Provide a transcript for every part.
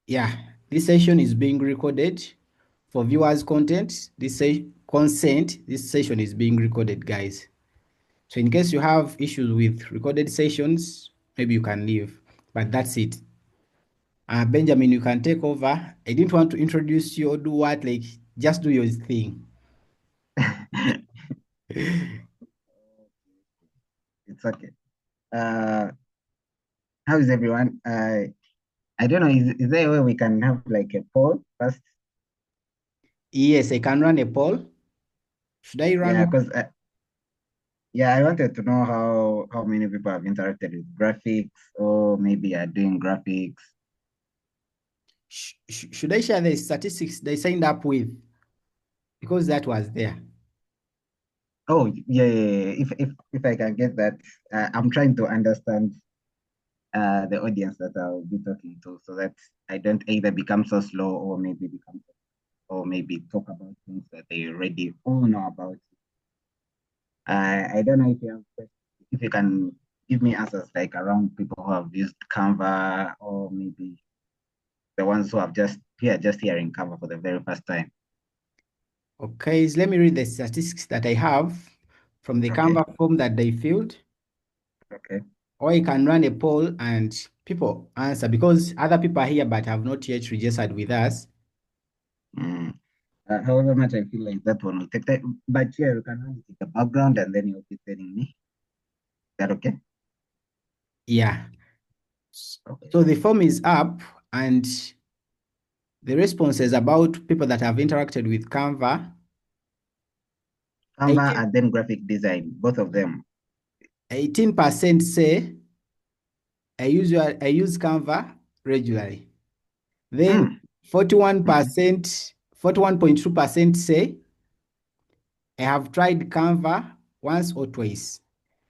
Yeah, this session is being recorded for viewers' content. Consent. This session is being recorded, guys. So in case you have issues with recorded sessions, maybe you can leave. But that's it. Benjamin, you can take over. I didn't want to introduce you or do what, like, just do your thing. It's okay. Uh, how is everyone? I don't know. Is there a way we can have like a poll first? Yes, I can run a poll. Should I run Yeah, one? because yeah, I wanted to know how many people have interacted with graphics, or maybe are doing graphics. Should I share the statistics they signed up with? Because that was there. Oh, yeah, yeah, yeah. If I can get that, I'm trying to understand the audience that I'll be talking to, so that I don't either become so slow or maybe talk about things that they already all know about. I don't know if you have, if you can give me answers like around people who have used Canva, or maybe the ones who have just hearing Canva for the very first time. Okay, so let me read the statistics that I have from the Okay, Canva form that they filled, okay. or you can run a poll and people answer because other people are here but have not yet registered with us. Mm. However much I feel like that one will take time, but yeah, you can run it in the background and then you'll be telling me. Is that okay? Yeah. Okay. So the form is up and the responses about people that have interacted with Canva, Canva 18, and then graphic design, both of them. 18% say I use Canva regularly. Then Mm. Mhm. 41%, 41.2% say I have tried Canva once or twice.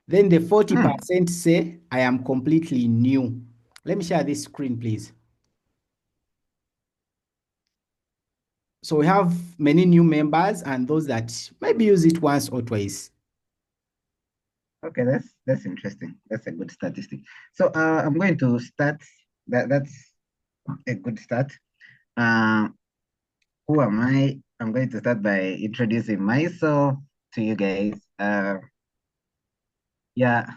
Then the Mm. 40% say I am completely new. Let me share this screen, please. So we have many new members and those that maybe use it once or twice. Okay, that's interesting. That's a good statistic. So I'm going to start. That's a good start. Uh, who am I? I'm going to start by introducing myself to you guys. Yeah,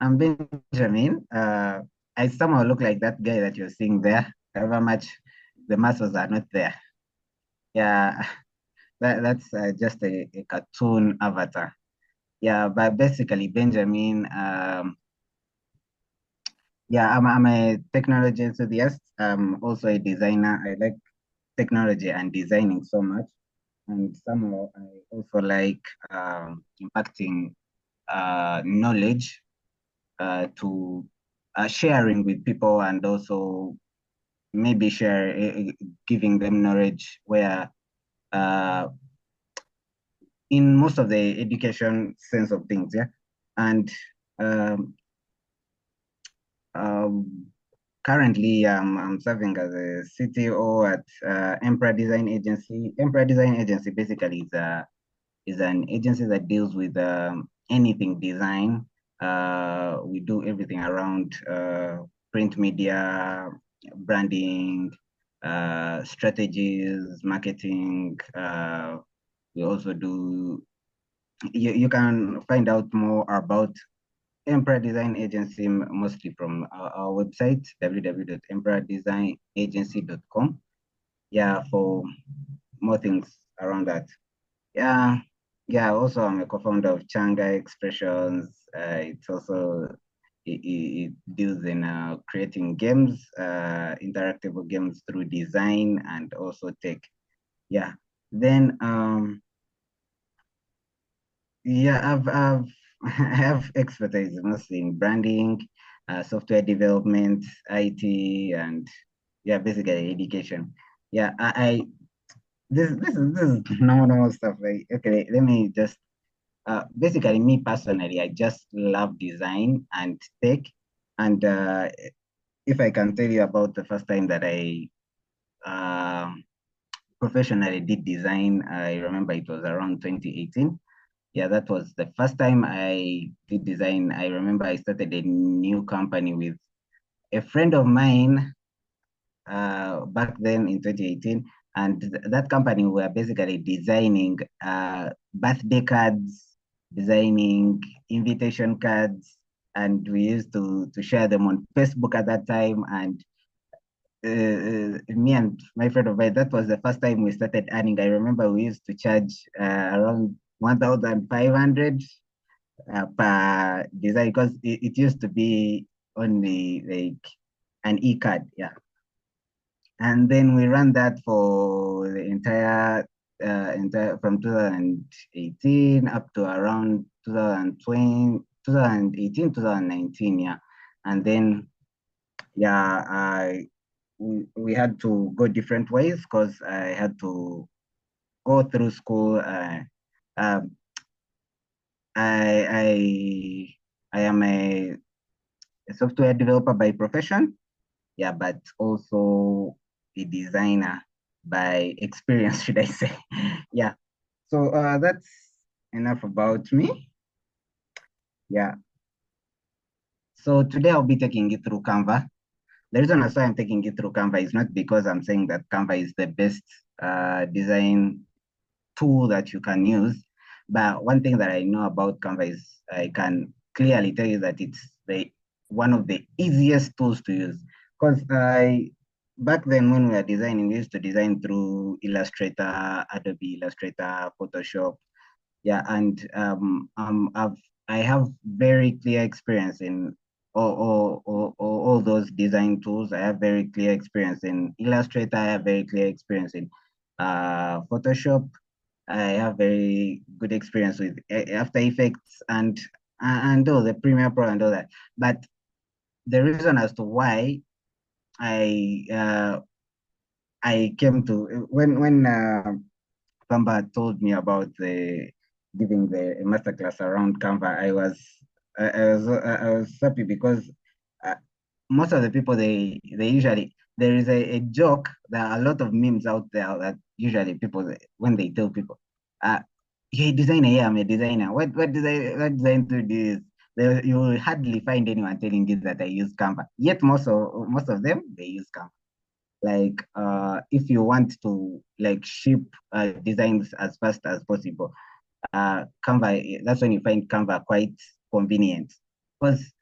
I'm Benjamin. I somehow look like that guy that you're seeing there, however much the muscles are not there. Yeah, that's just a cartoon avatar. Yeah, but basically, Benjamin, yeah, I'm a technology enthusiast. I'm also a designer. I like technology and designing so much. And somehow I also like impacting knowledge to sharing with people, and also maybe giving them knowledge where uh, in most of the education sense of things, yeah. And um, um, currently I'm serving as a CTO at Empra Design Agency. Empra Design Agency basically is an agency that deals with anything design. We do everything around print media, branding, strategies, marketing. We also do, you can find out more about Empra Design Agency mostly from our website, www.empradesignagency.com. Yeah, for more things around that. Yeah, yeah. Also, I'm a co-founder of Changa Expressions. It's also it deals in creating games, interactable games through design and also tech. Yeah. Then yeah, I have expertise mostly in branding, software development, IT, and yeah, basically education. Yeah, this is normal stuff. Like, okay, let me just basically, me personally, I just love design and tech. And if I can tell you about the first time that I professionally did design, I remember it was around 2018. Yeah, that was the first time I did design. I remember I started a new company with a friend of mine. back then in 2018. And that company were basically designing birthday cards, designing invitation cards, and we used to share them on Facebook at that time. And me and my friend of mine, that was the first time we started earning. I remember we used to charge around 1,500 per design because it used to be only like an e-card, yeah. And then we ran that for the entire from 2018 up to around 2020, 2018, 2019, yeah. And then yeah, we had to go different ways because I had to go through school. Um, I am a software developer by profession, yeah, but also a designer by experience, should I say? Yeah. So that's enough about me. Yeah. So today I'll be taking you through Canva. The reason why I'm taking you through Canva is not because I'm saying that Canva is the best design tool that you can use. But one thing that I know about Canva is I can clearly tell you that it's one of the easiest tools to use. Because I back then when we were designing, we used to design through Illustrator, Adobe Illustrator, Photoshop. Yeah, and I have very clear experience in all those design tools. I have very clear experience in Illustrator. I have very clear experience in Photoshop. I have very good experience with After Effects and all the Premiere Pro and all that. But the reason as to why I I came to when Canva told me about the giving the masterclass around Canva, I was happy because uh, most of the people they usually there is a joke. There are a lot of memes out there that usually people when they tell people, uh, "You're a designer, yeah, I'm a designer. What design to do is?" You will hardly find anyone telling you that I use Canva. Yet most of them they use Canva. Like if you want to like ship designs as fast as possible, Canva, that's when you find Canva quite convenient. Because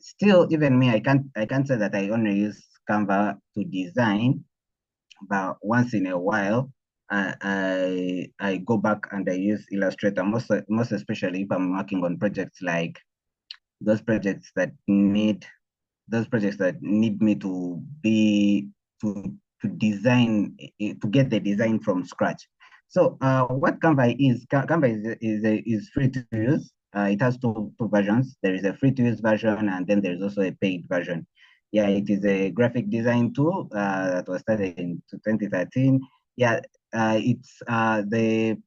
still, even me, I can't say that I only use Canva to design, but once in a while, I go back and I use Illustrator, most especially if I'm working on projects like those projects that need me to be to design to get the design from scratch. So what Canva is, Canva is free to use. It has two versions. There is a free to use version, and then there is also a paid version. Yeah, it is a graphic design tool that was started in 2013. Yeah, it's the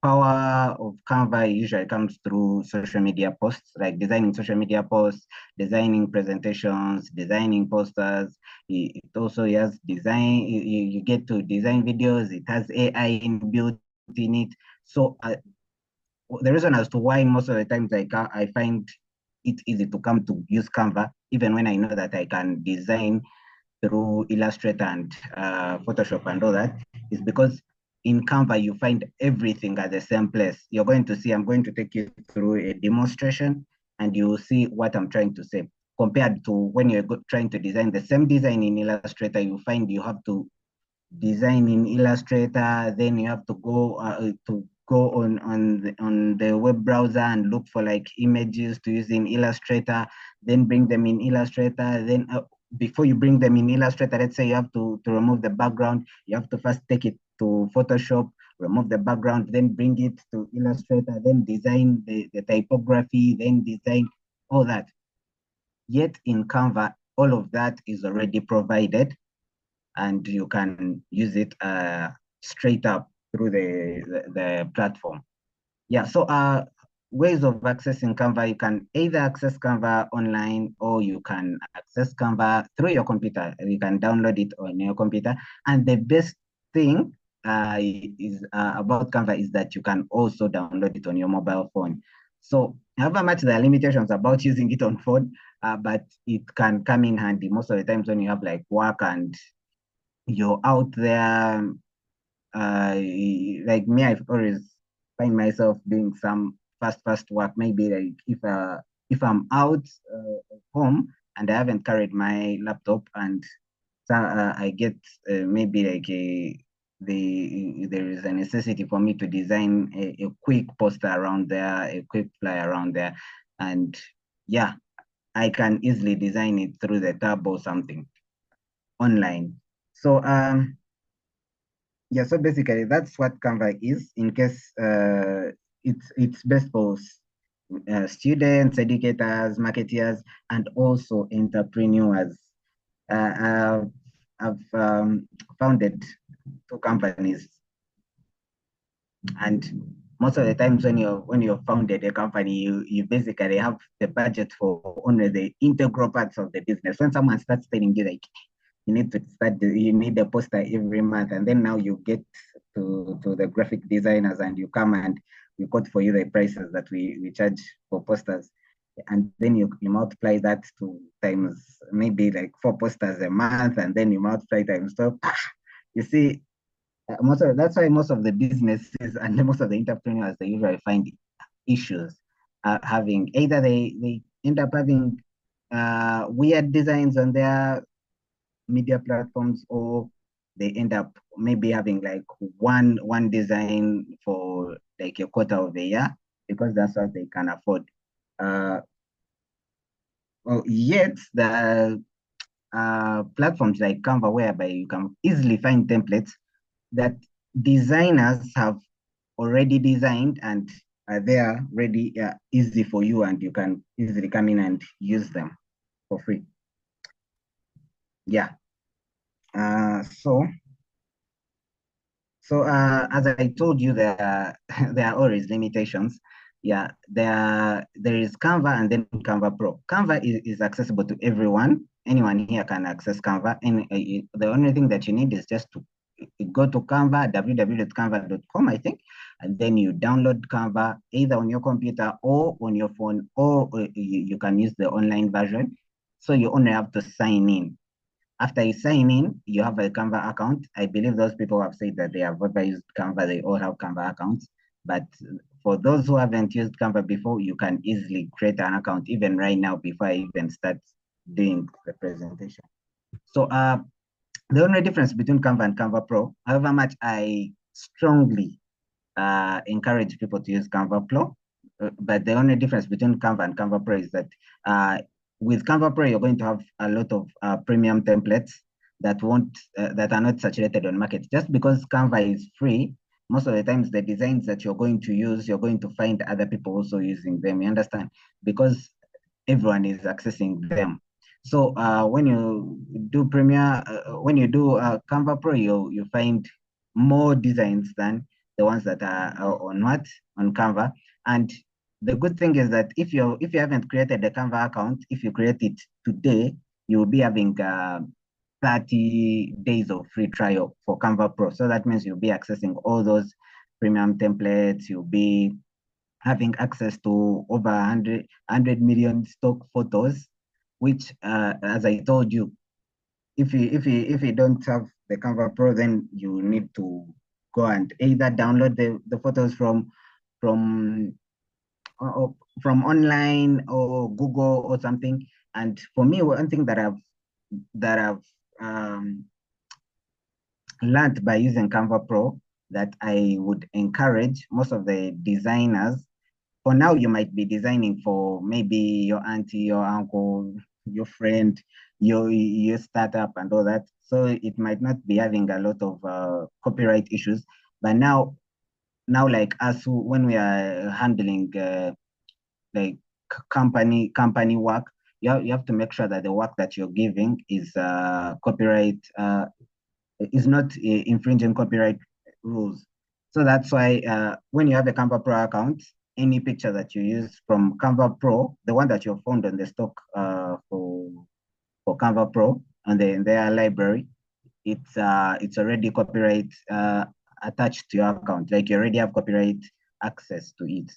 power of Canva usually comes through social media posts, like designing social media posts, designing presentations, designing posters. It also has design, you get to design videos, it has AI inbuilt in it. So the reason as to why most of the times I find it easy to come to use Canva, even when I know that I can design through Illustrator and Photoshop and all that, is because in Canva you find everything at the same place. You're going to see, I'm going to take you through a demonstration and you will see what I'm trying to say. Compared to when you're trying to design the same design in Illustrator, you find you have to design in Illustrator, then you have to go on the web browser and look for like images to use in Illustrator, then bring them in Illustrator, then before you bring them in Illustrator, let's say you have to remove the background, you have to first take it to Photoshop, remove the background, then bring it to Illustrator, then design the typography, then design all that. Yet in Canva, all of that is already provided and you can use it straight up through the platform. Yeah, so ways of accessing Canva, you can either access Canva online or you can access Canva through your computer. You can download it on your computer. And the best thing is about Canva is that you can also download it on your mobile phone. So however much there are limitations about using it on phone, but it can come in handy most of the times when you have like work and you're out there. Like me, I've always find myself doing some fast work. Maybe like if I'm out home and I haven't carried my laptop, and so I get maybe like there is a necessity for me to design a quick poster around there, a quick flyer around there, and yeah, I can easily design it through the tab or something online. So yeah, so basically that's what Canva is. In case it's best for students, educators, marketers, and also entrepreneurs. Uh, I've founded two companies, and most of the times when you've founded a company, you basically have the budget for only the integral parts of the business. When someone starts telling you like you need to start, you need a poster every month, and then now you get to the graphic designers and you come and we quote for you the prices that we charge for posters, and then you multiply that to times maybe like 4 posters a month, and then you multiply times 12. You see, that's why most of the businesses and most of the entrepreneurs, they usually find issues having either they end up having weird designs on their media platforms, or they end up maybe having like one design for like a quarter of a year because that's what they can afford. Uh, Yet the platforms like Canva, whereby you can easily find templates that designers have already designed and are there ready, easy for you, and you can easily come in and use them for free. Yeah. Uh, so as I told you, there are always limitations. Yeah, there is Canva and then Canva Pro. Canva is accessible to everyone. Anyone here can access Canva. And the only thing that you need is just to go to Canva, www.canva.com, I think, and then you download Canva either on your computer or on your phone, or you can use the online version. So you only have to sign in. After you sign in, you have a Canva account. I believe those people who have said that they have ever used Canva, they all have Canva accounts. But for those who haven't used Canva before, you can easily create an account even right now before I even start doing the presentation. So the only difference between Canva and Canva Pro, however much I strongly encourage people to use Canva Pro, but the only difference between Canva and Canva Pro is that with Canva Pro, you're going to have a lot of premium templates that are not saturated on market. Just because Canva is free, most of the times the designs that you're going to use, you're going to find other people also using them. You understand? Because everyone is accessing them. So when you do when you do Canva Pro, you find more designs than the ones that are on Canva. And the good thing is that if you haven't created a Canva account, if you create it today, you'll be having 30 days of free trial for Canva Pro. So that means you'll be accessing all those premium templates. You'll be having access to over 100 million stock photos, which, as I told you, if you don't have the Canva Pro, then you need to go and either download the photos from uh, from online or Google or something. And for me, one thing that I've learned by using Canva Pro that I would encourage most of the designers. For now, you might be designing for maybe your auntie, your uncle, your friend, your startup, and all that. So it might not be having a lot of copyright issues. But now like us, when we are handling like company work, you have to make sure that the work that you're giving is copyright is not infringing copyright rules. So that's why when you have a Canva Pro account, any picture that you use from Canva Pro, the one that you found on the stock for Canva Pro and their library, it's already copyright attached to your account. Like you already have copyright access to it.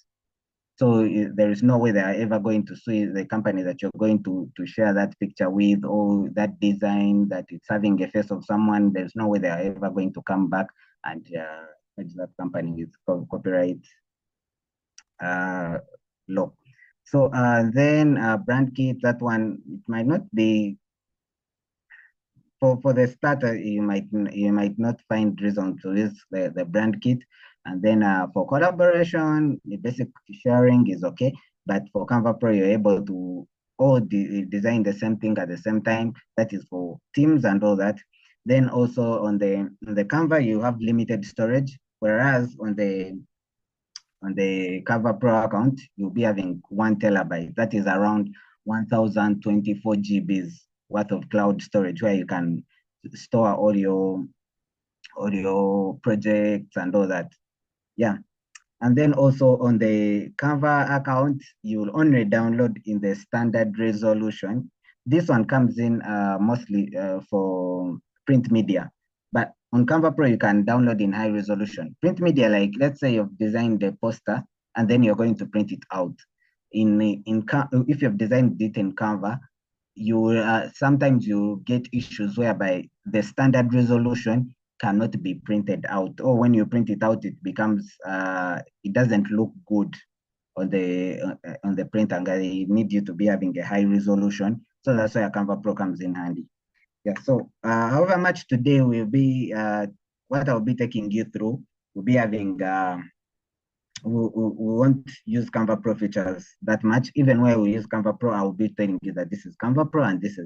So there is no way they are ever going to sue the company that you're going to share that picture with, or that design that it's having a face of someone. There's no way they are ever going to come back and charge that company with copyright law. So then brand kit, that one, it might not be for the starter, you might not find reason to use the brand kit. And then for collaboration, the basic sharing is okay. But for Canva Pro, you're able to all design the same thing at the same time. That is for teams and all that. Then also on the Canva, you have limited storage, whereas on the Canva Pro account, you'll be having 1 terabyte. That is around 1024 GBs worth of cloud storage, where you can store all your projects and all that. Yeah. And then also on the Canva account, you'll only download in the standard resolution. This one comes in mostly for print media. But on Canva Pro, you can download in high resolution. Print media, like let's say you've designed the poster and then you're going to print it out. If you've designed it in Canva, you sometimes you get issues whereby the standard resolution cannot be printed out, or when you print it out, it becomes it doesn't look good on the printer. And I need you to be having a high resolution, so that's why a Canva Pro comes in handy. Yeah. So however much today will be what I'll be taking you through. We'll be having we won't use Canva Pro features that much. Even where we use Canva Pro, I'll be telling you that this is Canva Pro and this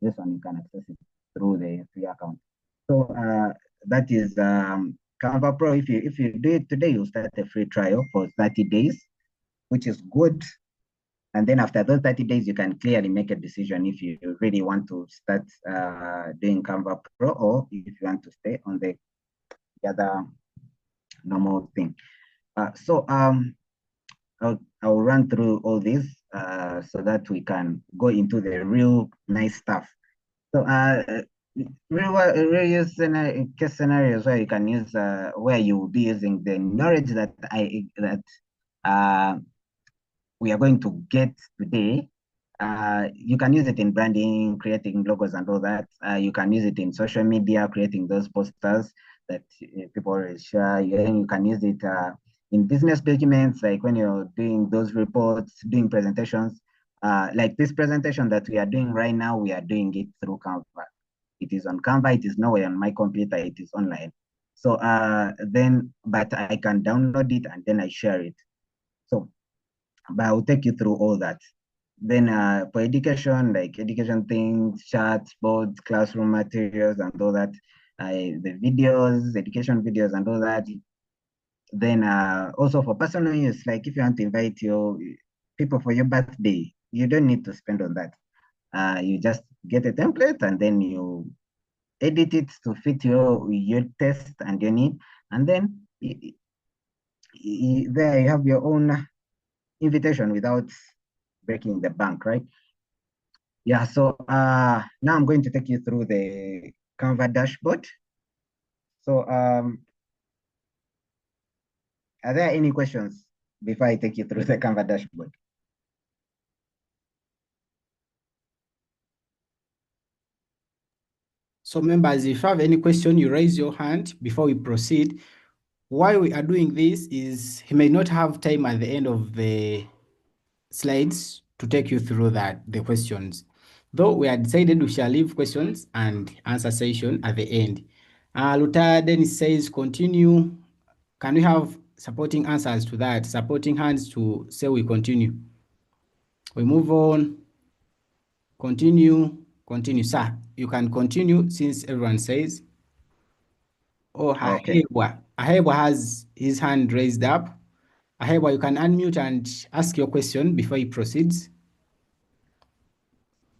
one you can access it through the free account. So that is Canva Pro. If you do it today, you'll start a free trial for 30 days, which is good. And then after those 30 days, you can clearly make a decision if you really want to start doing Canva Pro, or if you want to stay on the other normal thing. I'll run through all this so that we can go into the real nice stuff. So real use case scenarios where you can use where you will be using the knowledge that we are going to get today. You can use it in branding, creating logos and all that. You can use it in social media, creating those posters that people always share. You can use it in business documents, like when you're doing those reports, doing presentations. Like this presentation that we are doing right now, we are doing it through Canva. It is on Canva. It is nowhere on my computer. It is online. So but I can download it and then I share it. So, but I'll take you through all that. Then for education, like education things, charts, boards, classroom materials, and all that, the videos, education videos, and all that. Then also for personal use, like if you want to invite your people for your birthday, you don't need to spend on that. You just get a template and then you edit it to fit your taste and your need, and then there you have your own invitation without breaking the bank, right? Yeah, so now I'm going to take you through the Canva dashboard. So are there any questions before I take you through the Canva dashboard? So members, if you have any question, you raise your hand before we proceed. Why we are doing this is he may not have time at the end of the slides to take you through the questions. Though we had decided we shall leave questions and answer session at the end. Luta Dennis says, continue. Can we have supporting answers to that? Supporting hands to say we continue. We move on. Continue. Sir, you can continue since everyone says. Oh, Okay. Ahebwa has his hand raised up. Ahebwa, you can unmute and ask your question before he proceeds.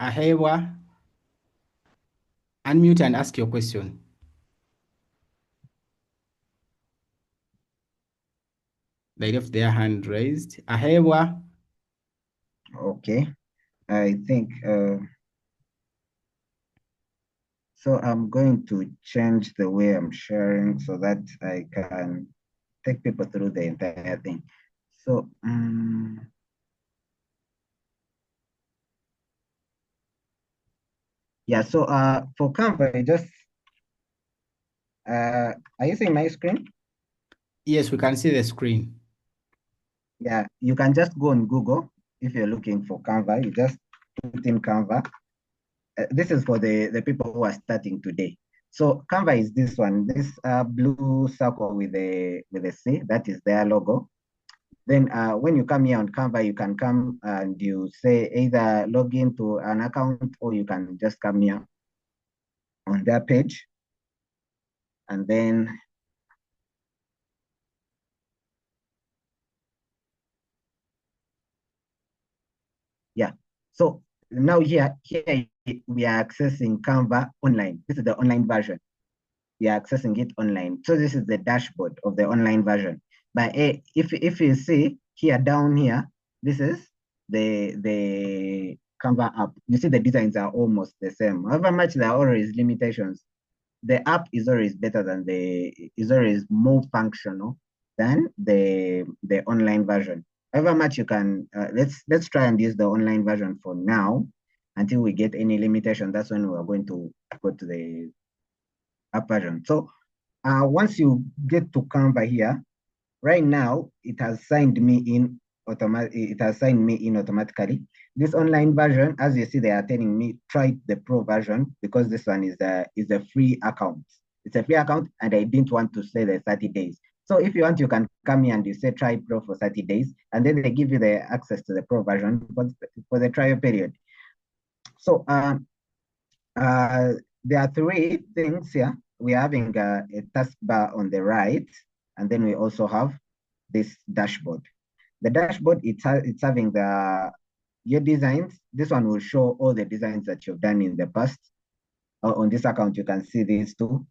Ahebwa, unmute and ask your question. They left their hand raised. Ahebwa. Okay. I think so. I'm going to change the way I'm sharing so that I can take people through the entire thing. So yeah, so for Canva, you just are you seeing my screen? Yes, we can see the screen. Yeah, you can just go on Google if you're looking for Canva. You just put in Canva. This is for the people who are starting today. So Canva is this one, this blue circle with a C, that is their logo. Then when you come here on Canva, you can come and you say either log into an account or you can just come here on their page. And then, yeah. So now here we are accessing Canva online. This is the online version. We are accessing it online. So this is the dashboard of the online version. But if you see here down here, this is the Canva app. You see the designs are almost the same. However much there are always limitations. The app is always better than is always more functional than the online version. However much you can let's try and use the online version for now until we get any limitation. That's when we are going to go to the app version. So once you get to Canva here, right now it has signed me in automatically. This online version, as you see, they are telling me try the pro version because this one is a free account. It's a free account, and I didn't want to say the 30 days. So if you want, you can come here and you say try pro for 30 days, and then they give you the access to the pro version for the trial period. So there are three things here. We're having a taskbar on the right, and then we also have this dashboard. The dashboard, it's having your designs. This one will show all the designs that you've done in the past. On this account, you can see these two,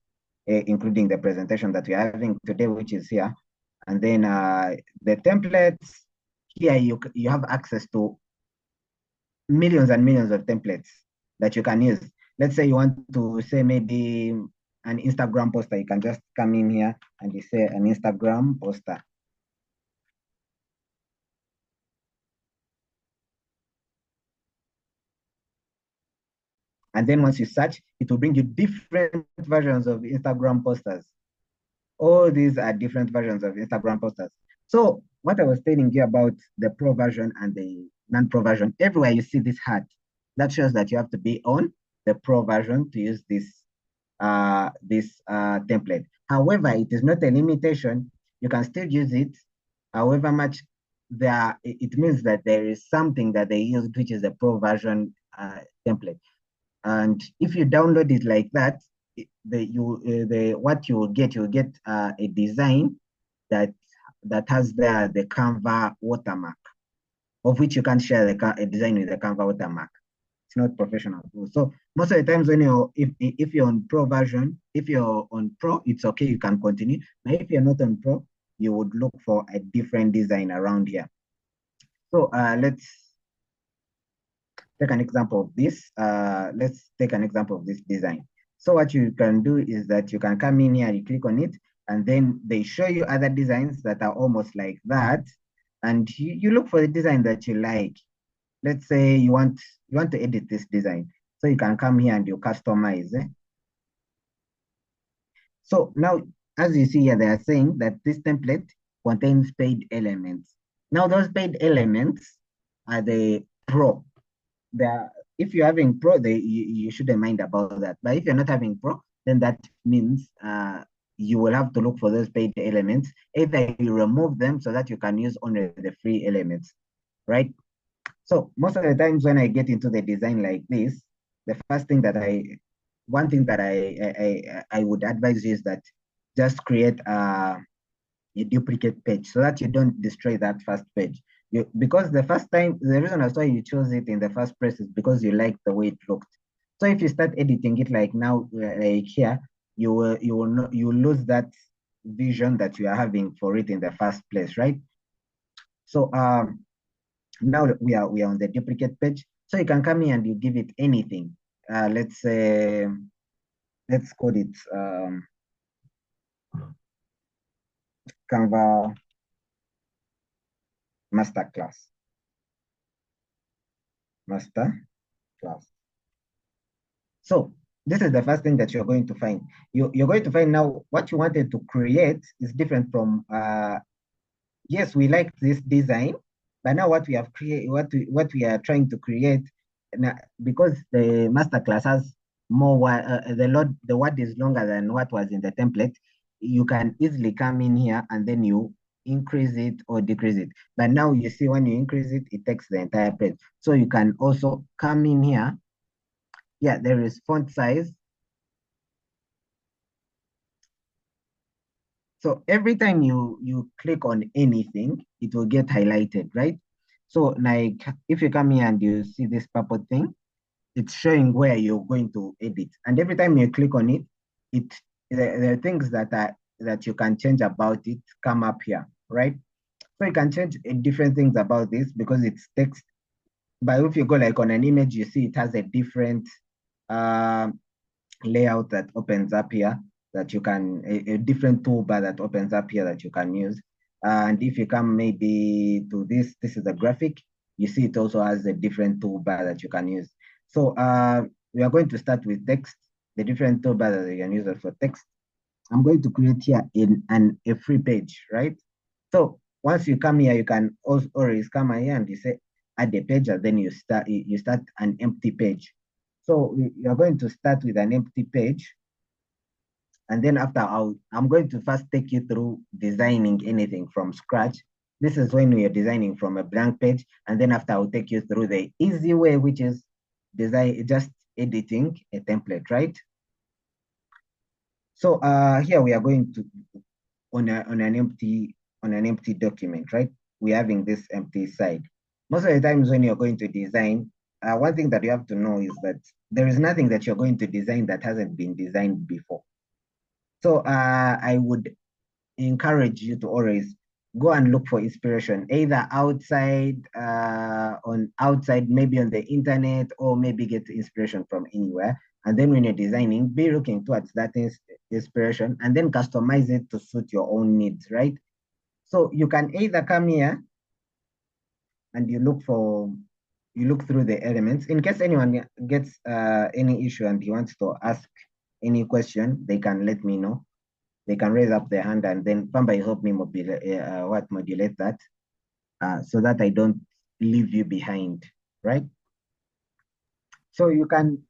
including the presentation that we're having today, which is here. And then the templates, here you have access to millions and millions of templates that you can use. Let's say you want to say maybe an Instagram poster, you can just come in here and you say an Instagram poster. And then once you search, it will bring you different versions of Instagram posters. All these are different versions of Instagram posters. So what I was telling you about the pro version and the non-pro version, everywhere you see this hat, that shows that you have to be on the pro version to use this template. However, it is not a limitation. You can still use it. However much it means that there is something that they use, which is the pro version template. And if you download it like that, what you will get, a design that has the Canva watermark, of which you can share a design with the Canva watermark. It's not professional. So most of the times when if you're on pro version, if you're on pro, it's okay, you can continue. But if you're not on pro, you would look for a different design around here. So let's take an example of this. Let's take an example of this design. So what you can do is that you can come in here, you click on it, and then they show you other designs that are almost like that. And you look for the design that you like. Let's say you want to edit this design. So you can come here and you customize. So now, as you see here, they are saying that this template contains paid elements. Now those paid elements are the pro. If you're having pro, you shouldn't mind about that. But if you're not having pro, then that means you will have to look for those paid elements. Either you remove them so that you can use only the free elements, right? So most of the times when I get into the design like this, the first thing that one thing that I would advise you is that just create a duplicate page so that you don't destroy that first page. Because the first time, the reason as why you chose it in the first place is because you like the way it looked. So if you start editing it like now, like here, you will lose that vision that you are having for it in the first place, right? So now we are on the duplicate page. So you can come here and you give it anything. Let's say, let's call it Canva Masterclass. Masterclass. So this is the first thing that you're going to find. You're going to find now what you wanted to create is different from, yes, we like this design, but now what we have created, what we are trying to create, now, because the masterclass has more, the word is longer than what was in the template, you can easily come in here and then you increase it or decrease it. But now you see when you increase it, it takes the entire page. So you can also come in here. Yeah, there is font size. So every time you click on anything, it will get highlighted, right? So like if you come here and you see this purple thing, it's showing where you're going to edit. And every time you click on it, there are things that you can change about it come up here, right? So you can change different things about this because it's text. But if you go like on an image, you see it has a different uh, layout that opens up here that you can, a different toolbar that opens up here that you can use. And if you come maybe to this is a graphic, you see it also has a different toolbar that you can use. So we are going to start with text, the different toolbar that you can use for text. I'm going to create here a free page, right? So once you come here, you can also always come here and you say add a page, and then you start an empty page. So you're going to start with an empty page. And then after I'm going to first take you through designing anything from scratch. This is when you're designing from a blank page. And then after I'll take you through the easy way, which is just editing a template, right? So here we are going to, on an empty document, right? We're having this empty side. Most of the times when you're going to design, one thing that you have to know is that there is nothing that you're going to design that hasn't been designed before. So I would encourage you to always go and look for inspiration, either outside, maybe on the internet, or maybe get inspiration from anywhere. And then when you're designing, be looking towards that inspiration and then customize it to suit your own needs, right? So you can either come here and you look through the elements. In case anyone gets any issue and he wants to ask any question, they can let me know. They can raise up their hand and then Pamba help me modulate that so that I don't leave you behind, right? So you can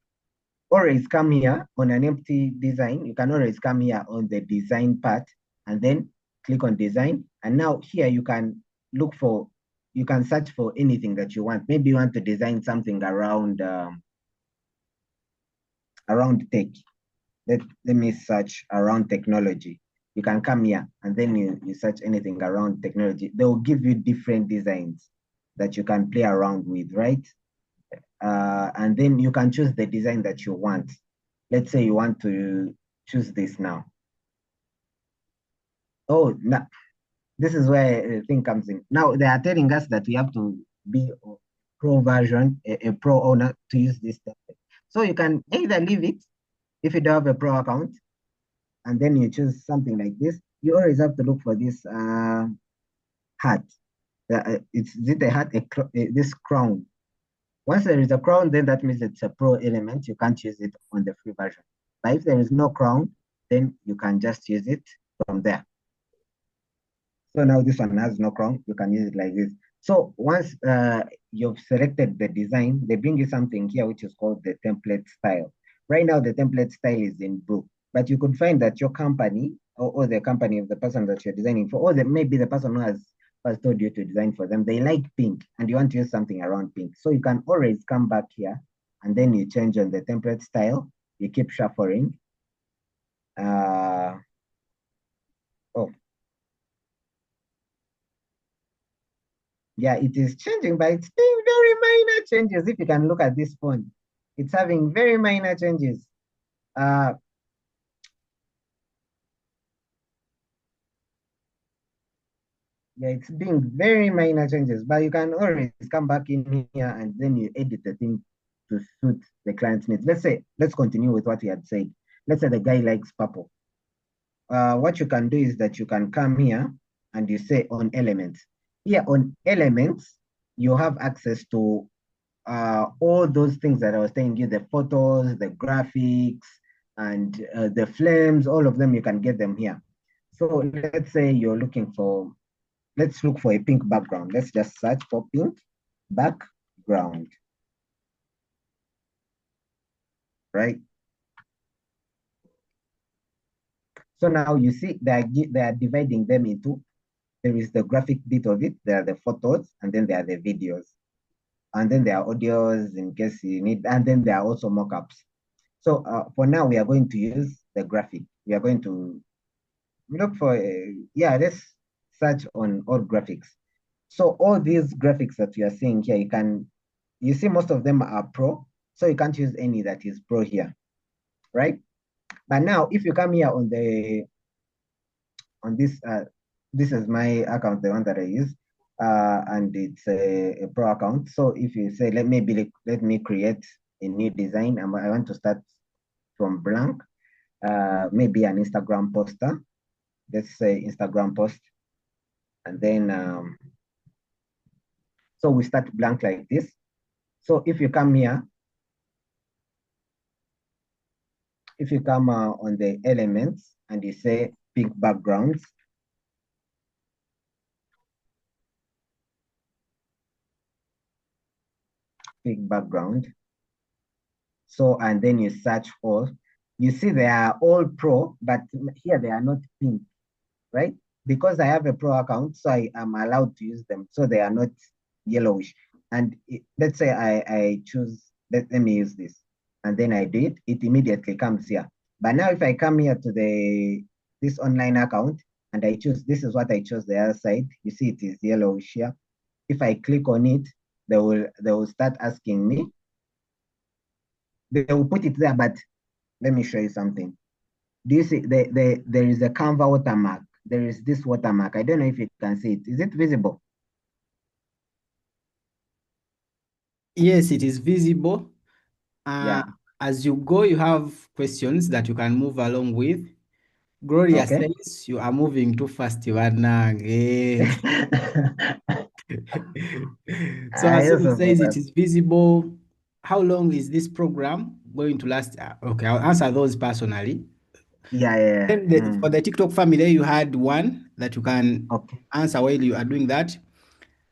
always come here on an empty design. You can always come here on the design part and then click on design. And now here you can you can search for anything that you want. Maybe you want to design something around tech. Let me search around technology. You can come here and then you search anything around technology. They will give you different designs that you can play around with, right? And then you can choose the design that you want. Let's say you want to choose this now. Oh, now this is where the thing comes in. Now they are telling us that we have to be a pro version, a pro owner to use this template. So you can either leave it if you don't have a pro account, and then you choose something like this. You always have to look for this hat. Is it a hat? This crown. Once there is a crown, then that means it's a pro element. You can't use it on the free version. But if there is no crown, then you can just use it from there. So now this one has no crown. You can use it like this. So once you've selected the design, they bring you something here, which is called the template style. Right now, the template style is in blue, but you could find that your company or the company of the person that you're designing for, or maybe the person who has told you to design for them, they like pink and you want to use something around pink. So you can always come back here and then you change on the template style. You keep shuffling. Oh, yeah, it is changing, but it's being very minor changes. If you can look at this font, it's having very minor changes. Yeah, it's being very minor changes, but you can always come back in here and then you edit the thing to suit the client's needs. Let's continue with what we had said. Let's say the guy likes purple. What you can do is that you can come here and you say on elements. here on elements, you have access to all those things that I was telling you, the photos, the graphics, and the flames, all of them, you can get them here. So let's say you're looking for, let's look for a pink background. Let's just search for pink background, right? So now you see they are dividing them into, there is the graphic bit of it, there are the photos, and then there are the videos. And then there are audios in case you need, and then there are also mockups. So for now, we are going to use the graphic. We are going to look for, yeah, let's search on all graphics. So all these graphics that you are seeing here, you see most of them are pro, so you can't use any that is pro here, right? But now, if you come here on this is my account, the one that I use, and it's a pro account. So if you say, let me create a new design, and I want to start from blank, maybe an Instagram poster. Let's say Instagram post, and then so we start blank like this. So if you come here, if you come on the elements and you say pink backgrounds, pink background. So, and then you search all, you see they are all pro, but here they are not pink, right? Because I have a pro account, so I am allowed to use them. So they are not yellowish. And let's say I choose, let me use this. And then I do it, it immediately comes here. But now if I come here to this online account and I choose, this is what I chose the other side. You see it is yellowish here. If I click on it, they will start asking me. They will put it there, but let me show you something. Do you see there is a Canva watermark? There is this watermark. I don't know if you can see it. Is it visible? Yes, it is visible. Yeah. As you go, you have questions that you can move along with. Gloria Okay. says you are moving too fast, Ivanang. So I Asimu also says thought it that. is visible. How long is this program going to last? Okay, I'll answer those personally. Yeah, yeah. Then for the TikTok family, you had one that you can Okay. answer while you are doing that.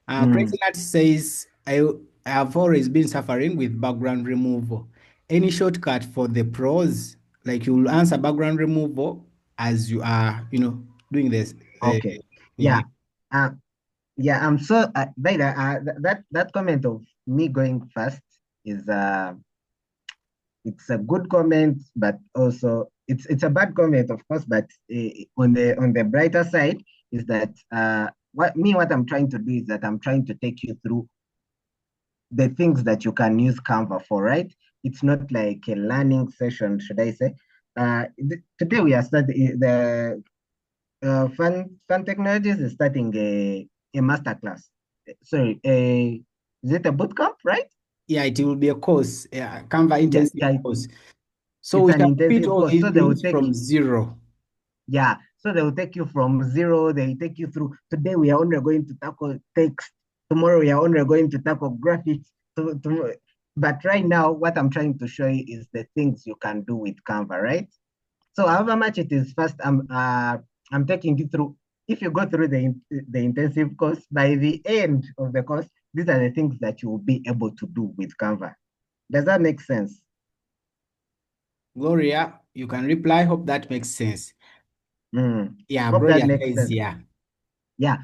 Mm. Crazy Nut says, I have always been suffering with background removal. Any shortcut for the pros? Like you will answer background removal as you are, doing this. Okay. Yeah. Yeah. Uh, yeah. I'm so by the that comment of me going fast is it's a good comment, but also it's a bad comment, of course. But on the brighter side is that what I'm trying to do is that I'm trying to take you through the things that you can use Canva for, right? It's not like a learning session, should I say? Today we are studying the Fun Technologies is starting a masterclass. Sorry, is it a bootcamp, right? Yeah, it will be a course, Canva Yeah, intensive yeah, course. So it's we an shall repeat intensive all course. these So they will things take, from zero. yeah, so they will take you from zero. They take you through. Today we are only going to tackle text. Tomorrow we are only going to tackle graphics. But right now, what I'm trying to show you is the things you can do with Canva, right? So however much it is first, I'm taking you through. If you go through the intensive course, by the end of the course, these are the things that you will be able to do with Canva. Does that make sense? Gloria, you can reply. Hope that makes sense. Mm. Yeah, Hope that Gloria makes says, sense. yeah. Yeah.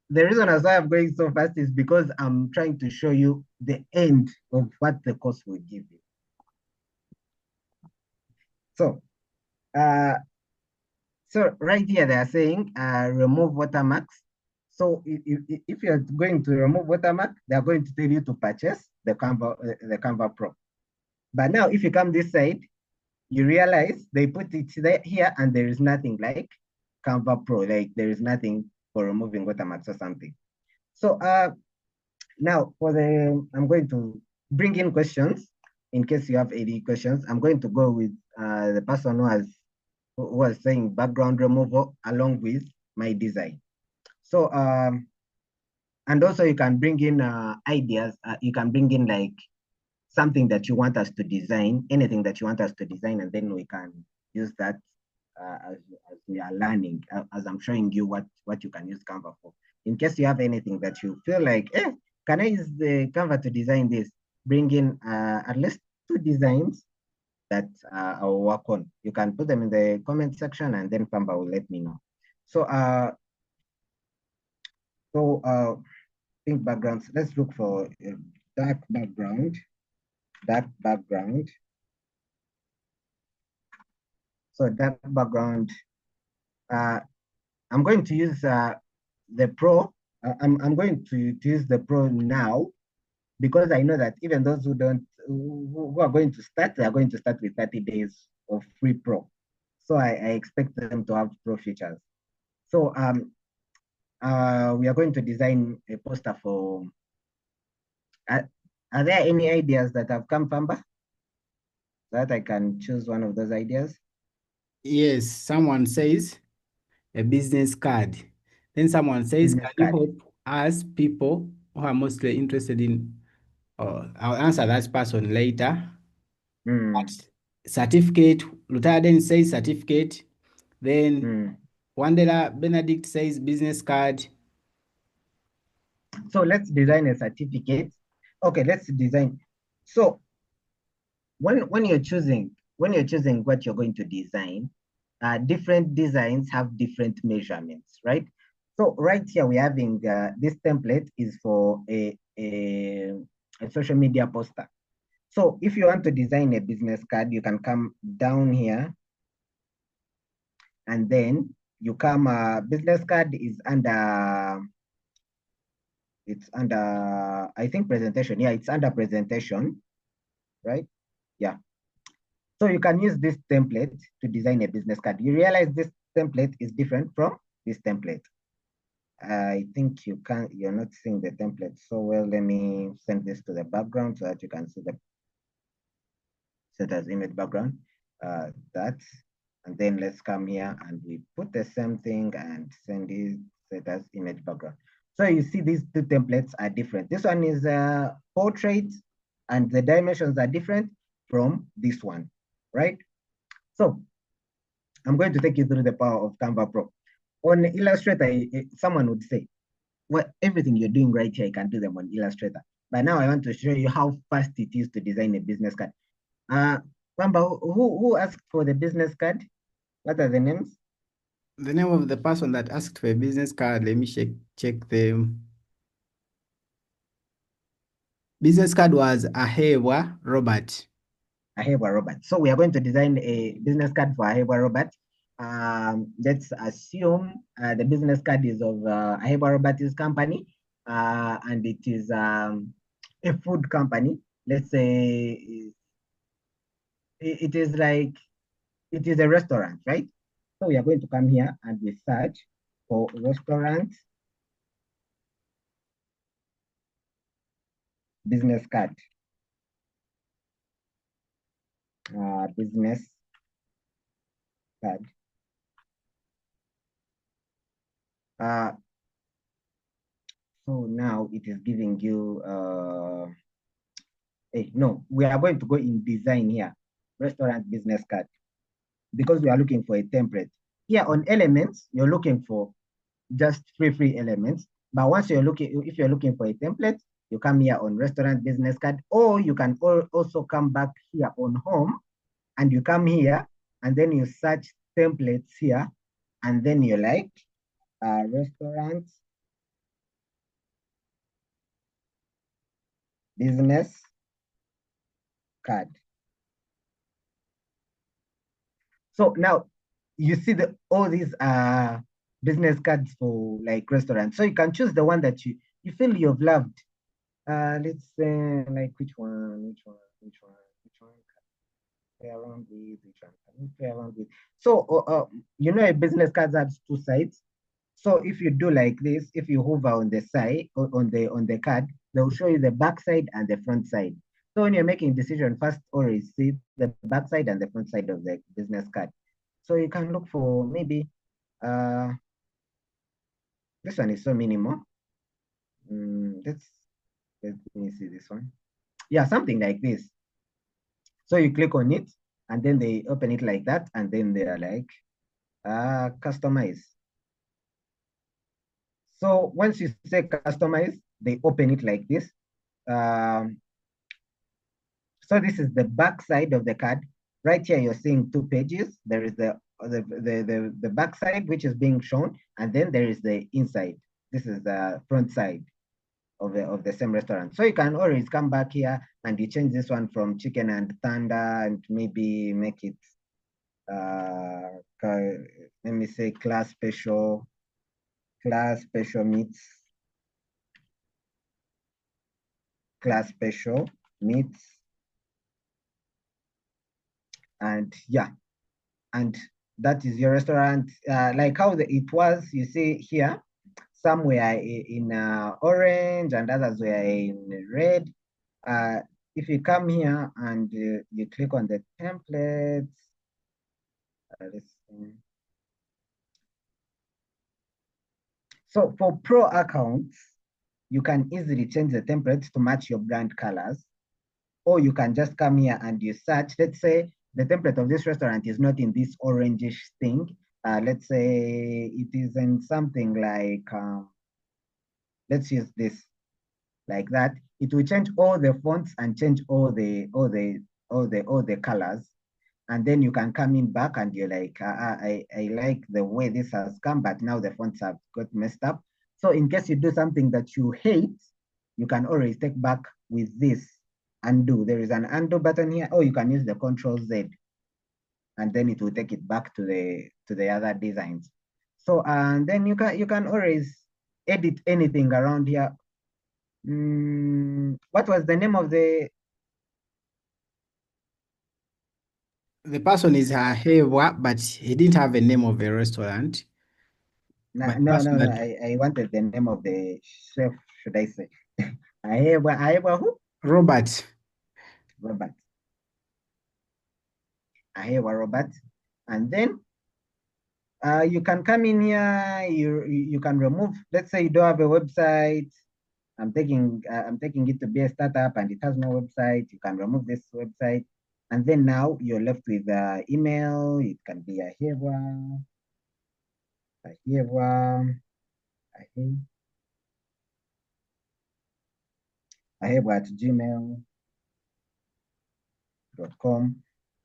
The reason as why I'm going so fast is because I'm trying to show you the end of what the course will give you. So, uh, so right here they are saying remove watermarks. So if you're going to remove watermark, they are going to tell you to purchase the Canva Pro. But now if you come this side, you realize they put it there here and there is nothing like Canva Pro, like there is nothing for removing watermarks or something. So now I'm going to bring in questions in case you have any questions. I'm going to go with the person who was saying background removal along with my design. So And also you can bring in ideas. You can bring in like something that you want us to design, anything that you want us to design, and then we can use that as we are learning, as I'm showing you what you can use Canva for. In case you have anything that you feel like, can I use the Canva to design this? Bring in at least 2 designs that I'll work on. You can put them in the comment section, and then Canva will let me know. So, pink backgrounds. Let's look for a dark background. Dark background. So dark background. I'm going to use the Pro. I'm going to use the Pro now because I know that even those who are going to start, they are going to start with 30 days of free Pro. So I expect them to have Pro features. So we are going to design a poster for. Are there any ideas that have come, Pamba, that I can choose one of those ideas? Yes, someone says a business card. Then someone says, Business can you card. help us people who are mostly interested in, I'll answer that person later. Mm, But certificate, Lutaden says certificate. Then mm. Wandela Benedict says business card. So let's design a certificate. Okay, let's design. So when you're choosing what you're going to design, different designs have different measurements, right? So right here we're having this template is for a social media poster. So if you want to design a business card, you can come down here, and then you come. Business card is under. It's under, I think, presentation. Yeah, it's under presentation, right? Yeah. So you can use this template to design a business card. You realize this template is different from this template. I think you're not seeing the template so well. Let me send this to the background so that you can see the set as image background. That, and then let's come here and we put the same thing and send it set as image background. So you see these 2 templates are different. This one is a portrait and the dimensions are different from this one, right? So I'm going to take you through the power of Canva Pro. On Illustrator, someone would say, well, everything you're doing right here, you can do them on Illustrator. But now I want to show you how fast it is to design a business card. Canva, who asked for the business card? What are the names? The name of the person that asked for a business card, let me check the business card was Ahewa Robert. Ahewa Robert. So we are going to design a business card for Ahewa Robert. Let's assume the business card is of Ahewa Robert's company, and it is a food company. Let's say it is like, it is a restaurant, right? So we are going to come here and we search for restaurant business card. Business card. So now it is giving you, no, we are going to go in design here, restaurant business card, because we are looking for a template. Here on elements, you're looking for just free elements. But once if you're looking for a template, you come here on restaurant business card, or you can also come back here on home, and you come here, and then you search templates here, and then you like restaurants business card. So now you see all these business cards for like restaurants. So you can choose the one that you feel you've loved. Let's say like which one. Play around with, which one can you play around with? So you know, a business card has 2 sides. So if you do like this, if you hover on the side on the card, they'll show you the back side and the front side. So when you're making decision, first always see the back side and the front side of the business card. So you can look for maybe this one is so minimal. Let me see this one. Yeah, something like this. So you click on it, and then they open it like that, and then they are like, customize. So once you say customize, they open it like this. Um, so this is the back side of the card. Right here, you're seeing two pages. There is the back side, which is being shown, and then there is the inside. This is the front side of the same restaurant. So you can always come back here and you change this one from chicken and thunder and maybe make it let me say class special meats, class special meats, and yeah, and that is your restaurant. Like how it was, you see here, some were in orange and others were in red. If you come here and you click on the templates, let's see. So for pro accounts, you can easily change the templates to match your brand colors, or you can just come here and you search. Let's say the template of this restaurant is not in this orangish thing. Let's say it is in something like, let's use this like that. It will change all the fonts and change all the colors. And then you can come in back and you're like, I like the way this has come, but now the fonts have got messed up. So in case you do something that you hate, you can always take back with this undo. There is an undo button here, or you can use the Control Z, and then it will take it back to the other designs. So and then you can always edit anything around here. What was the name of the? The person is Hewa, but he didn't have a name of a restaurant. No, But the no, person no, no. that I wanted the name of the chef, should I say? I who? Robert. Robert. I Robert. And then you can come in here, you can remove, let's say you don't have a website. I'm taking it to be a startup and it has no website. You can remove this website. And then now you're left with email. It can be a Hewa, at gmail.com.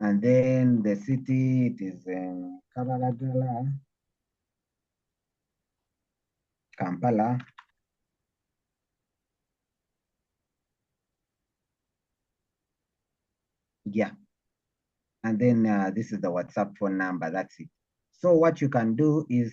And then the city, it is Kampala. Yeah. And then this is the WhatsApp phone number. That's it. So what you can do is,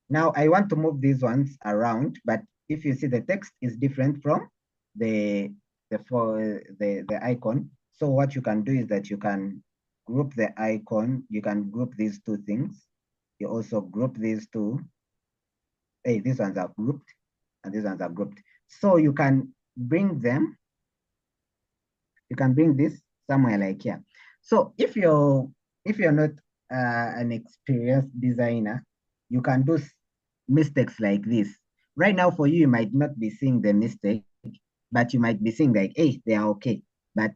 now I want to move these ones around, but if you see the text is different from the the icon. So what you can do is that you can group the icon. You can group these two things. You also group these two. Hey, these ones are grouped and these ones are grouped. So you can bring them. You can bring this somewhere like here. So if you're not an experienced designer, you can do mistakes like this. Right now for you, you might not be seeing the mistake, but you might be seeing like, hey, they are okay. But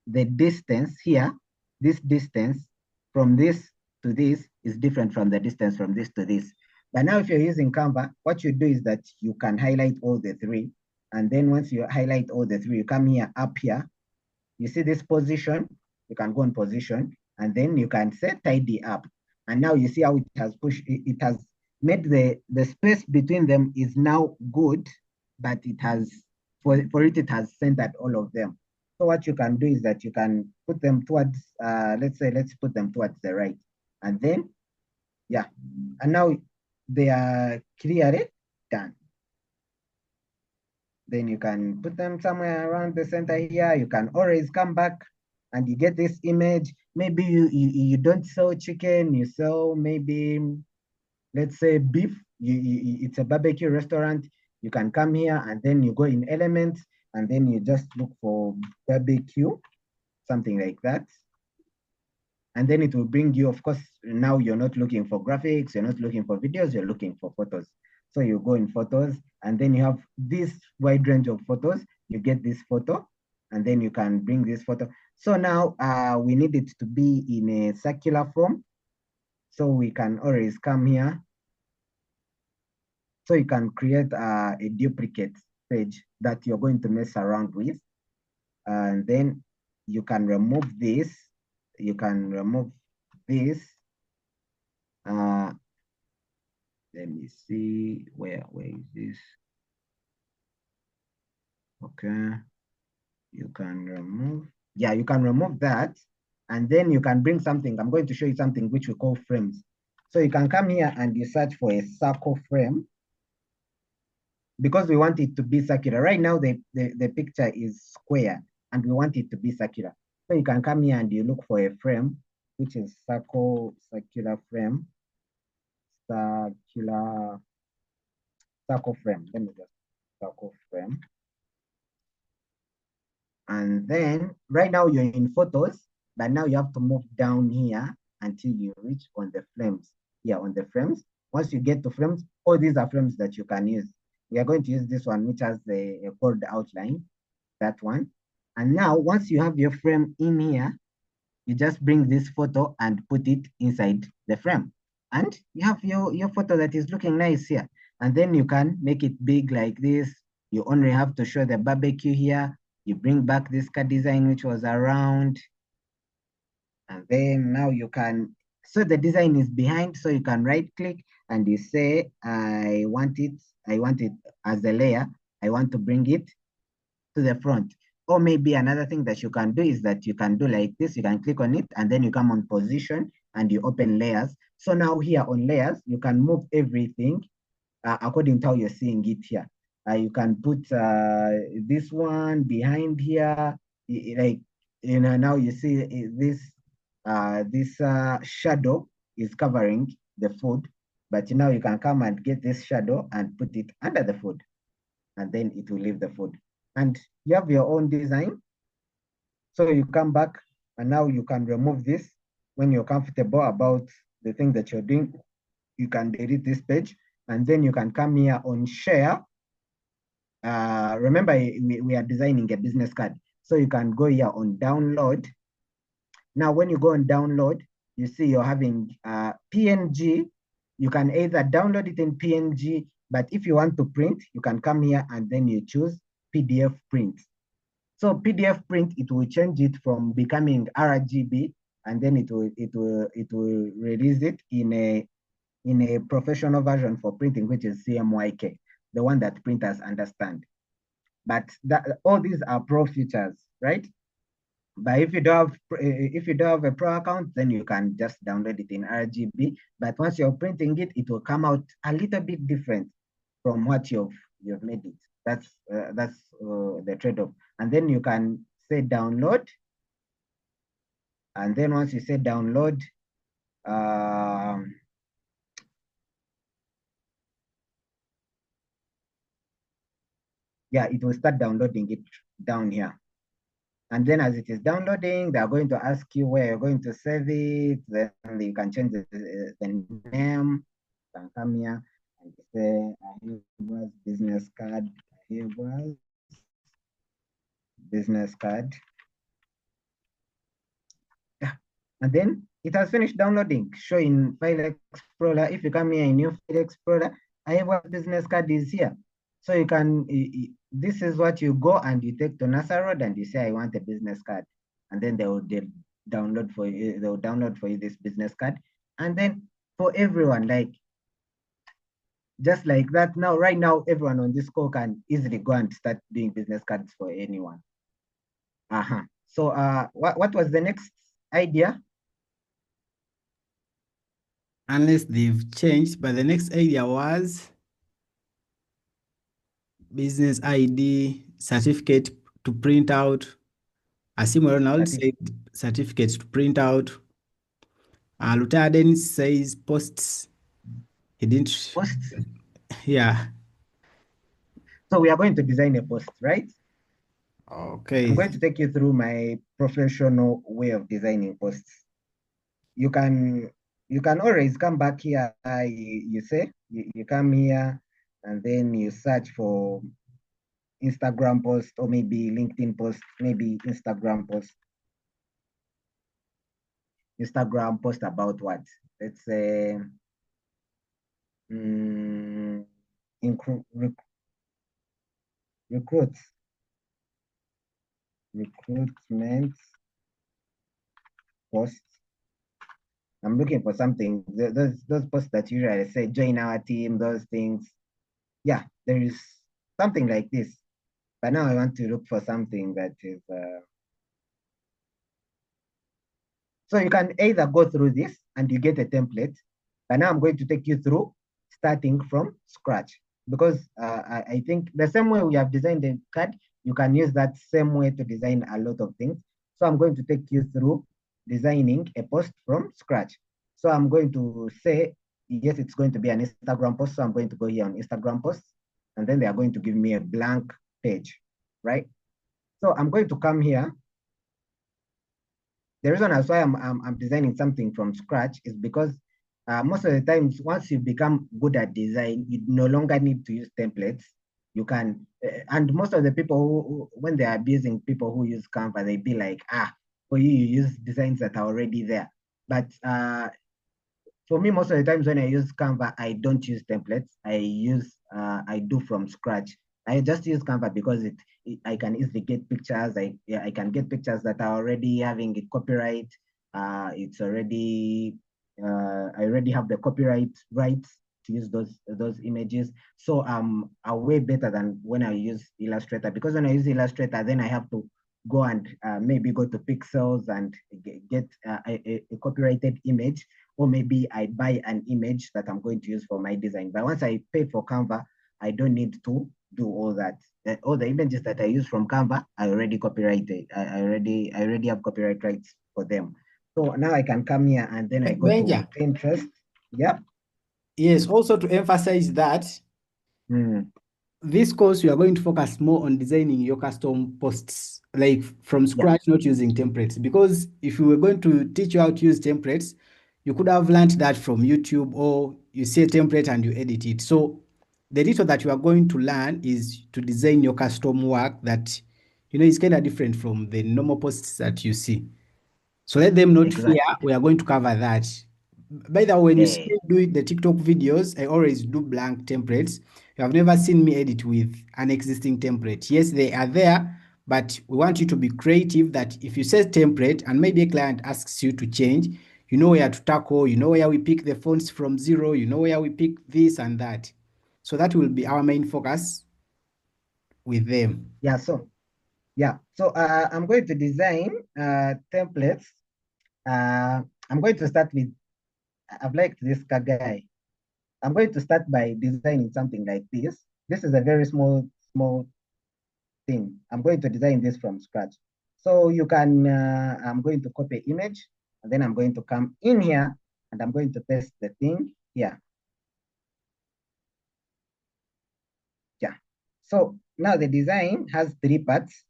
the distance here, this distance from this to this is different from the distance from this to this. But now if you're using Canva, what you do is that you can highlight all the three. And then once you highlight all the three, you come here, up here, you see this position, you can go on position, and then you can say tidy up. And now you see how it has pushed, it has made the space between them is now good, but it has, for it has centered all of them. So what you can do is that you can put them towards, let's put them towards the right. And then, yeah, and now they are clearly done. Then you can put them somewhere around the center here. You can always come back and you get this image. Maybe you don't sell chicken, you sell maybe, let's say beef. It's a barbecue restaurant. You can come here and then you go in elements and then you just look for barbecue, something like that. And then it will bring you, of course, now you're not looking for graphics, you're not looking for videos, you're looking for photos. So you go in photos, and then you have this wide range of photos. You get this photo, and then you can bring this photo. So now we need it to be in a circular form. So we can always come here. So you can create a duplicate page that you're going to mess around with. And then you can remove this. You can remove this. Let me see, where is this? Okay, you can remove, yeah, you can remove that. And then you can bring something. I'm going to show you something which we call frames. So you can come here and you search for a circle frame, because we want it to be circular. Right now, the picture is square and we want it to be circular. So you can come here and you look for a frame, which is circular frame, circle frame. Let me just circle frame. And then right now you're in photos, but now you have to move down here until you reach on the frames. Here on the frames. Once you get to frames, all these are frames that you can use. We are going to use this one, which has a code outline, that one. And now once you have your frame in here, you just bring this photo and put it inside the frame. And you have your photo that is looking nice here. And then you can make it big like this. You only have to show the barbecue here. You bring back this card design which was around. And then now you can, so the design is behind, so you can right click and you say, I want it as a layer. I want to bring it to the front. Or maybe another thing that you can do is that you can do like this. You can click on it and then you come on position and you open layers. So now here on layers, you can move everything according to how you're seeing it here. You can put this one behind here, like, you know, now you see this shadow is covering the food, but now you can come and get this shadow and put it under the food, and then it will leave the food. And you have your own design. So you come back and now you can remove this when you're comfortable about the thing that you're doing. You can delete this page and then you can come here on share. Remember, we are designing a business card. So you can go here on download. Now, when you go on download, you see you're having PNG. You can either download it in PNG, but if you want to print, you can come here and then you choose PDF print. So PDF print, it will change it from becoming RGB, and then it will release it in a professional version for printing, which is CMYK, the one that printers understand. But all these are pro features, right? But if you don't have a pro account, then you can just download it in RGB. But once you're printing it, it will come out a little bit different from what you've made it. That's the trade-off. And then you can say download. And then once you say download, yeah, it will start downloading it down here. And then as it is downloading, they're going to ask you where you're going to save it. Then you can change the name. You can come here and say, Ahiba's business card, Ahiba's business card. Yeah. And then it has finished downloading. Show in File Explorer. If you come here in new File Explorer, Ahiba's business card is here. So you can, this is what you go and you take to NASA Road and you say, I want a business card. And then they'll download for you this business card. And then for everyone, like, just like that, now, right now, everyone on this call can easily go and start doing business cards for anyone. So what was the next idea? Unless they've changed, but the next idea was business ID, certificate to print out. Asimo Ronald said certificates to print out. Lieutenant Dennis says posts. He didn't. Posts. Yeah. So we are going to design a post, right? Okay. I'm going to take you through my professional way of designing posts. You can always come back here. You say you come here and then you search for Instagram post or maybe LinkedIn post, maybe Instagram post. Instagram post about what? Let's say recruit, recruitment post. I'm looking for something. Those posts that usually say join our team, those things. Yeah, there is something like this. But now I want to look for something that is so you can either go through this and you get a template, but now I'm going to take you through starting from scratch because I think the same way we have designed the card, you can use that same way to design a lot of things. So I'm going to take you through designing a post from scratch. So I'm going to say, yes, it's going to be an Instagram post. So I'm going to go here on Instagram posts, and then they are going to give me a blank page, right? So I'm going to come here. The reason as why I'm designing something from scratch is because most of the times, once you become good at design, you no longer need to use templates. You can, and most of the people when they are abusing people who use Canva, they be like, for you, you use designs that are already there. But for me, most of the times when I use Canva, I don't use templates. I do from scratch. I just use Canva because I can easily get pictures. I can get pictures that are already having a copyright. It's already I already have the copyright rights to use those images. So are way better than when I use Illustrator, because when I use Illustrator, then I have to go and maybe go to Pixels and get a copyrighted image, or maybe I buy an image that I'm going to use for my design. But once I pay for Canva, I don't need to do all that. All the images that I use from Canva, I already copyrighted. I already have copyright rights for them. So now I can come here and then I go Benja, to Pinterest. Yep. yes, also to emphasize that this course, we are going to focus more on designing your custom posts, like from Yeah, scratch, not using templates. Because if we were going to teach you how to use templates, you could have learned that from YouTube, or you see a template and you edit it. So the little that you are going to learn is to design your custom work that, is kind of different from the normal posts that you see. So let them not fear. exactly. We are going to cover that. By the way, when you see Yeah. me do the TikTok videos, I always do blank templates. You have never seen me edit with an existing template. Yes, they are there, but we want you to be creative, that if you say template and maybe a client asks you to change, you know where to tackle, you know where we pick the fonts from zero, you know where we pick this and that. So that will be our main focus with them. Yeah. So I'm going to design templates. I'm going to start with, I've liked this guy. I'm going to start by designing something like this. This is a very small thing. I'm going to design this from scratch. So you can, I'm going to copy image, and then I'm going to come in here and I'm going to paste the thing here. Yeah. So now the design has three parts.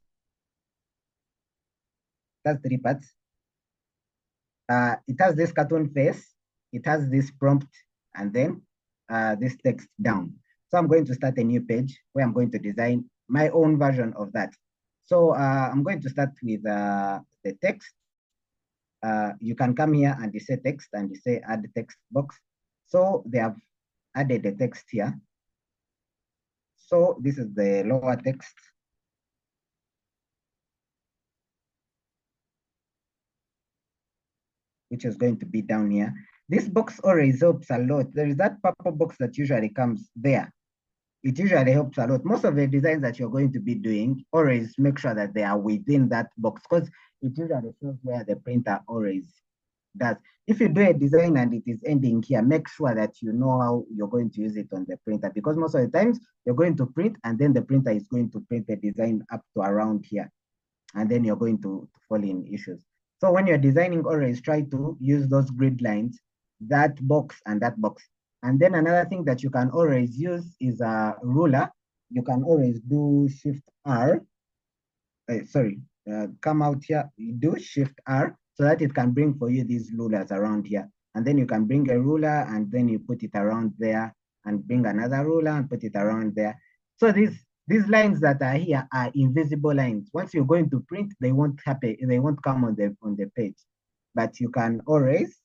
That's three parts. It has this cartoon face, it has this prompt, and then this text down. So I'm going to start a new page where I'm going to design my own version of that. So I'm going to start with the text. You can come here and you say text and you say add text box. So they have added the text here. So this is the lower text. Which is going to be down here. This box always helps a lot. There is that purple box that usually comes there. It usually helps a lot. Most of the designs that you're going to be doing, always make sure that they are within that box, because it usually shows where the printer always does. If you do a design and it is ending here, make sure that you know how you're going to use it on the printer, because most of the times you're going to print and then the printer is going to print the design up to around here, and then you're going to fall in issues. So when you're designing, always try to use those grid lines, that box and that box. And then another thing that you can always use is a ruler. You can always do Shift R. Come out here, you do Shift R so that it can bring for you these rulers around here. And then you can bring a ruler and then you put it around there. and bring another ruler and put it around there. So these lines that are here are invisible lines. Once you're going to print, they won't happen, they won't come on the page. But you can always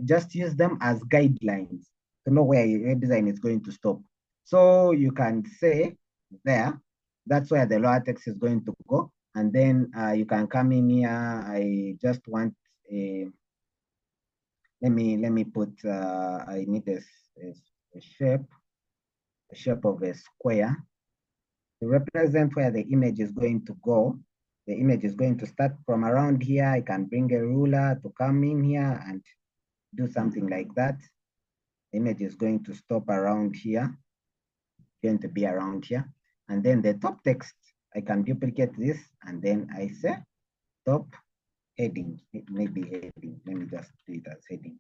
just use them as guidelines to know where your design is going to stop. So you can say there, that's where the lower text is going to go. And then you can come in here. I just want a, let me put, I need a shape of a square to represent where the image is going to go. The image is going to start from around here. I can bring a ruler to come in here and do something like that. The image is going to stop around here, going to be around here. And then the top text, I can duplicate this and then I say top heading. It may be heading. Let me just do it as heading.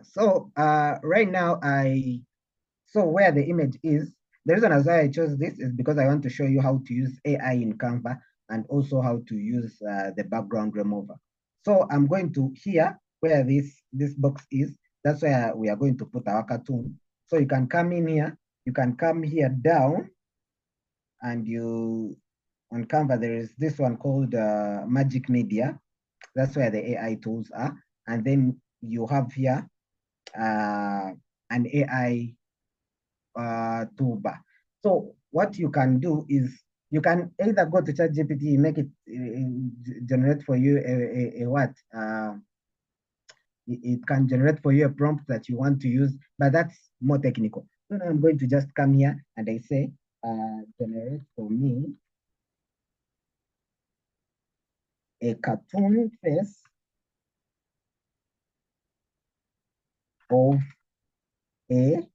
So right now, so where the image is, the reason as why I chose this is because I want to show you how to use AI in Canva and also how to use the background remover. So I'm going to here where this box is, that's where we are going to put our cartoon. So you can come in here, you can come here down, and you, on Canva, there is this one called Magic Media. That's where the AI tools are. And then you have here an AI toolbar. So what you can do is you can either go to ChatGPT, make it generate for you a what? It can generate for you a prompt that you want to use, but that's more technical. So now I'm going to just come here and I say, generate for me a cartoon face of a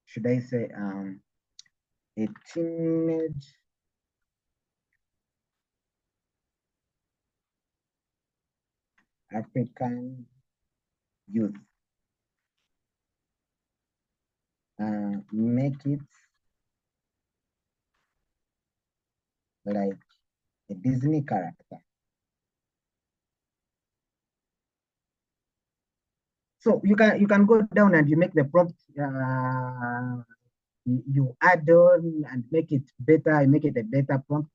should I say a teenage African youth. Make it like a Disney character. So you can go down and you make the prompt, you add on and make it better, you make it a better prompt.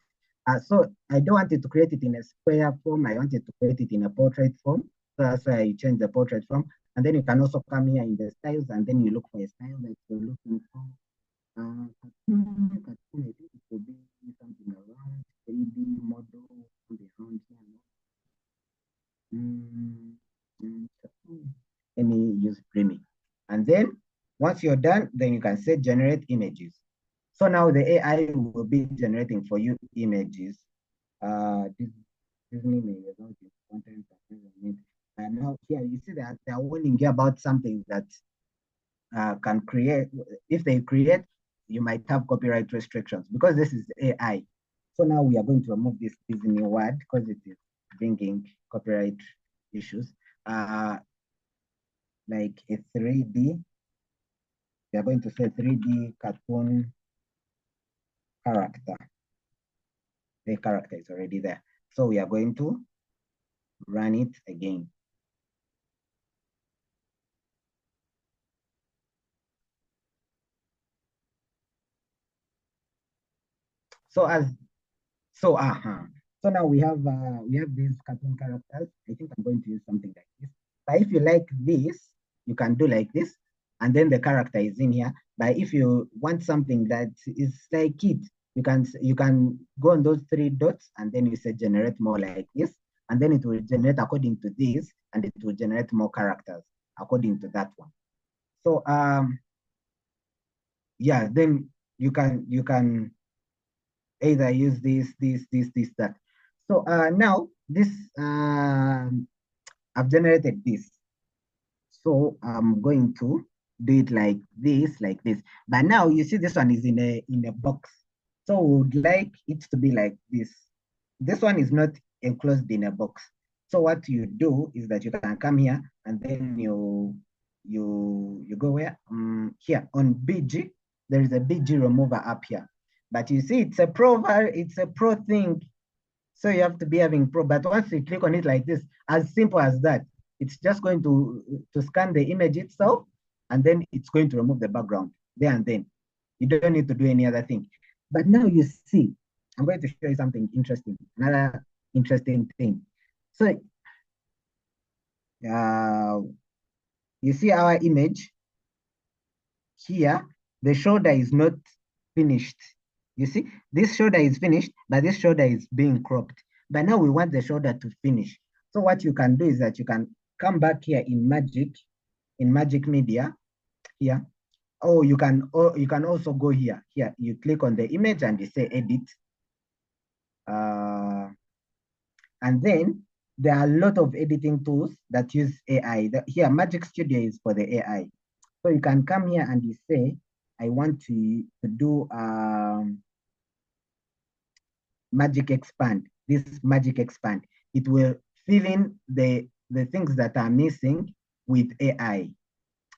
So I don't want it to create it in a square form. I want it to create it in a portrait form. So that's why I change the portrait form. And then you can also come here in the styles and then you look for a style that you're looking for. Cartoon, I think it will be something around 3D model around here. Let me use Premium. And then once you're done, then you can say generate images. So now the AI will be generating for you images. Disney may result in content. And now here you see that they're warning you about something that can create. If they create, you might have copyright restrictions because this is AI. So now we are going to remove this Disney word because it is bringing copyright issues. Like a 3D, we are going to say 3D cartoon character. The character is already there. So we are going to run it again. So now we have these cartoon characters. I think I'm going to use something like this. But if you like this, you can do like this, and then the character is in here. But if you want something that is like it, you can go on those three dots, and then you say generate more like this, and then it will generate according to this, and it will generate more characters according to that one. So yeah, then you can either use this, that. So now this, I've generated this. So I'm going to do it like this. But now you see this one is in a box. So we would like it to be like this. This one is not enclosed in a box. So what you do is that you can come here and then you go where? Here on BG, there is a BG remover up here. But you see, it's a pro thing. So you have to be having pro. But once you click on it like this, as simple as that, It's just going to scan the image itself, and then it's going to remove the background there and then. You don't need to do any other thing. But now you see, I'm going to show you something interesting, another interesting thing. So you see our image here, the shoulder is not finished. You see, this shoulder is finished, but this shoulder is being cropped. But now we want the shoulder to finish. So what you can do is that you can come back here in Magic Media here. Oh, you can also go here. Here, you click on the image and you say edit. And then there are a lot of editing tools that use AI. Here, Magic Studio is for the AI. So you can come here and you say, I want to do Magic Expand, this Magic Expand. It will fill in the things that are missing with AI.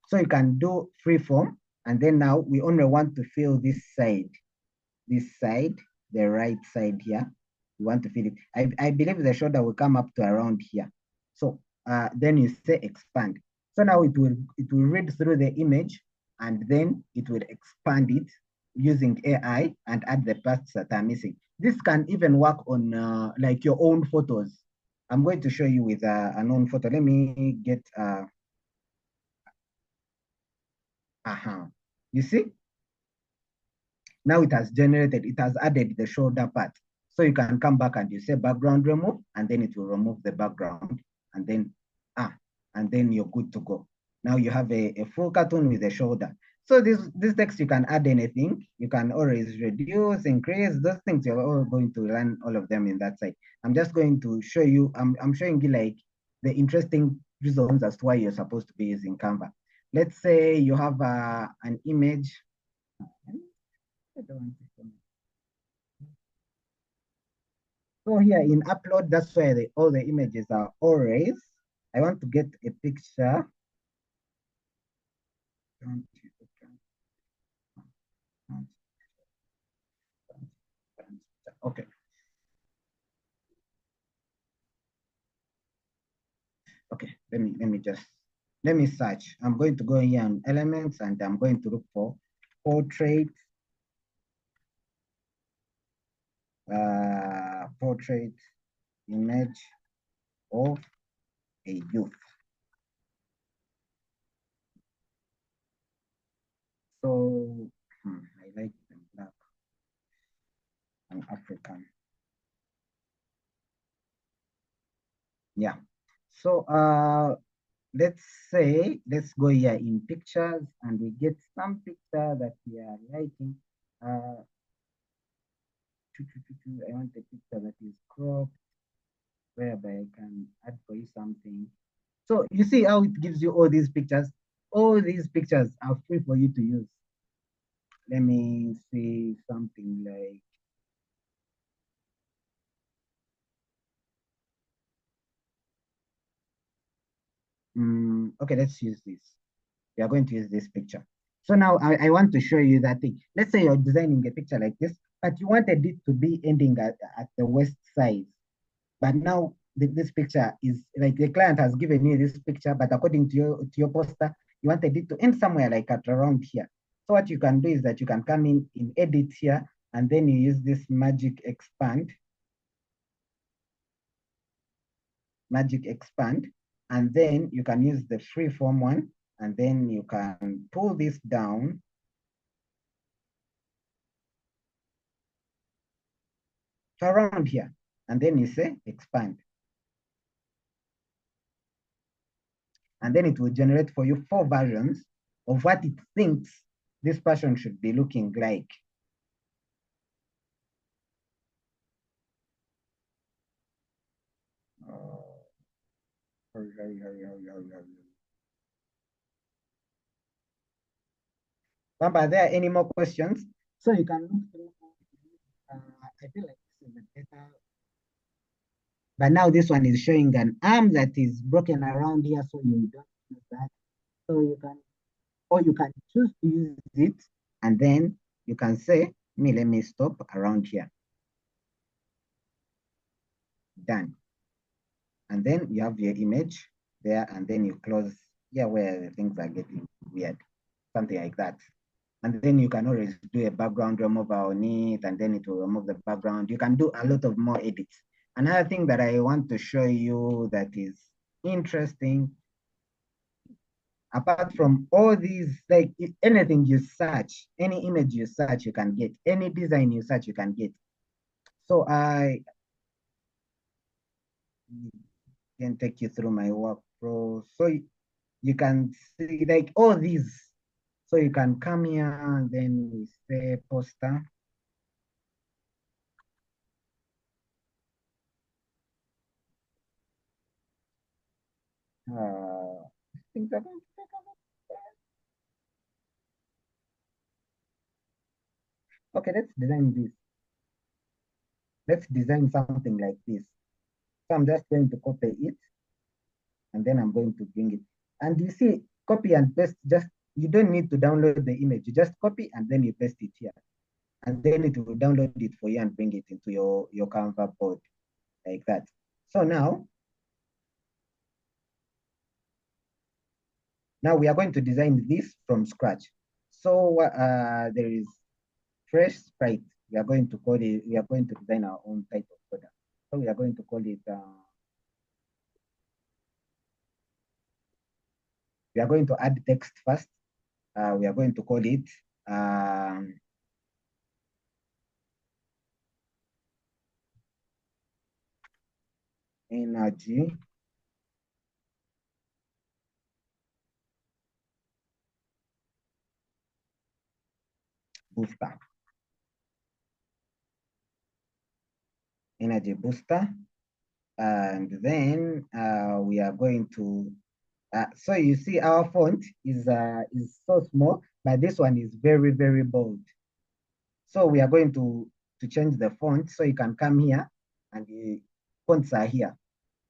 So you can do free form, and then now we only want to fill this side, the right side here. We want to fill it. I believe the shoulder will come up to around here. So then you say expand. So now it will read through the image, and then it will expand it using AI and add the parts that are missing. This can even work on like your own photos. I'm going to show you with an own photo. Let me get you see? Now it has generated, it has added the shoulder part. So you can come back and you say background remove, and then it will remove the background, and then you're good to go. Now you have a full cartoon with a shoulder. So this text, you can add anything. You can always reduce, increase, those things. You're all going to learn all of them in that side. I'm just going to show you, I'm showing you like the interesting reasons as to why you're supposed to be using Canva. Let's say you have an image. So here in upload, that's where all the images are always. I want to get a picture. Okay. Okay, let me search. I'm going to go here on elements, and I'm going to look for portrait image of a youth. So I like them black and African. Yeah. So let's go here in pictures, and we get some picture that we are liking. I want a picture that is cropped, whereby I can add for you something. So you see how it gives you all these pictures. All these pictures are free for you to use. Let me see something like, okay, let's use this. We are going to use this picture. So now I want to show you that thing. Let's say you're designing a picture like this, but you wanted it to be ending at the west side. But now this picture is like the client has given you this picture, but according to your poster, you wanted it to end somewhere like at around here. So what you can do is that you can come in edit here, and then you use this magic expand, and then you can use the free form one, and then you can pull this down to around here, and then you say expand. And then it will generate for you 4 versions of what it thinks this person should be looking like. Baba, are there any more questions? So you can look through. I feel like this is a better. But now this one is showing an arm that is broken around here, so you don't use that. So you can, or you can choose to use it, and then you can say, let me stop around here. Done. And then you have your image. there, and then you close here where things are getting weird, something like that. And then you can always do a background remover on it, and then it will remove the background. You can do a lot of more edits. Another thing that I want to show you that is interesting, apart from all these, like anything you search, any image you search, you can get, any design you search, you can get. So I can take you through my workflow. So you can see like all these. So you can come here and then we say poster. Things are going to take a bit. Okay, let's design this. Let's design something like this. So I'm just going to copy it and then I'm going to bring it. And you see, copy and paste, just you don't need to download the image. You just copy and then you paste it here. And then it will download it for you and bring it into your Canva board like that. So now we are going to design this from scratch. So there is fresh sprite. We are going to call it, we are going to design our own type of product. So we are going to call it, we are going to add text first. We are going to call it energy booster. Energy booster. And then we are going to, so you see our font is so small, but this one is very, very bold. So we are going to change the font. So you can come here and the fonts are here.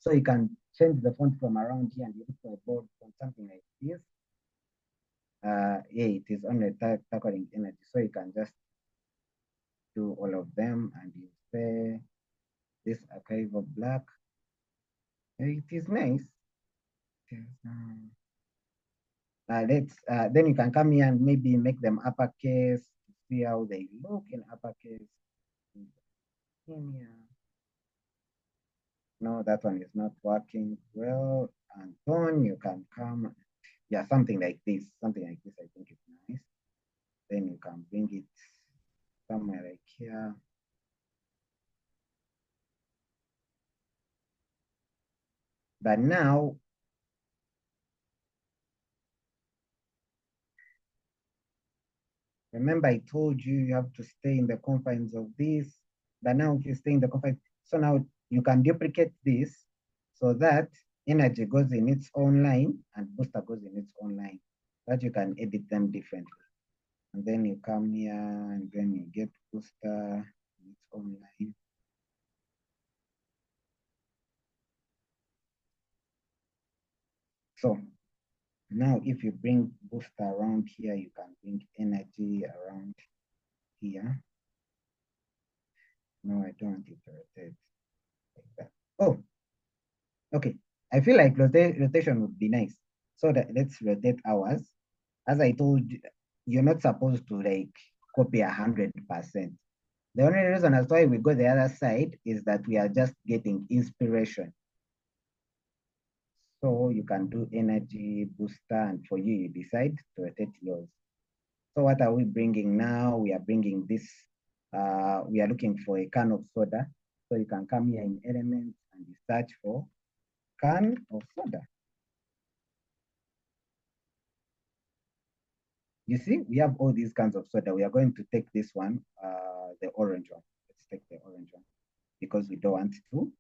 So you can change the font from around here and you look for a bold font, something like this. Yeah, it is only tackling energy. So you can just do all of them and you say this archive of black. It is nice. Let's then you can come here and maybe make them uppercase to see how they look in uppercase. In here. No, that one is not working well. And then you can come, yeah, something like this. Something like this, I think is nice. Then you can bring it somewhere like here. But now, remember I told you you have to stay in the confines of this. But now if you stay in the confines, so now you can duplicate this so that energy goes in its own line and booster goes in its own line. That you can edit them differently. And then you come here and then you get booster in its own line. So now if you bring booster around here, you can bring energy around here. No, I don't want it to rotate like that. Oh, okay. I feel like rotation would be nice. So that let's rotate ours. As I told you, you're not supposed to like copy 100%. The only reason as why we go the other side is that we are just getting inspiration. So you can do energy booster, and for you, you decide to rotate yours. So what are we bringing now? We are bringing this. We are looking for a can of soda. So you can come here in elements and you search for can of soda. You see, we have all these cans of soda. We are going to take this one, the orange one. Let's take the orange one because we don't want to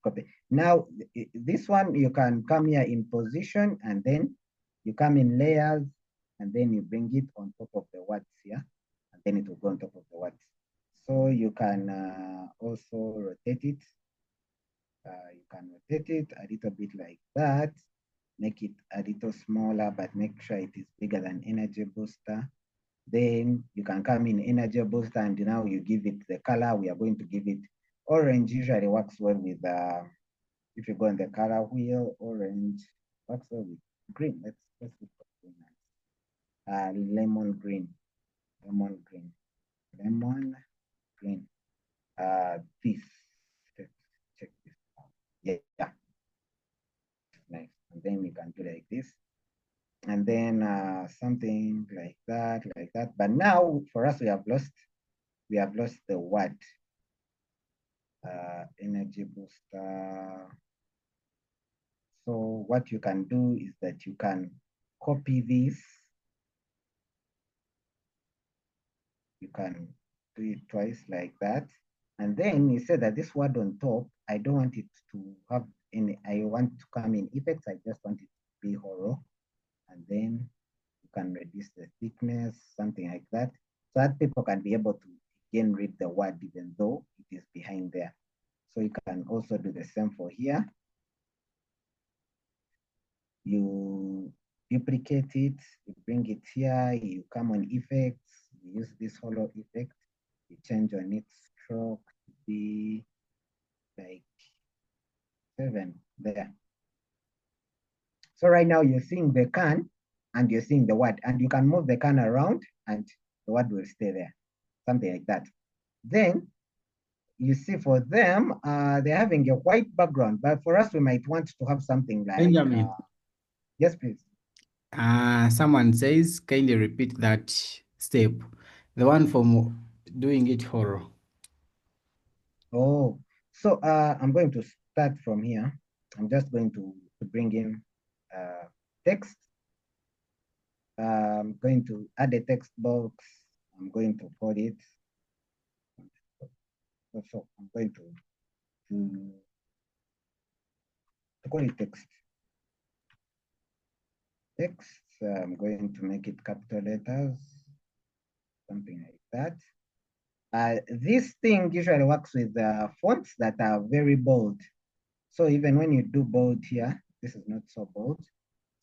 copy. Now, this one, you can come here in position and then you come in layers and then you bring it on top of the words here and then it will go on top of the words. So you can also rotate it. You can rotate it a little bit like that, make it a little smaller, but make sure it is bigger than energy booster. Then you can come in energy booster and now you give it the color. We are going to give it orange. Usually works well with If you go on the color wheel, orange, what's up with green? Let's look for green. Lemon green, lemon green, lemon green. This, let's check this out. Yeah, nice. And then we can do like this. And then something like that, like that. But now for us, we have lost the word. Energy booster. So what you can do is that you can copy this. You can do it twice like that. And then you said that this word on top, I don't want it to have any, I want to come in effects. I just want it to be horror. And then you can reduce the thickness, something like that. So that people can be able to again read the word even though it is behind there. So you can also do the same for here. You duplicate it, you bring it here, you come on effects, you use this hollow effect, you change on its stroke to be like 7 there. So right now you're seeing the can and you're seeing the word, and you can move the can around and the word will stay there, something like that. Then you see for them, they're having a white background, but for us, we might want to have something like, Benjamin, yes, please. someone says, kindly repeat that step. The one from doing it horror. Oh, so I'm going to start from here. I'm just going to bring in text. I'm going to add a text box. I'm going to call it. So I'm going to call it text. Text. I'm going to make it capital letters, something like that. This thing usually works with fonts that are very bold. So even when you do bold here, this is not so bold.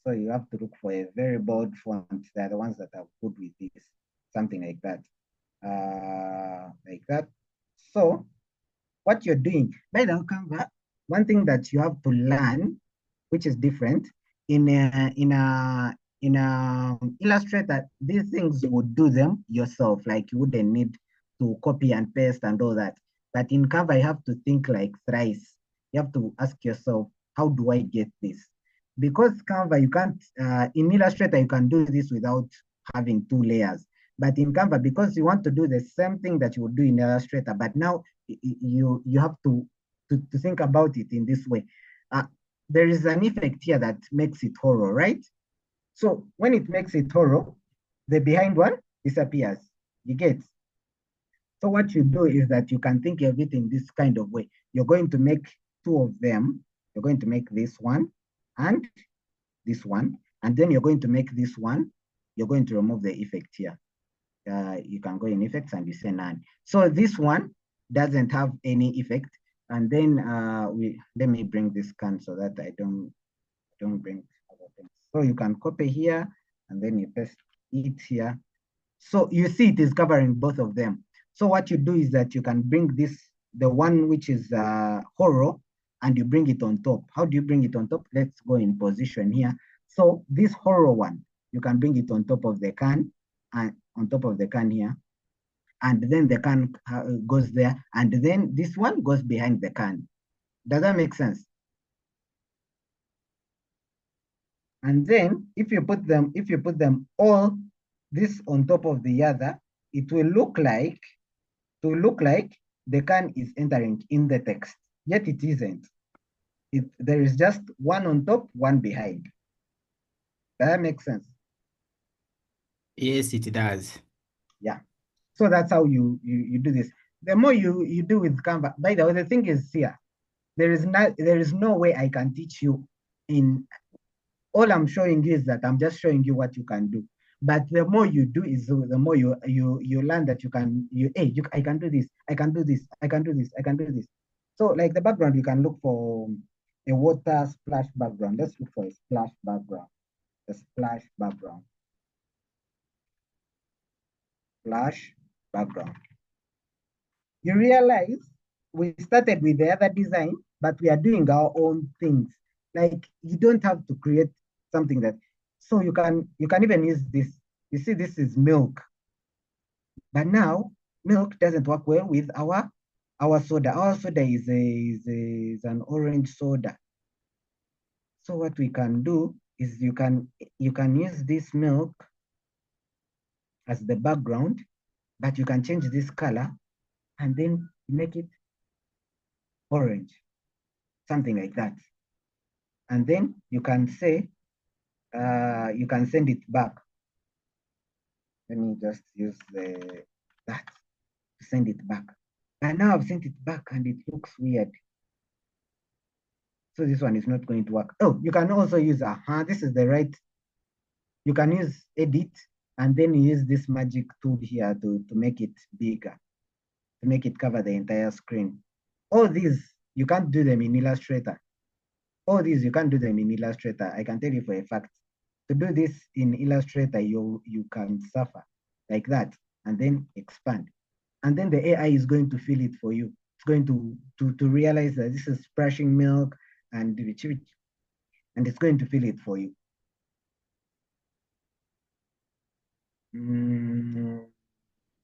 So you have to look for a very bold font. They're the ones that are good with this, something like that. Like that. So what you're doing, by the way, Canva, one thing that you have to learn, which is different, in a Illustrator, these things you would do them yourself, like you wouldn't need to copy and paste and all that. But in Canva, you have to think like thrice. You have to ask yourself, how do I get this? Because Canva, you can't, in Illustrator, you can do this without having 2 layers. But in Canva, because you want to do the same thing that you would do in Illustrator, but now you have to think about it in this way. There is an effect here that makes it horror, right? So when it makes it horror, the behind one disappears. You get? So what you do is that you can think of it in this kind of way. You're going to make 2 of them. You're going to make this one and this one. And then you're going to make this one. You're going to remove the effect here. You can go in effects and you say none. So this one doesn't have any effect. And then let me bring this can so that I don't bring other things. So you can copy here and then you paste it here. So you see it is covering both of them. So what you do is that you can bring this, the one which is horror, and you bring it on top. How do you bring it on top? Let's go in position here. So this horror one, you can bring it on top of the can, and on top of the can here. And then the can goes there, and then this one goes behind the can. Does that make sense? And then if you put them all this on top of the other, it will look like the can is entering in the text, yet it isn't. There is just one on top, one behind. Does that make sense? Yes, it does. Yeah. So that's how you do this. The more you do with Canva, by the way, the thing is here, there is no way I can teach you in, all I'm showing you is that I'm just showing you what you can do. But the more you do is the more you learn that I can do this, I can do this, I can do this, I can do this. So like the background, you can look for a water splash background. Let's look for a splash background. A splash background. Splash background. You realize we started with the other design, but we are doing our own things. Like you don't have to create something that, so you can even use this. You see, this is milk. But now milk doesn't work well with our soda. Our soda is an orange soda. So what we can do is you can use this milk as the background, but you can change this color and then make it orange, something like that. And then you can say, you can send it back. Let me just use that to send it back. But now I've sent it back and it looks weird. So this one is not going to work. Oh, you can also use, this is the right, you can use edit and then use this magic tool here to make it bigger, to make it cover the entire screen. All these, you can't do them in Illustrator. All these, you can't do them in Illustrator. I can tell you for a fact. To do this in Illustrator, you can suffer like that and then expand. And then the AI is going to fill it for you. It's going to realize that this is splashing milk and it's going to fill it for you.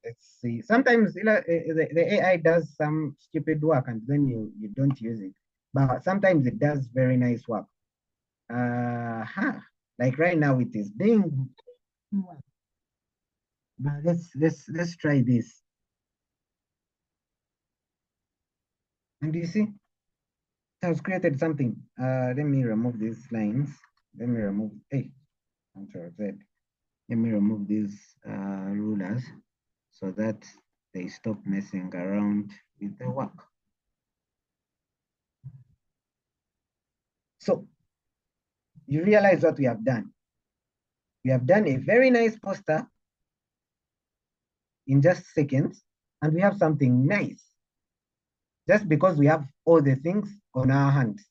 Let's see. Sometimes the AI does some stupid work and then you don't use it. But sometimes it does very nice work. Like right now it is doing. But let's try this. And you see, it has created something. Let me remove these lines. Let me remove, hey, Control Z. Let me remove these rulers so that they stop messing around with the work. So you realize what we have done. We have done a very nice poster in just seconds, and we have something nice just because we have all the things on our hands.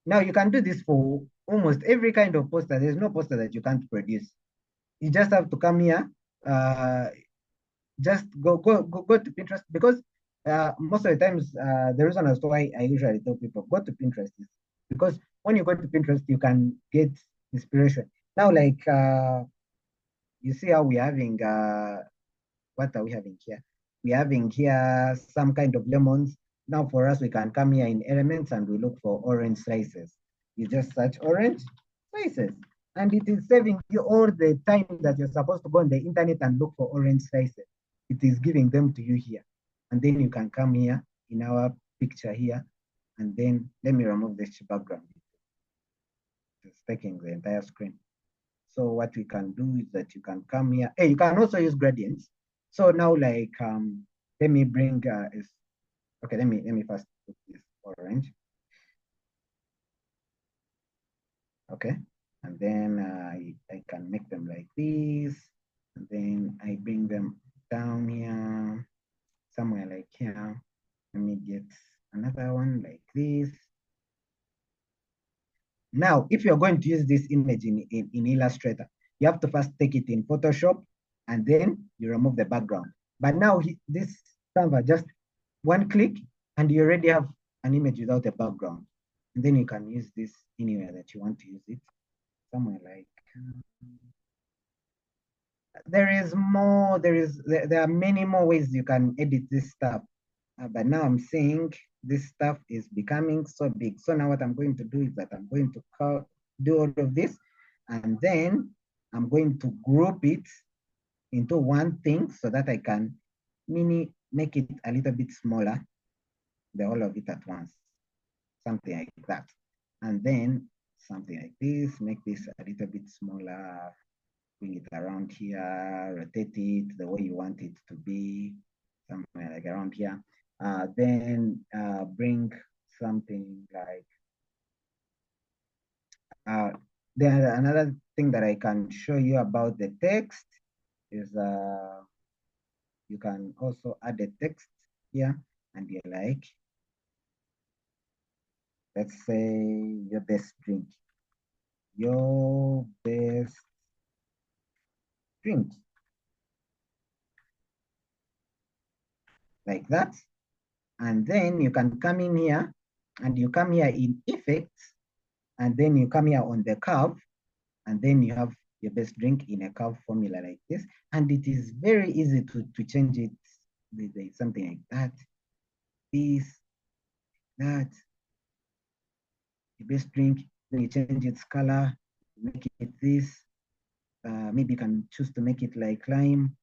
Now you can do this for almost every kind of poster. There's no poster that you can't produce. You just have to come here, just go to Pinterest, because most of the times the reason as to why I usually tell people go to Pinterest is because when you go to Pinterest, you can get inspiration. Now, like you see how we're having, what are we having here? We're having here some kind of lemons. Now for us, we can come here in elements and we look for orange slices. You just search orange slices and it is saving you all the time that you're supposed to go on the internet and look for orange slices. It is giving them to you here. And then you can come here in our picture here. And then let me remove this background. It's taking the entire screen. So what we can do is that you can come here. Hey, you can also use gradients. So now, like, let me bring okay. Let me first put this orange. Okay, and then I can make them like this, and then I bring them down here, somewhere like here. Let me get another one like this. Now, if you're going to use this image in Illustrator, you have to first take it in Photoshop and then you remove the background. But now this Canva, just one click and you already have an image without a background. And then you can use this anywhere that you want to use it. Somewhere like, there are many more ways you can edit this stuff. But now I'm seeing this stuff is becoming so big. So now what I'm going to do is that I'm going to do all of this, and then I'm going to group it into one thing so that I can make it a little bit smaller, the whole of it at once, something like that. And then something like this, make this a little bit smaller, bring it around here, rotate it the way you want it to be, somewhere like around here. Then bring something like, then another thing that I can show you about the text is you can also add a text here and you like, let's say your best drink, your best drink, like that. And then you can come in here and you come here in effects, and then you come here on the curve, and then you have your best drink in a curve formula like this. And it is very easy to change it. There's something like that, this, that, your best drink, then you change its color, make it this. Maybe you can choose to make it like lime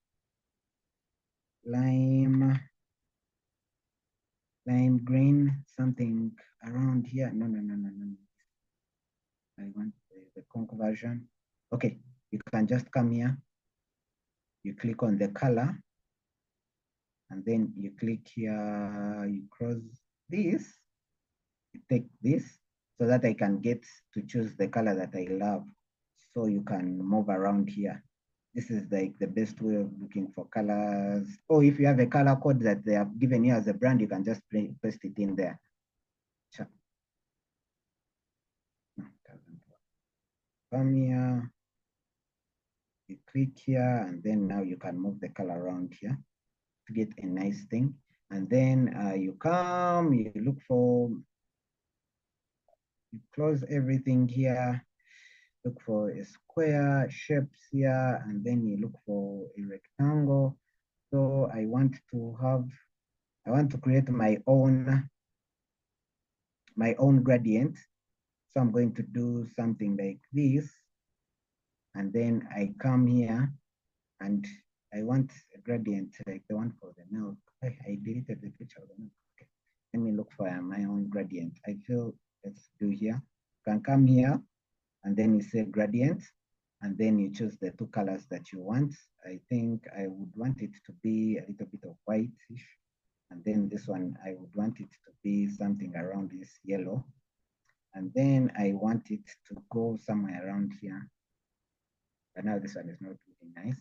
green, something around here. No. I want the conk version. Okay, you can just come here, you click on the color, and then you click here, you cross this, you take this, so that I can get to choose the color that I love. So you can move around here. This is like the best way of looking for colors. Or if you have a color code that they have given you as a brand, you can just paste it in there. Sure. No, come here, you click here, and then now you can move the color around here to get a nice thing. And then you come, you look for, you close everything here, look for a square shapes here, and then you look for a rectangle. So I want to create my own gradient. So I'm going to do something like this. And then I come here and I want a gradient like the one for the milk. I deleted the picture of the milk. Okay. Let me look for my own gradient. I feel let's do here. You can come here and then you say gradient, and then you choose the two colors that you want. I think I would want it to be a little bit of whitish. And then this one, I would want it to be something around this yellow. And then I want it to go somewhere around here. But now this one is not really nice.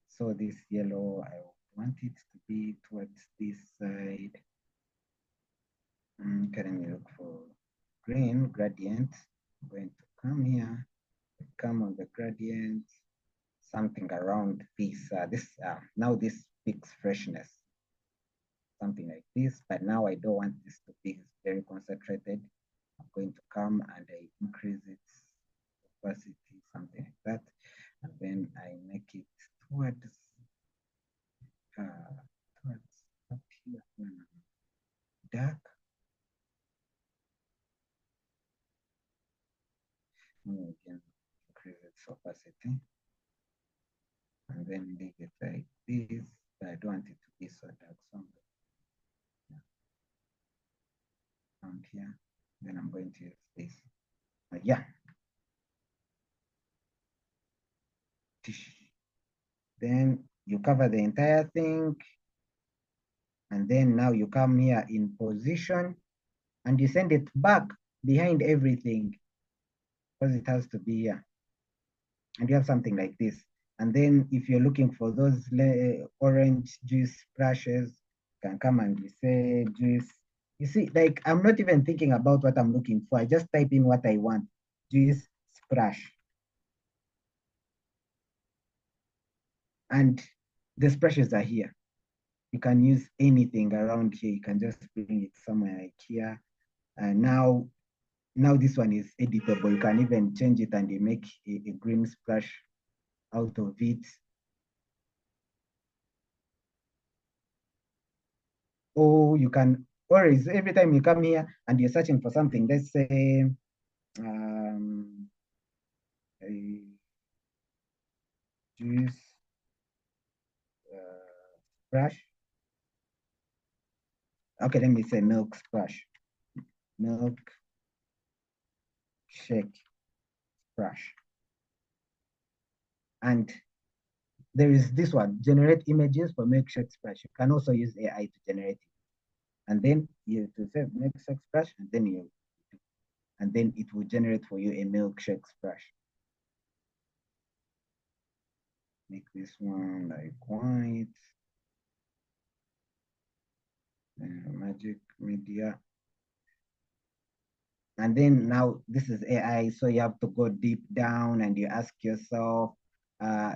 So this yellow, I want it to be towards this side. Okay, let me look for green gradient. I'm going to come here, come on the gradient, something around this. Now this speaks freshness, something like this. But now I don't want this to be very concentrated. I'm going to come and I increase its opacity, something like that. And then I make it towards up here, dark. Again, increase its opacity. And then leave it like this. I don't want it to be so dark. So down here. Then I'm going to use this. Yeah. Then you cover the entire thing. And then now you come here in position and you send it back behind everything because it has to be here. And you have something like this. And then if you're looking for those orange juice splashes, you can come and you say juice. You see, like I'm not even thinking about what I'm looking for. I just type in what I want. Juice splash. And the splashes are here. You can use anything around here. You can just bring it somewhere like here. And now this one is editable. You can even change it and you make a green splash out of it. Or you can, or is every time you come here and you're searching for something, let's say a juice splash. Okay, let me say milk splash. Milk shake splash. And there is this one, generate images for milkshake splash. You can also use AI to generate it. And then you to say milkshake splash, and then it will generate for you a milkshake splash. Make this one like white. Magic media. And then now this is AI, so you have to go deep down and you ask yourself,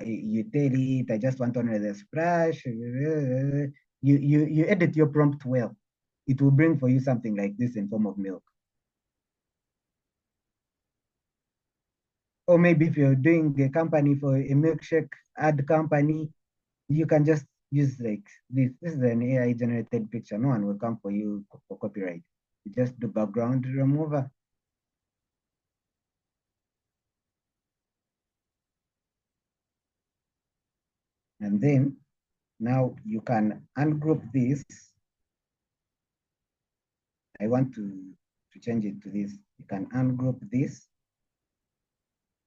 you tell it, I just want only the splash. You edit your prompt well. it will bring for you something like this in form of milk. Or maybe if you're doing a company for a milkshake ad company, you can just use like this. This is an AI generated picture. No one will come for you for copyright. You just do background remover. And then now you can ungroup this. I want to change it to this. You can ungroup this.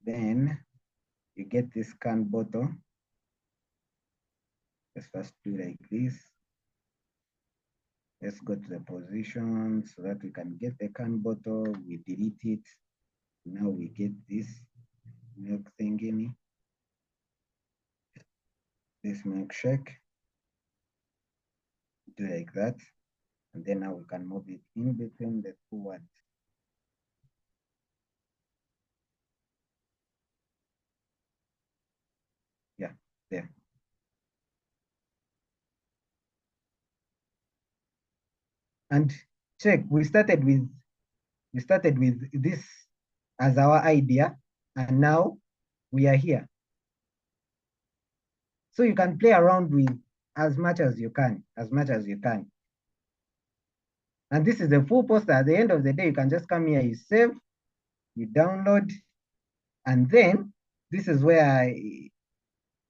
Then you get this scan button. Let's first do like this. Let's go to the position so that we can get the can bottle. We delete it. Now we get this milk thingy, this milkshake. Do like that. And then now we can move it in between the two words. Yeah, there. And check, we started with this as our idea, and now we are here. So you can play around with as much as you can, as much as you can. And this is the full poster. At the end of the day, you can just come here, you save, you download, and then this is where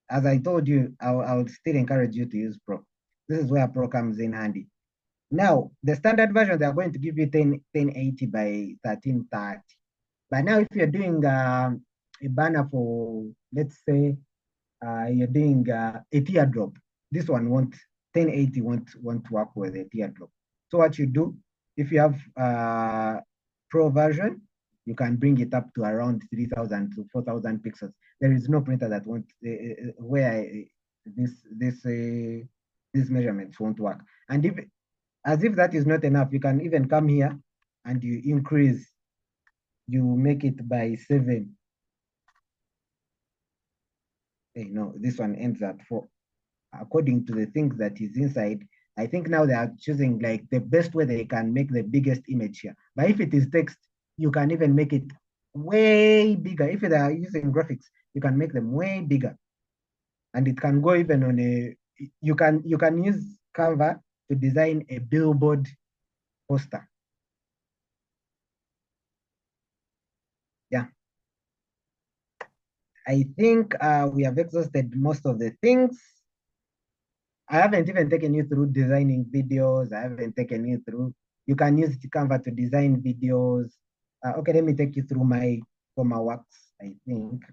as I told you, I would still encourage you to use Pro. This is where Pro comes in handy. Now, the standard version, they are going to give you 1080 by 1330. But now if you're doing a banner for, let's say, you're doing a teardrop, this one 1080 won't work with a teardrop. So what you do, if you have Pro version, you can bring it up to around 3000 to 4000 pixels. There is no printer that won't where these measurements won't work. And if as if that is not enough, you can even come here and you increase, you make it by 7. Hey, no, this one ends at 4. According to the things that is inside, I think now they are choosing like the best way they can make the biggest image here. But if it is text, you can even make it way bigger. If they are using graphics, you can make them way bigger. And it can go even on you can use Canva to design a billboard poster. Yeah. I think we have exhausted most of the things. I haven't even taken you through designing videos. I haven't taken you through, you can use Canva to design videos. Okay, let me take you through my former works, I think.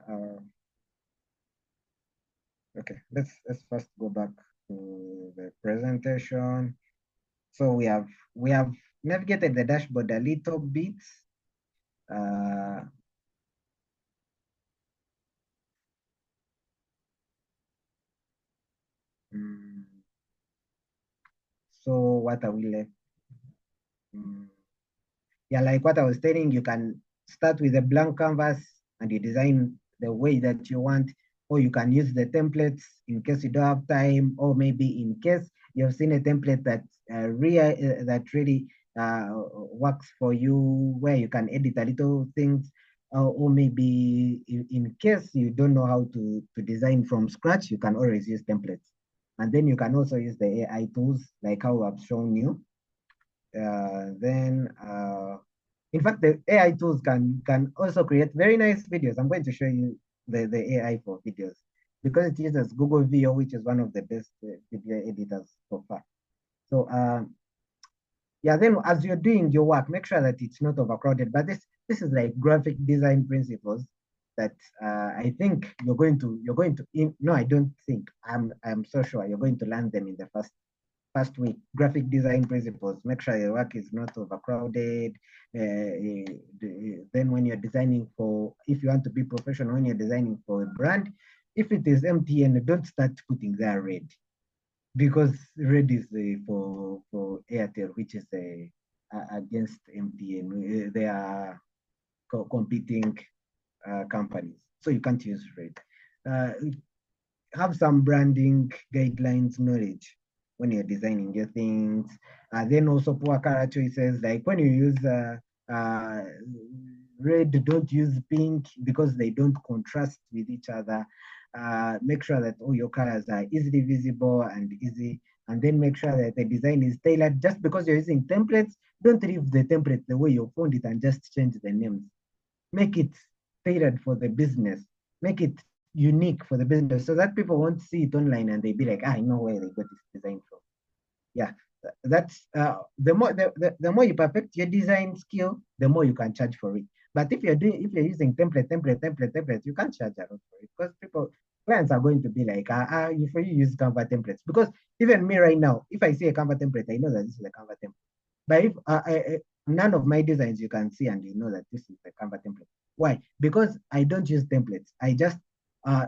Okay, let's first go back to the presentation. So we have navigated the dashboard a little bit. Uh, mm, so what are we left? Mm, yeah, like what I was telling, you can start with a blank canvas and you design the way that you want, or you can use the templates in case you don't have time, or maybe in case you've seen a template that really works for you, where you can edit a little things, or maybe in case you don't know how to design from scratch, you can always use templates. And then you can also use the AI tools like how I've shown you. In fact, the AI tools can also create very nice videos. I'm going to show you the AI for videos because it uses Google VO, which is one of the best video editors so far. So yeah, then as you're doing your work, make sure that it's not overcrowded. But this is like graphic design principles that I think you're going to no, I don't think, I'm so sure you're going to learn them in the first week. Graphic design principles. Make sure your work is not overcrowded. Then when you're designing for, if you want to be professional, when you're designing for a brand, if it is MTN, don't start putting there red, because red is for Airtel, which is against MTN. They are competing companies, so you can't use red. Have some branding guidelines knowledge. when you're designing your things. Then also poor color choices, like when you use red, don't use pink because they don't contrast with each other. Make sure that all your colors are easily visible and easy, and then make sure that the design is tailored. Just because you're using templates, don't leave the template the way you found it and just change the names. Make it tailored for the business. Make it unique for the business so that people won't see it online and they be like, I know where they got this design from. Yeah, that's the more you perfect your design skill, the more you can charge for it. But if you're using template, you can't charge a lot for it because clients are going to be like, if you use Canva templates. Because even me right now, if I see a Canva template, I know that this is a Canva template. But if none of my designs you can see and you know that this is a Canva template. Why? Because I don't use templates. I just uh,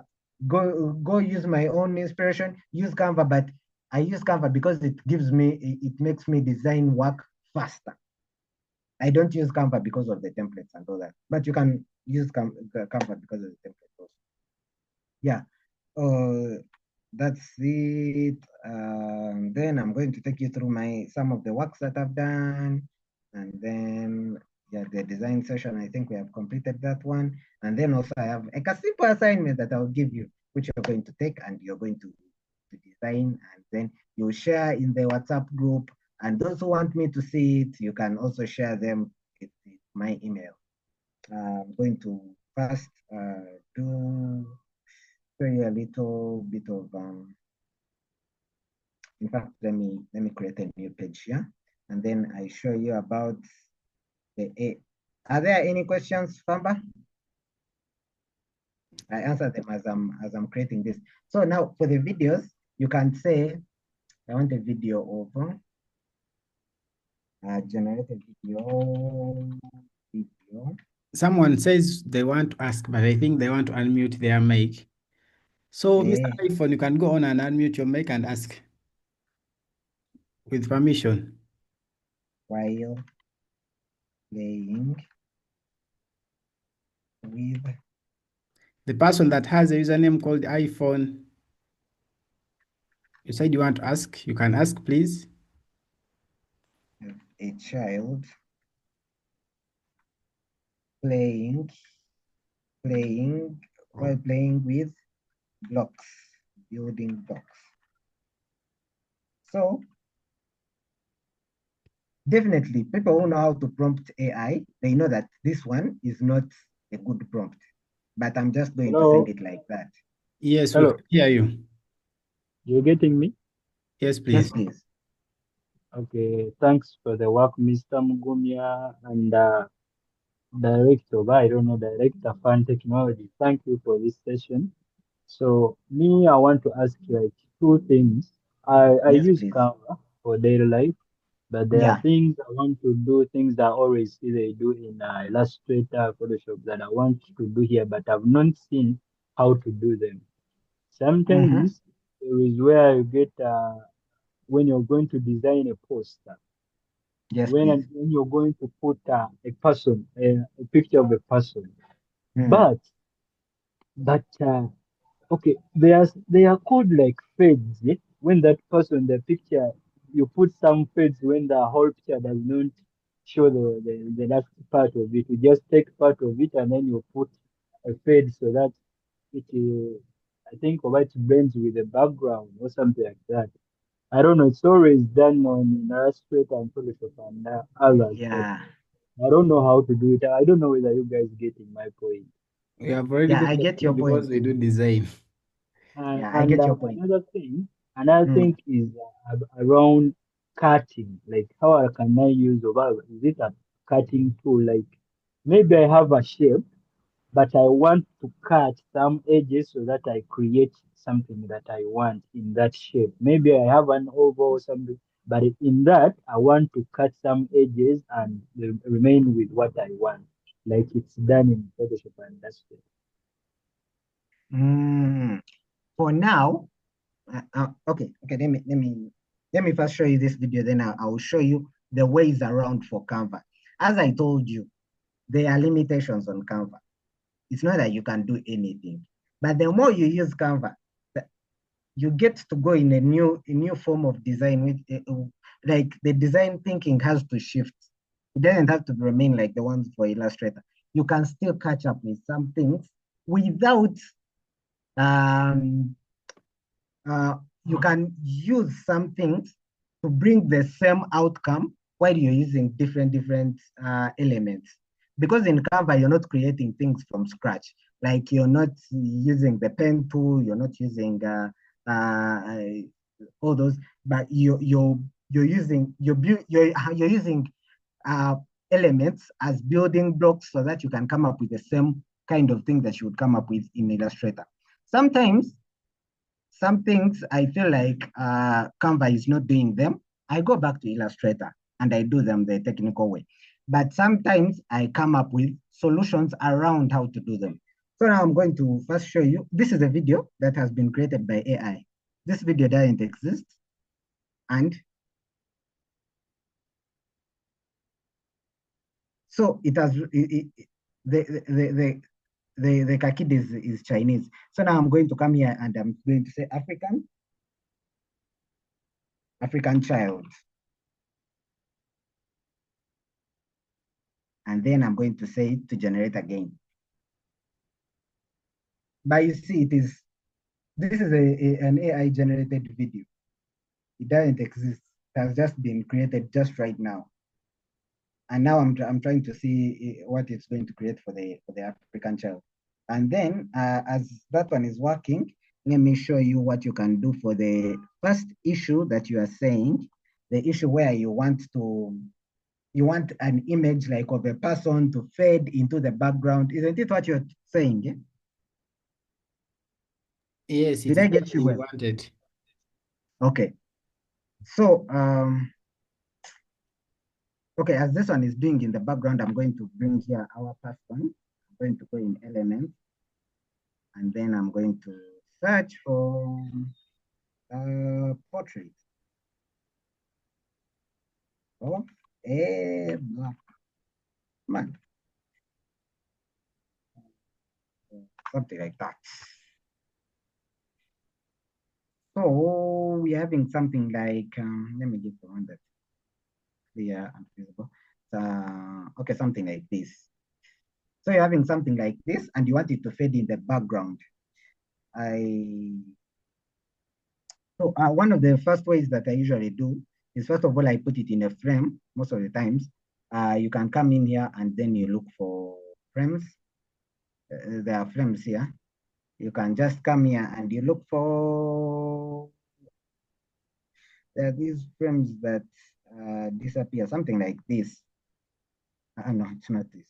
go use my own inspiration, use Canva, but I use Canva because it makes me design work faster. I don't use Canva because of the templates and all that, but you can use Canva because of the templates also. Yeah, uh, that's it. Then I'm going to take you through some of the works that I've done, and then yeah, the design session. I think we have completed that one, and then also I have like a simple assignment that I'll give you, which you're going to take and you're going to design, and then you share in the WhatsApp group. And those who want me to see it, you can also share them with my email. I'm going to first do show you a little bit of in fact, let me create a new page here, and then I show you about the A. Are there any questions, Famba? I answer them as I'm creating this. So now for the videos, you can say I want a video of generate a video. Someone says they want to ask, but I think they want to unmute their mic. So, Mr. Okay, iPhone, you can go on and unmute your mic and ask with permission. while playing with The person that has a username called iPhone, you said you want to ask. You can ask, please. a child playing while playing with blocks, building blocks. So definitely people who know how to prompt AI, they know that this one is not a good prompt, but I'm just going to send Hello, it like that. Yes, we hello. can hear you. You getting me? Yes, Yes, please. please. Okay. Thanks for the work, Mr. Mugumya and Director. I don't know, Director Fund Technology. Thank you for this session. So me, I want to ask like two things. I Yes, use please. Canva for daily life, but there are Yeah. things I want to do, things that I always see they do in Illustrator, Photoshop that I want to do here, but I've not seen how to do them. Mm-hmm. Sometimes there is where you get when you're going to design a poster, Yes, please. when you're going to put a person, a picture of a person, Mm. but okay, they are called like fades. Eh? When that person, the picture, you put some fades when the whole picture does not show the last part of it. You just take part of it and then you put a fade so that it, I think, it blends with the background or something like that. I don't know. It's always done on Illustrator and Photoshop and others, but Yeah. I don't know how to do it. I don't know whether you guys getting my point. We have already Yeah, got I the get your point because point. we do design. And, Yeah, I and get uh, your point. another Mm. thing is around cutting. Like how can I use over? Is it a cutting tool? Like maybe I have a shape but I want to cut some edges so that I create something that I want in that shape. Maybe I have an oval or something, but in that, I want to cut some edges and remain with what I want, like it's done in Photoshop and that's it. Mm. For now, okay. Let me first show you this video. Then I will show you the ways around for Canva. As I told you, there are limitations on Canva. It's not that you can do anything, but the more you use Canva, you get to go in a new form of design, which like the design thinking has to shift. It doesn't have to remain like the ones for Illustrator. You can still catch up with some things without um, you can use some things to bring the same outcome while you're using different elements. Because in Canva, you're not creating things from scratch. Like you're not using the pen tool, you're not using all those, but you're using you're using uh, elements as building blocks so that you can come up with the same kind of thing that you would come up with in Illustrator. Sometimes some things I feel like Canva is not doing them, I go back to Illustrator and I do them the technical way. But sometimes I come up with solutions around how to do them. So now I'm going to first show you, this is a video that has been created by AI. This video doesn't exist. And so it has, the kakid is Chinese. So now I'm going to come here and I'm going to say African child. And then I'm going to say to generate again. But you see, this is an AI generated video. It doesn't exist. It has just been created just right now. And now I'm trying to see what it's going to create for the African child. And then as that one is working, let me show you what you can do for the first issue that you are saying, the issue where you want an image like of a person to fade into the background. Isn't it what you're saying? Yeah? Yes, Did I get you well? wanted. Okay. So, okay, as this one is doing in the background, I'm going to bring here our person. I'm going to go in elements, and then I'm going to search for portrait of a black man. Something like that. So we're having something like, let me get the one that's clear and visible. Okay, something like this. So you're having something like this and you want it to fade in the background. So one of the first ways that I usually do is, first of all, I put it in a frame most of the times. You can come in here and then you look for frames. There are frames here. You can just come here and you look for, there are these frames that disappear, something like this. No, it's not this.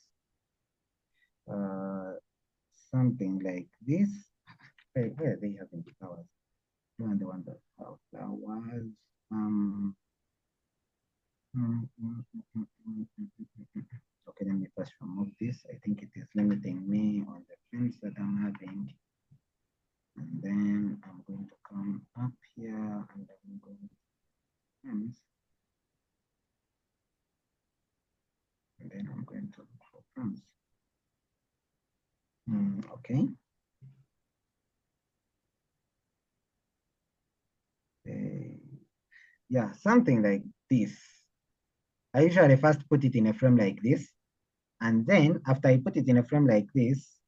Something like this. Where are they having flowers? The one that have flowers. Okay, let me first remove this. I think it is limiting me on the frames that I'm having. And then I'm going to come up here and I'm going to frames. And then I'm going to look for frames. Okay. Yeah, something like this. I usually first put it in a frame like this. And then after I put it in a frame like this,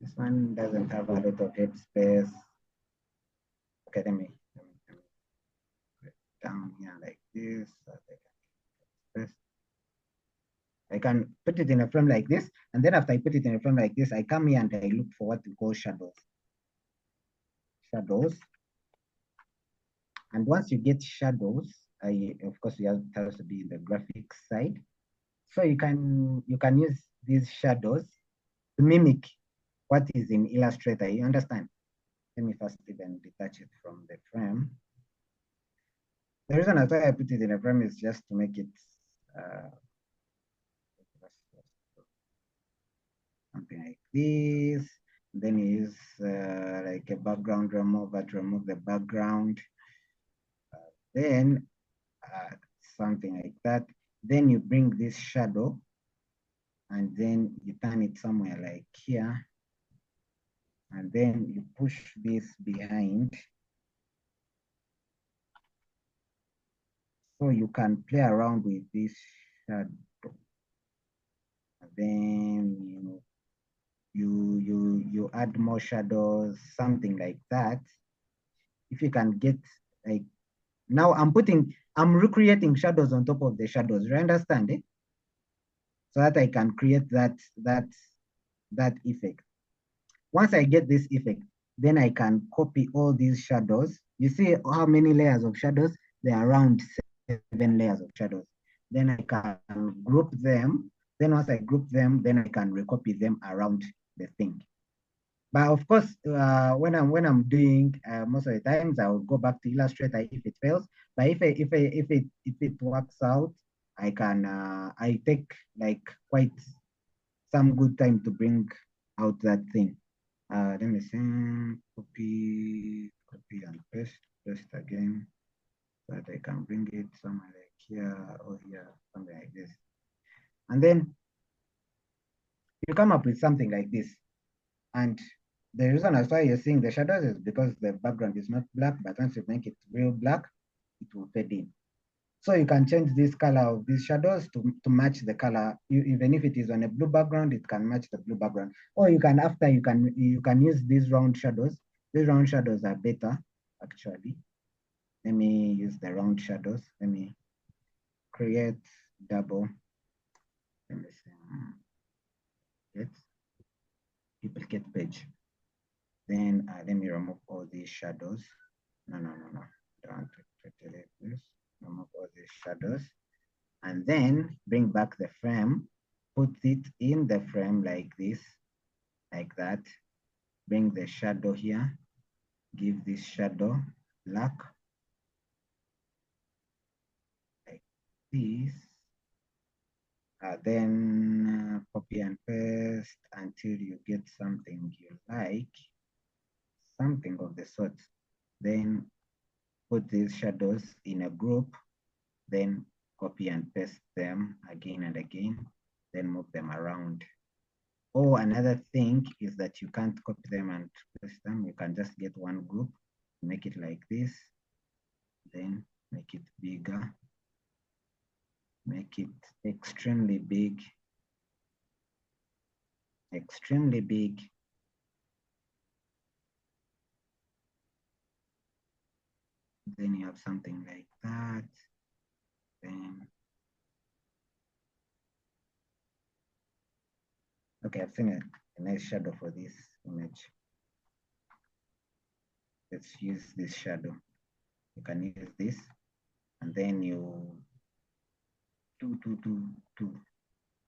this one doesn't have a lot of head space. Okay, let me put it down here like this. I can put it in a frame like this. And then after I put it in a frame like this, I come here and I look for what we call shadows. Shadows. And once you get shadows, of course, it has to be in the graphics side. So you can use these shadows to mimic what is in Illustrator. You understand? Let me first even detach it from the frame. The reason I thought I put it in a frame is just to make it something like this. Then you use like a background remover to remove the background. Then something like that. Then you bring this shadow and then you turn it somewhere like here. and then you push this behind. So you can play around with this shadow. And then you add more shadows, something like that. If you can get like, now I'm recreating shadows on top of the shadows. You understand it? So that I can create that effect. Once I get this effect, then I can copy all these shadows. You see how many layers of shadows? There are around 7 layers of shadows. Then I can group them. Then once I group them, then I can recopy them around the thing. But of course, when I'm doing most of the times, I will go back to Illustrator if it fails. But if it works out, I take like quite some good time to bring out that thing. Let me see, copy and paste again, so that I can bring it somewhere like here or here, something like this. And then you come up with something like this. And the reason as why you're seeing the shadows is because the background is not black, but once you make it real black, it will fade in. So you can change this color of these shadows to match the color. Even if it is on a blue background, it can match the blue background. Or you can, after you can use these round shadows. These round shadows are better, actually. Let me use the round shadows. Let me create double. Let me see. Get duplicate page. Then let me remove all these shadows. No. Don't delete this. Remove all these shadows. And then bring back the frame, put it in the frame like this, like that. Bring the shadow here, give this shadow black, like this. Then copy and paste until you get something you like, something of the sort. Then put these shadows in a group, then copy and paste them again and again, then move them around. Oh, another thing is that you can't copy them and paste them. You can just get one group, make it like this, then make it bigger, make it extremely big, extremely big. Then you have something like that. Then, okay, I've seen a nice shadow for this image. Let's use this shadow. You can use this, and then you two,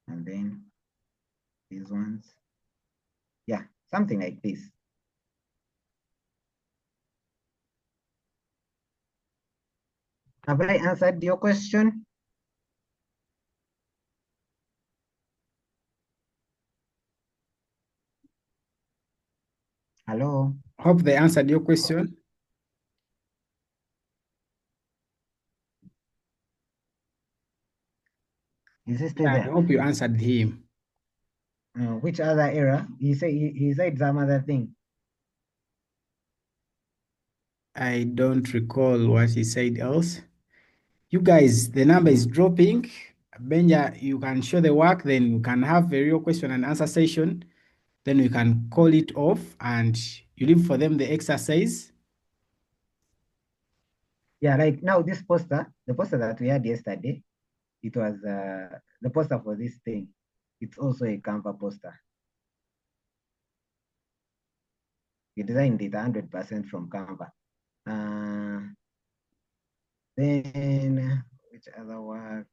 and then these ones. Yeah, something like this. Have I answered your question? Hello? Hope they answered your question. Is he still I there? hope you answered him. Which other error? He said some other thing. I don't recall what he said else. You guys, the number is dropping. Benja, you can show the work, then you can have a real question and answer session. Then we can call it off and you leave for them the exercise. Yeah, like now this poster, the poster that we had yesterday, it was the poster for this thing. It's also a Canva poster. We designed it 100% from Canva. Then which other work?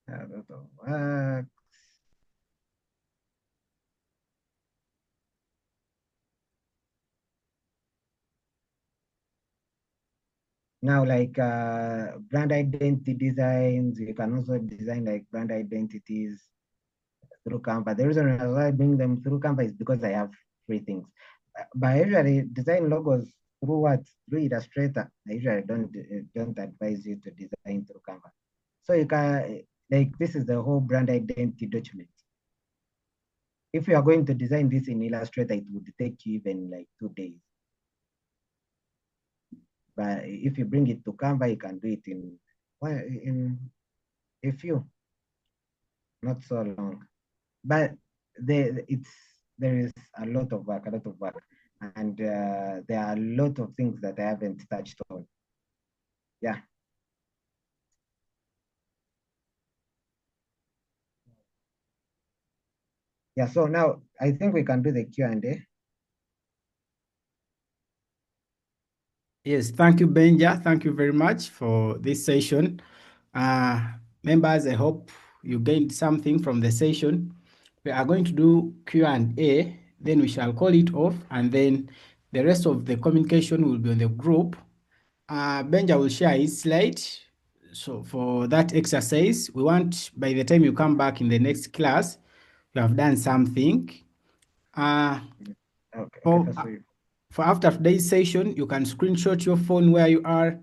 A lot of work. Now, like brand identity designs, you can also design like brand identities through Canva. The reason why I bring them through Canva is because I have free things. But I usually design logos through what? Through Illustrator. I usually don't advise you to design through Canva. So you can, like, this is the whole brand identity document. if you are going to design this in Illustrator, it would take you even like 2 days. But if you bring it to Canva, you can do it in a few, not so long. But there is a lot of work, and there are a lot of things that I haven't touched on. Yeah. Yeah, so now I think we can do the Q&A. Yes, thank you, Benja. Thank you very much for this session. Members, I hope you gained something from the session. We are going to do Q&A, then we shall call it off, and then the rest of the communication will be on the group. Benja will share his slide. So for that exercise, we want by the time you come back in the next class, you have done something. For after today's session, you can screenshot your phone where you are,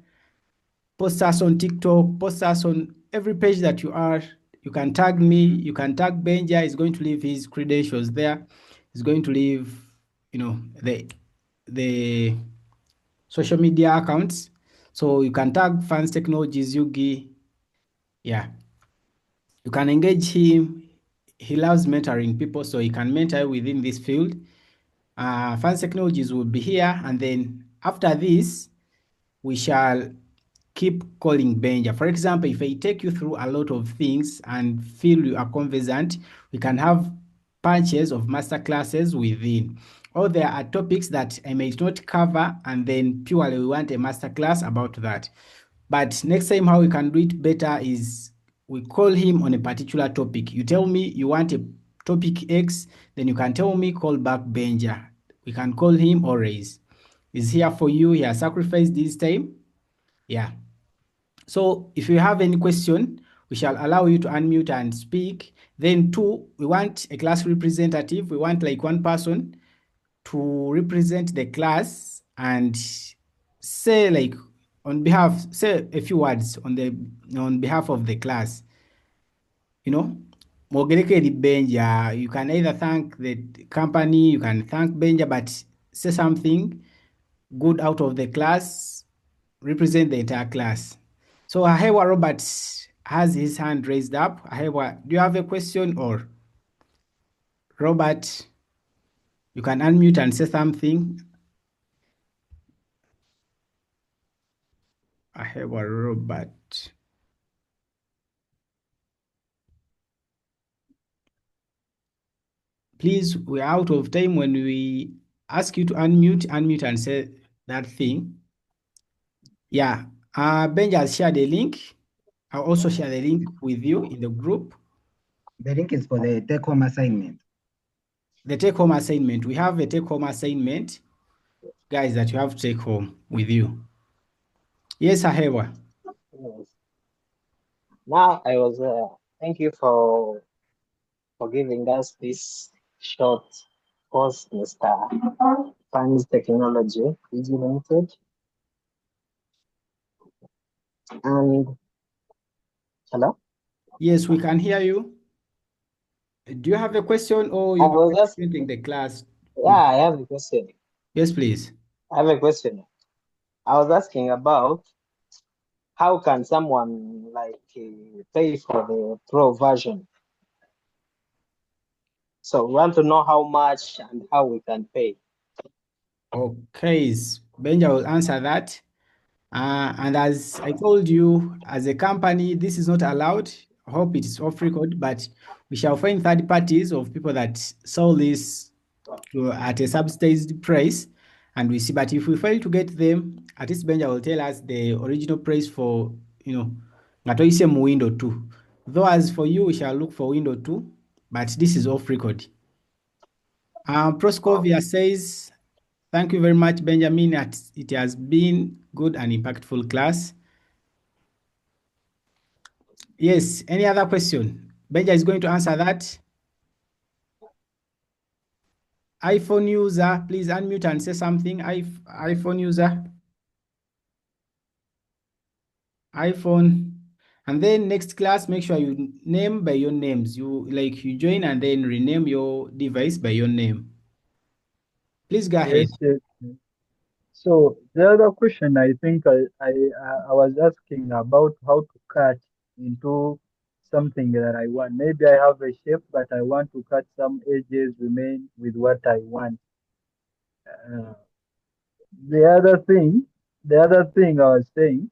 post us on TikTok, post us on every page that you are. You can tag me, you can tag Benja. He's going to leave his credentials there. He's going to leave, the social media accounts. So you can tag Fans Technologies Yugi. Yeah. You can engage him. He loves mentoring people, so he can mentor within this field. Fans Technologies will be here, and then after this, we shall keep calling Benja. For example, if I take you through a lot of things and feel you are conversant, we can have bunches of master classes within. Or there are topics that I may not cover, and then purely we want a master class about that. But next time, how we can do it better is we call him on a particular topic. You tell me you want a topic X, then you can tell me call back Benja. We can call him always. He's here for you. He has sacrificed this time. Yeah. So if you have any question, we shall allow you to unmute and speak. Then two, we want a class representative. We want like one person to represent the class and say like say a few words on behalf of the class. Mwogerekeri Benja, you can either thank the company, you can thank Benja, but say something good out of the class, represent the entire class. So Ahewa Robert has his hand raised up. Ahewa, do you have a question? Or Robert, you can unmute and say something. Ahewa Robert. Please, we're out of time. When we ask you to unmute and say that thing. Yeah. Benja has shared a link. I'll also share the link with you in the group. The link is for the take-home assignment. The take-home assignment. We have a take-home assignment, guys, that you have to take home with you. Yes, Ahewa. Yes. Now I was thank you for giving us this short course, Mr. Fans Technology Limited. And hello? Yes, we can hear you. Do you have a question or you are representing the class? Yeah, I have a question. Yes, please. I have a question. I was asking about how can someone pay for the pro version? So we want to know how much and how we can pay. Okay, Benja will answer that. And as I told you, as a company, this is not allowed. I hope it is off record, but we shall find third parties of people that sell this at a subsidized price, and we see. But if we fail to get them, at least Benja will tell us the original price for, ngatoise mu window 2. Though as for you, we shall look for window 2, but this is off record. Proscovia says, thank you very much, Benjamin. It has been good and impactful class. Yes, any other question? Benja is going to answer that. iPhone user, please unmute and say something. iPhone user. iPhone. And then next class, make sure you name by your names. You join and then rename your device by your name. Please go ahead. Yes, yes. Yes. So the other question I think I was asking about how to cut into something that I want. Maybe I have a shape, but I want to cut some edges, remain with what I want. Uh, the the other thing I was saying,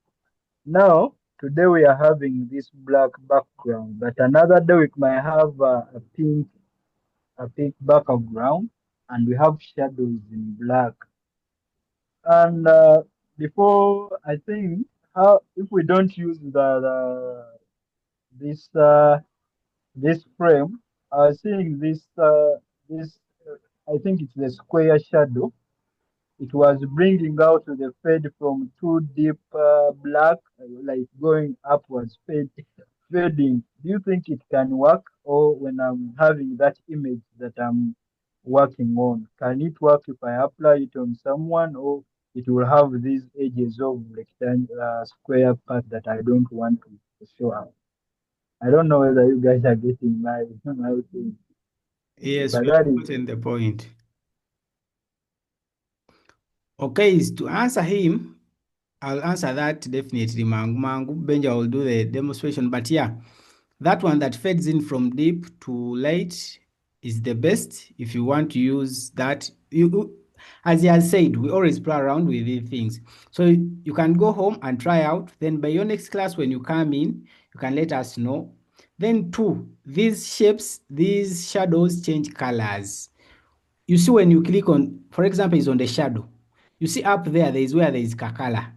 now today we are having this black background, but another day we might have a pink background, and we have shadows in black. And before I think, how if we don't use this this frame, seeing this I think it's the square shadow. It was bringing out the fade from too deep black, like going upwards, fading. Do you think it can work, or when I'm having that image that I'm working on, can it work if I apply it on someone, or it will have these edges of rectangular square part that I don't want to show up? I don't know whether you guys are getting my thing, Yes, but we that have is gotten the point. Okay, is to answer him, I'll answer that definitely. Mangu Benja will do the demonstration. But yeah, that one that fades in from deep to light is the best. If you want to use that, as he has said, we always play around with these things. So you can go home and try out. Then by your next class, when you come in, you can let us know. Then two, these shapes, these shadows change colors. You see when you click on, for example, is on the shadow. You see up there is where there is color.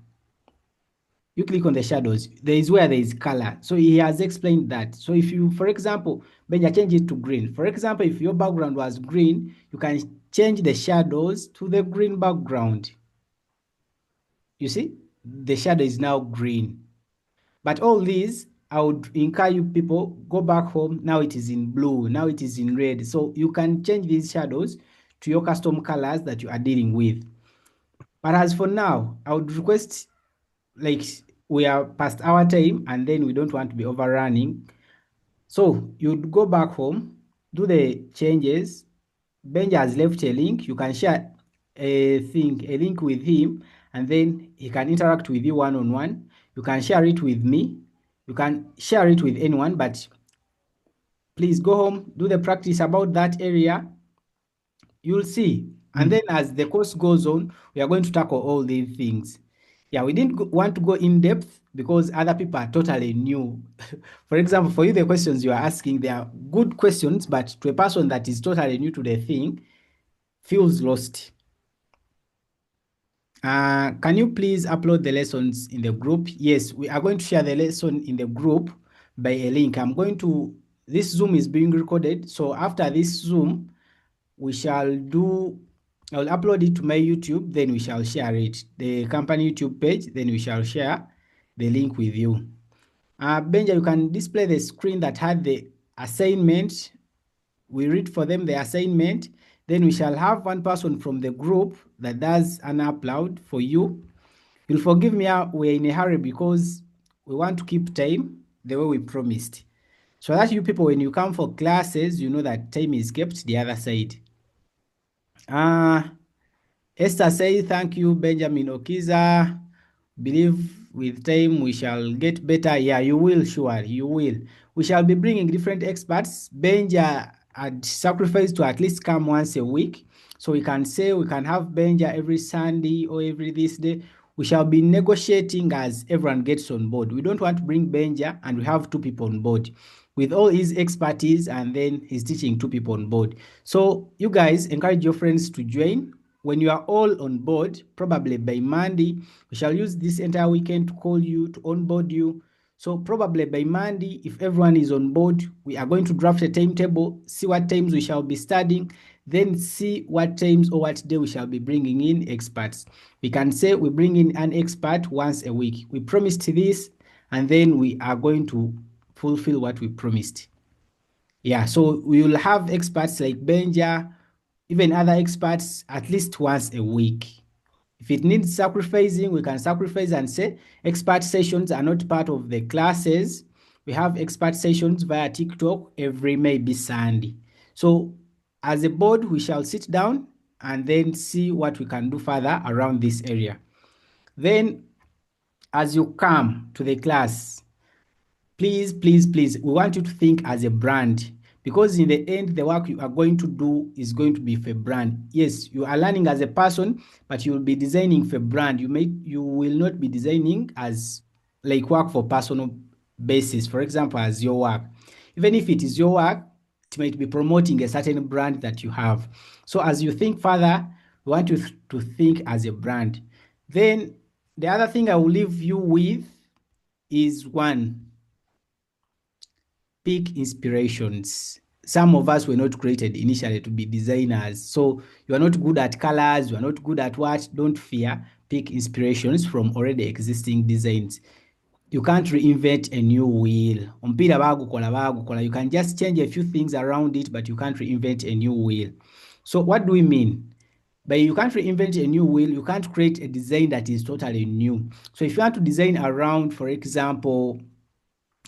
You click on the shadows, there is where there is color. So he has explained that. So if you, for example, Benja, change it to green. For example, if your background was green, you can change the shadows to the green background. You see, the shadow is now green. But all these, I would encourage you people, go back home. Now it is in blue, now it is in red. So you can change these shadows to your custom colors that you are dealing with. But as for now, I would request, like, we are past our time and then we don't want to be overrunning. So you'd go back home, do the changes. Benja has left a link. You can share a link with him, and then he can interact with you one-on-one. You can share it with me. You can share it with anyone, but please go home, do the practice about that area. You'll see. And then as the course goes on, we are going to tackle all these things. Yeah, we didn't want to go in depth because other people are totally new. For example, for you, the questions you are asking, they are good questions, but to a person that is totally new to the thing, feels lost. Can you please upload the lessons in the group? Yes, we are going to share the lesson in the group by a link. This Zoom is being recorded. So after this Zoom, we shall do, I'll upload it to my YouTube, then we shall share it. The company YouTube page, then we shall share the link with you. Benja, you can display the screen that had the assignment. We read for them the assignment. Then we shall have one person from the group that does an upload for you. You'll forgive me, we're in a hurry because we want to keep time the way we promised. So that you people, when you come for classes, you know that time is kept the other side. Esther say thank you, Benjamin Okiza. Believe with time we shall get better. Yeah, you will, sure, you will. We shall be bringing different experts. Benja had sacrificed to at least come once a week. So we can say we can have Benja every Sunday or every this day. We shall be negotiating as everyone gets on board. We don't want to bring Benja and we have two people on board with all his expertise, and then he's teaching two people on board. So you guys encourage your friends to join. When you are all on board, probably by Monday, we shall use this entire weekend to call you, to onboard you. So probably by Monday, if everyone is on board, we are going to draft a timetable, see what times we shall be studying, then see what times or what day we shall be bringing in experts. We can say we bring in an expert once a week. We promised this, and then we are going to fulfill what we promised. Yeah, so we will have experts like Benja, even other experts at least once a week. If it needs sacrificing, we can sacrifice and say expert sessions are not part of the classes. We have expert sessions via TikTok every maybe Sunday. So as a board, we shall sit down and then see what we can do further around this area. Then as you come to the class, please, please, please, we want you to think as a brand, because in the end, the work you are going to do is going to be for brand. Yes, you are learning as a person, but you will be designing for brand. You will not be designing as like work for personal basis. For example, as your work. Even if it is your work, it might be promoting a certain brand that you have. So as you think further, we want you to think as a brand. Then the other thing I will leave you with is one, pick inspirations. Some of us were not created initially to be designers. So you are not good at colors, you are not good at what, don't fear. Pick inspirations from already existing designs. You can't reinvent a new wheel. Ompira bagukola. You can just change a few things around it, but you can't reinvent a new wheel. So what do we mean? But you can't reinvent a new wheel, you can't create a design that is totally new. So if you want to design around, for example,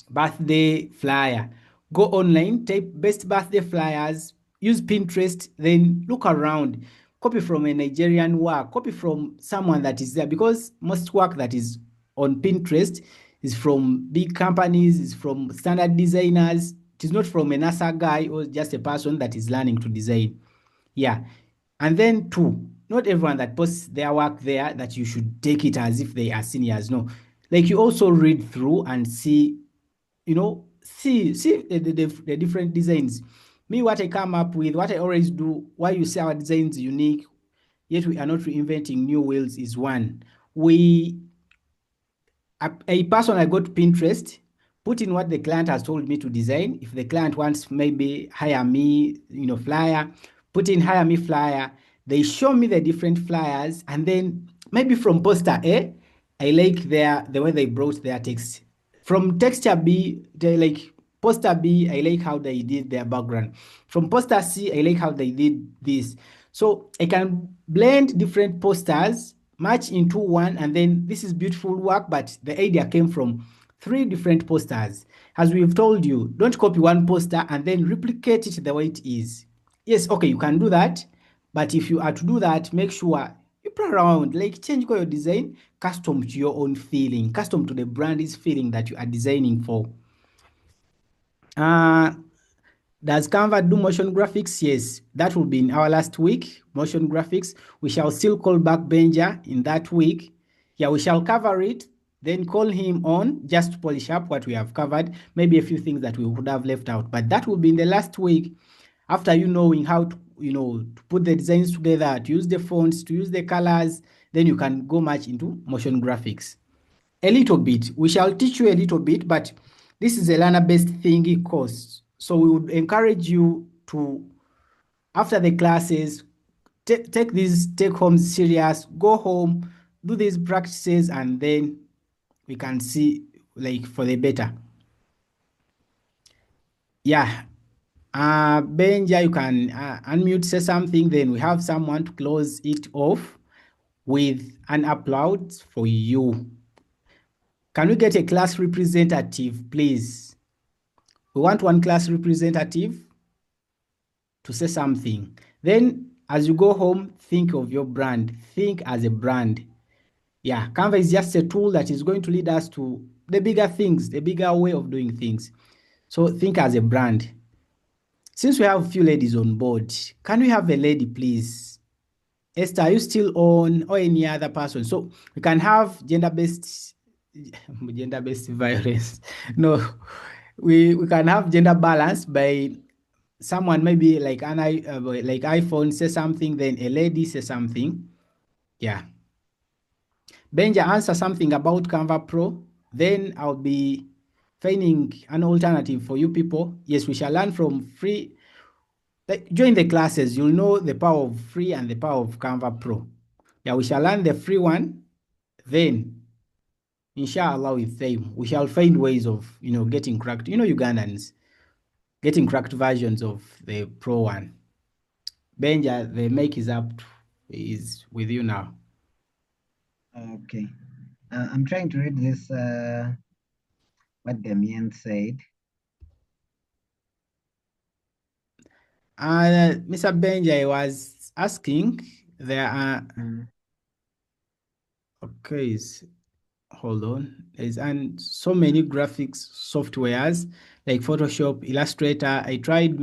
birthday flyer, go online, type best birthday flyers, use Pinterest, then look around, copy from a Nigerian work, copy from someone that is there, because most work that is on Pinterest is from big companies, is from standard designers. It is not from a NASA guy or just a person that is learning to design. Yeah. And then two, not everyone that posts their work there that you should take it as if they are seniors. No, like you also read through and see, see the different designs. Me, what I come up with, what I always do, why you say our design is unique, yet we are not reinventing new wheels, is one. A person, I go to Pinterest, put in what the client has told me to design. If the client wants maybe hire me, flyer, put in hire me flyer. They show me the different flyers, and then maybe from poster A, I like the way they brought their text. From texture B, they like poster B, I like how they did their background. From poster C, I like how they did this. So I can blend different posters, match into one, and then this is beautiful work, but the idea came from 3 different posters. As we've told you, don't copy one poster and then replicate it the way it is. Yes, okay, you can do that, but if you are to do that, make sure you play around, like change your design, custom to your own feeling, custom to the brand's feeling that you are designing for. Does Canva do motion graphics? Yes, that will be in our last week, motion graphics. We shall still call back Benja in that week. Yeah, we shall cover it, then call him on just to polish up what we have covered, maybe a few things that we would have left out. But that will be in the last week, after you knowing how to, to put the designs together, to use the fonts, to use the colors, then you can go much into motion graphics. A little bit. We shall teach you a little bit, but this is a learner-based thingy course. So we would encourage you to, after the classes, take these take-homes serious, go home, do these practices, and then we can see like for the better. Yeah. Benja, you can unmute, say something, then we have someone to close it off with an applause for you. Can we get a class representative, please? We want one class representative to say something. Then as you go home, think of your brand. Think as a brand. Yeah, Canva is just a tool that is going to lead us to the bigger things, the bigger way of doing things. So think as a brand. Since we have a few ladies on board, can we have a lady, please? Esther, are you still on, or any other person? So we can have gender-based violence. No, we can have gender balance by someone maybe like like iPhone say something, then a lady say something. Yeah. Benja, answer something about Canva Pro. Then I'll be finding an alternative for you people. Yes, we shall learn from free. Like, join the classes, you'll know the power of free and the power of Canva Pro. Yeah, we shall learn the free one. Then, inshallah, with time, we shall find ways of, getting cracked. Ugandans, getting cracked versions of the Pro one. Benja, the mic is up, is with you now. Okay. I'm trying to read this, what Damien said. Mr. Benja was asking, there are, okay, hold on. There's and so many graphics softwares like Photoshop, Illustrator. I tried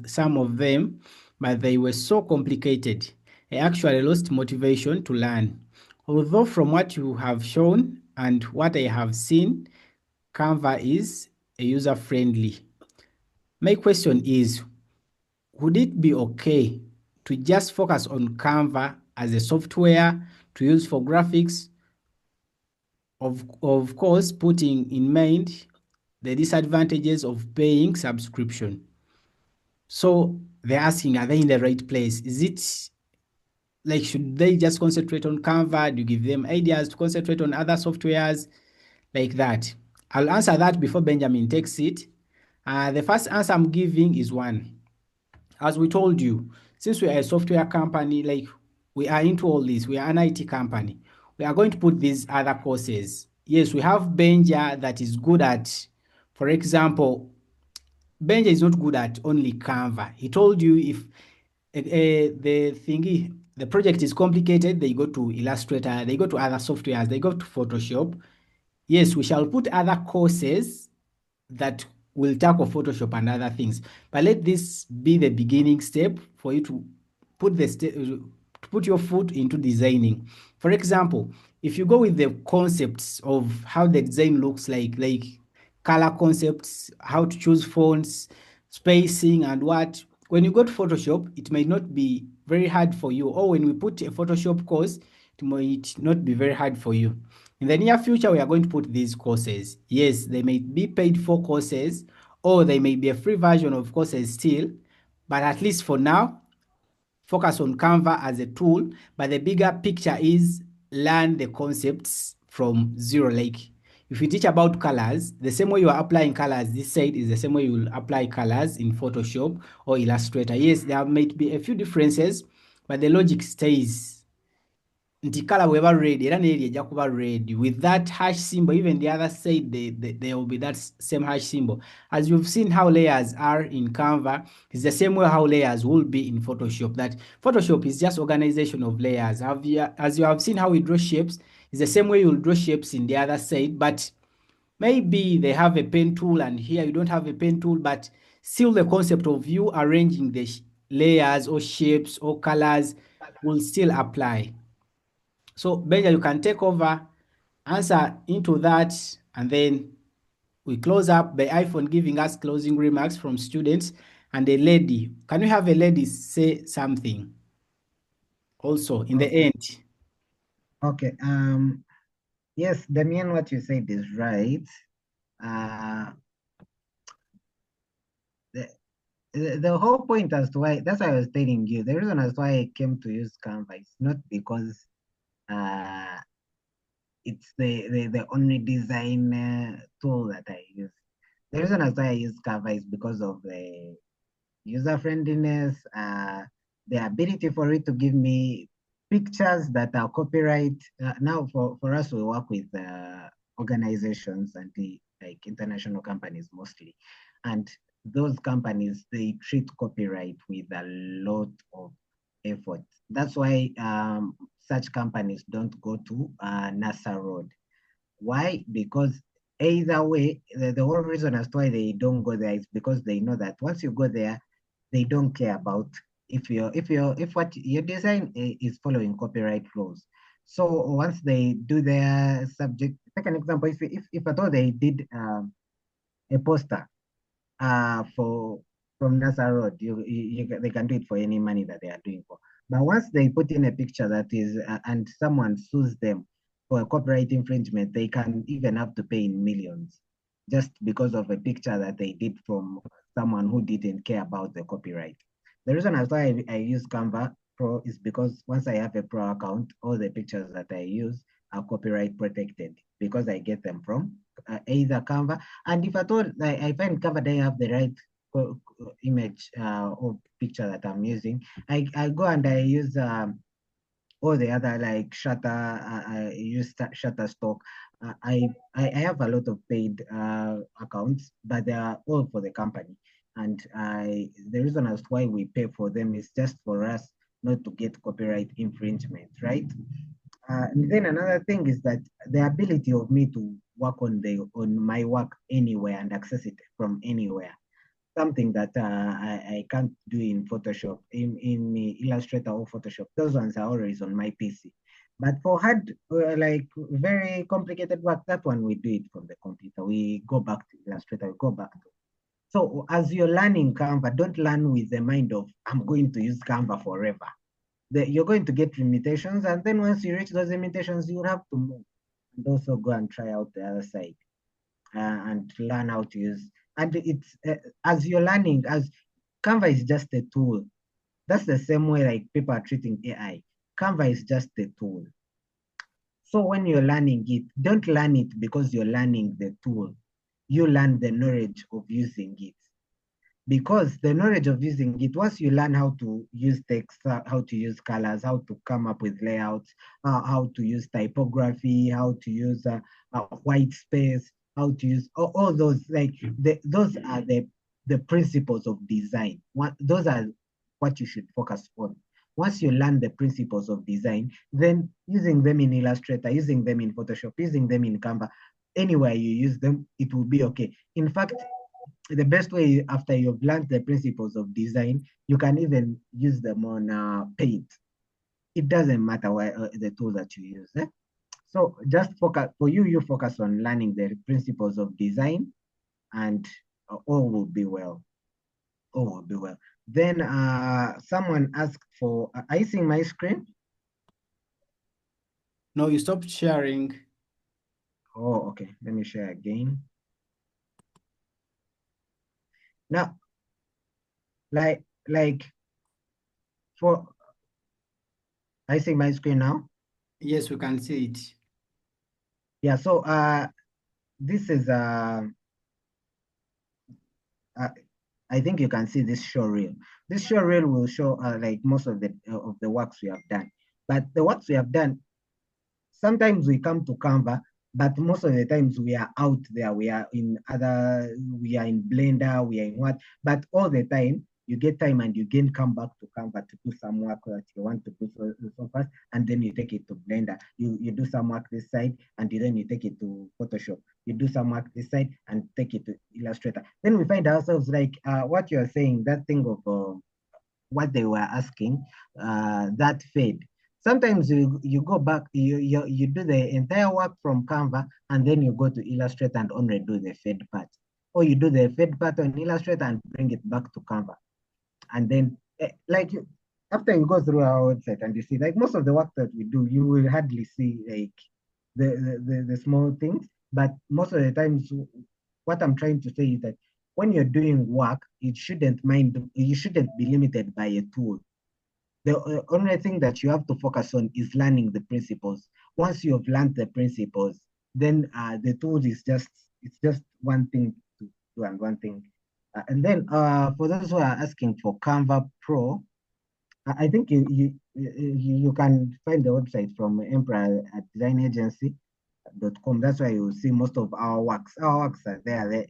some of them, but they were so complicated. I actually lost motivation to learn. Although from what you have shown and what I have seen, Canva is user friendly. My question is, would it be okay to just focus on Canva as a software to use for graphics? Of course, putting in mind the disadvantages of paying subscription. So they're asking, are they in the right place? Is it like, should they just concentrate on Canva? Do you give them ideas to concentrate on other softwares like that? I'll answer that before Benjamin takes it. The first answer I'm giving is one. As we told you, since we are a software company, like we are into all this, we are an IT company, we are going to put these other courses. Yes, we have Benja that is good at, for example, Benja is not good at only Canva. He told you if the project is complicated, they go to Illustrator, they go to other softwares, they go to Photoshop. Yes, we shall put other courses that will tackle Photoshop and other things. But let this be the beginning step for you to put your foot into designing. For example, if you go with the concepts of how the design looks like color concepts, how to choose fonts, spacing, and what, when you go to Photoshop, it may not be very hard for you. Or when we put a Photoshop course, it might not be very hard for you. In the near future, we are going to put these courses. Yes, they may be paid for courses, or they may be a free version of courses still, but at least for now, focus on Canva as a tool. But the bigger picture is learn the concepts from zero. Like if you teach about colors, the same way you are applying colors this side is the same way you will apply colors in Photoshop or Illustrator. Yes, there might be a few differences, but the logic stays. Nti color weba red era n'eri ejja kuba red with that hash symbol. Even the other side, there will be that same hash symbol. As you've seen how layers are in Canva, it's the same way how layers will be in Photoshop. That Photoshop is just organization of layers. As you have seen how we draw shapes, it's the same way you'll draw shapes in the other side, but maybe they have a pen tool and here you don't have a pen tool, but still the concept of you arranging the layers or shapes or colors will still apply. So Benja, you can take over, answer into that, and then we close up by iPhone giving us closing remarks from students and a lady. Can we have a lady say something also in the end? Okay. Yes, Damien, what you said is right. The whole point as to why, that's why I was telling you, the reason as why I came to use Canva is not because it's the only design tool that I use. The reason as why I use Canva is because of the user friendliness, the ability for it to give me pictures that are copyright. Now for us, we work with organizations and like international companies mostly. And those companies, they treat copyright with a lot of effort. That's why such companies don't go to NASA Road. Why? Because either way, the whole reason as to why they don't go there is because they know that once you go there, they don't care about if what your design is following copyright laws. So once they do their subject, take an example. If at all they did a poster for from NASA Road, they can do it for any money that they are doing for. But once they put in a picture that is and someone sues them for a copyright infringement, they can even have to pay in millions just because of a picture that they did from someone who didn't care about the copyright. The reason as why I use Canva Pro is because once I have a Pro account, all the pictures that I use are copyright protected because I get them from either Canva. And if at all I find Canva they have the right image or picture that I'm using, I go and I use all the other like Shutter, use Shutterstock. I have a lot of paid accounts, but they are all for the company. And the reason as why we pay for them is just for us not to get copyright infringement, right? And then another thing is that the ability of me to work on my work anywhere and access it from anywhere, something that I can't do in Photoshop, in Illustrator or Photoshop. Those ones are always on my PC. But for hard, like very complicated work, that one we do it from the computer. We go back to Illustrator, we go back to. So as you're learning Canva, don't learn with the mind of, I'm going to use Canva forever. You're going to get limitations. And then once you reach those limitations, you have to move and also go and try out the other side and learn how to use. And it's as you're learning, as Canva is just a tool. That's the same way like people are treating AI. Canva is just a tool. So when you're learning it, don't learn it because you're learning the tool. You learn the knowledge of using it. Because the knowledge of using it, once you learn how to use text, how to use colors, how to come up with layouts, how to use typography, how to use white space, how to use all those, like those are the principles of design. Those are what you should focus on. Once you learn the principles of design, then using them in Illustrator, using them in Photoshop, using them in Canva, anywhere you use them, it will be okay. In fact, the best way after you've learned the principles of design, you can even use them on Paint. It doesn't matter the tool that you use. So just focus, for you, you focus on learning the principles of design and all will be well. All will be well. Then someone asked for, are you seeing my screen? No, you stopped sharing. Oh, okay. Let me share again. Now, like for, are you seeing my screen now? Yes, we can see it. Yeah, so this is I think you can see this show reel. This show reel will show like most of the works we have done. But the works we have done, sometimes we come to Canva, but most of the times we are out there. We are in Blender, we are in what? But all the time, you get time and you again come back to Canva to do some work that you want to do so fast, and then you take it to Blender. You do some work this side, and then you take it to Photoshop. You do some work this side and take it to Illustrator. Then we find ourselves like what you're saying, that thing of what they were asking, that fade. Sometimes you go back, you do the entire work from Canva, and then you go to Illustrator and only do the fade part. Or you do the fade part on Illustrator and bring it back to Canva. And then like after you go through our website and you see like most of the work that we do, you will hardly see like the small things. But most of the times, what I'm trying to say is that when you're doing work, you shouldn't be limited by a tool. The only thing that you have to focus on is learning the principles. Once you have learned the principles, then the tool is it's just one thing to do and one thing. And then for those who are asking for Canva Pro, I think you can find the website from Empra at designagency.com. That's why you see most of our works. Our works are there.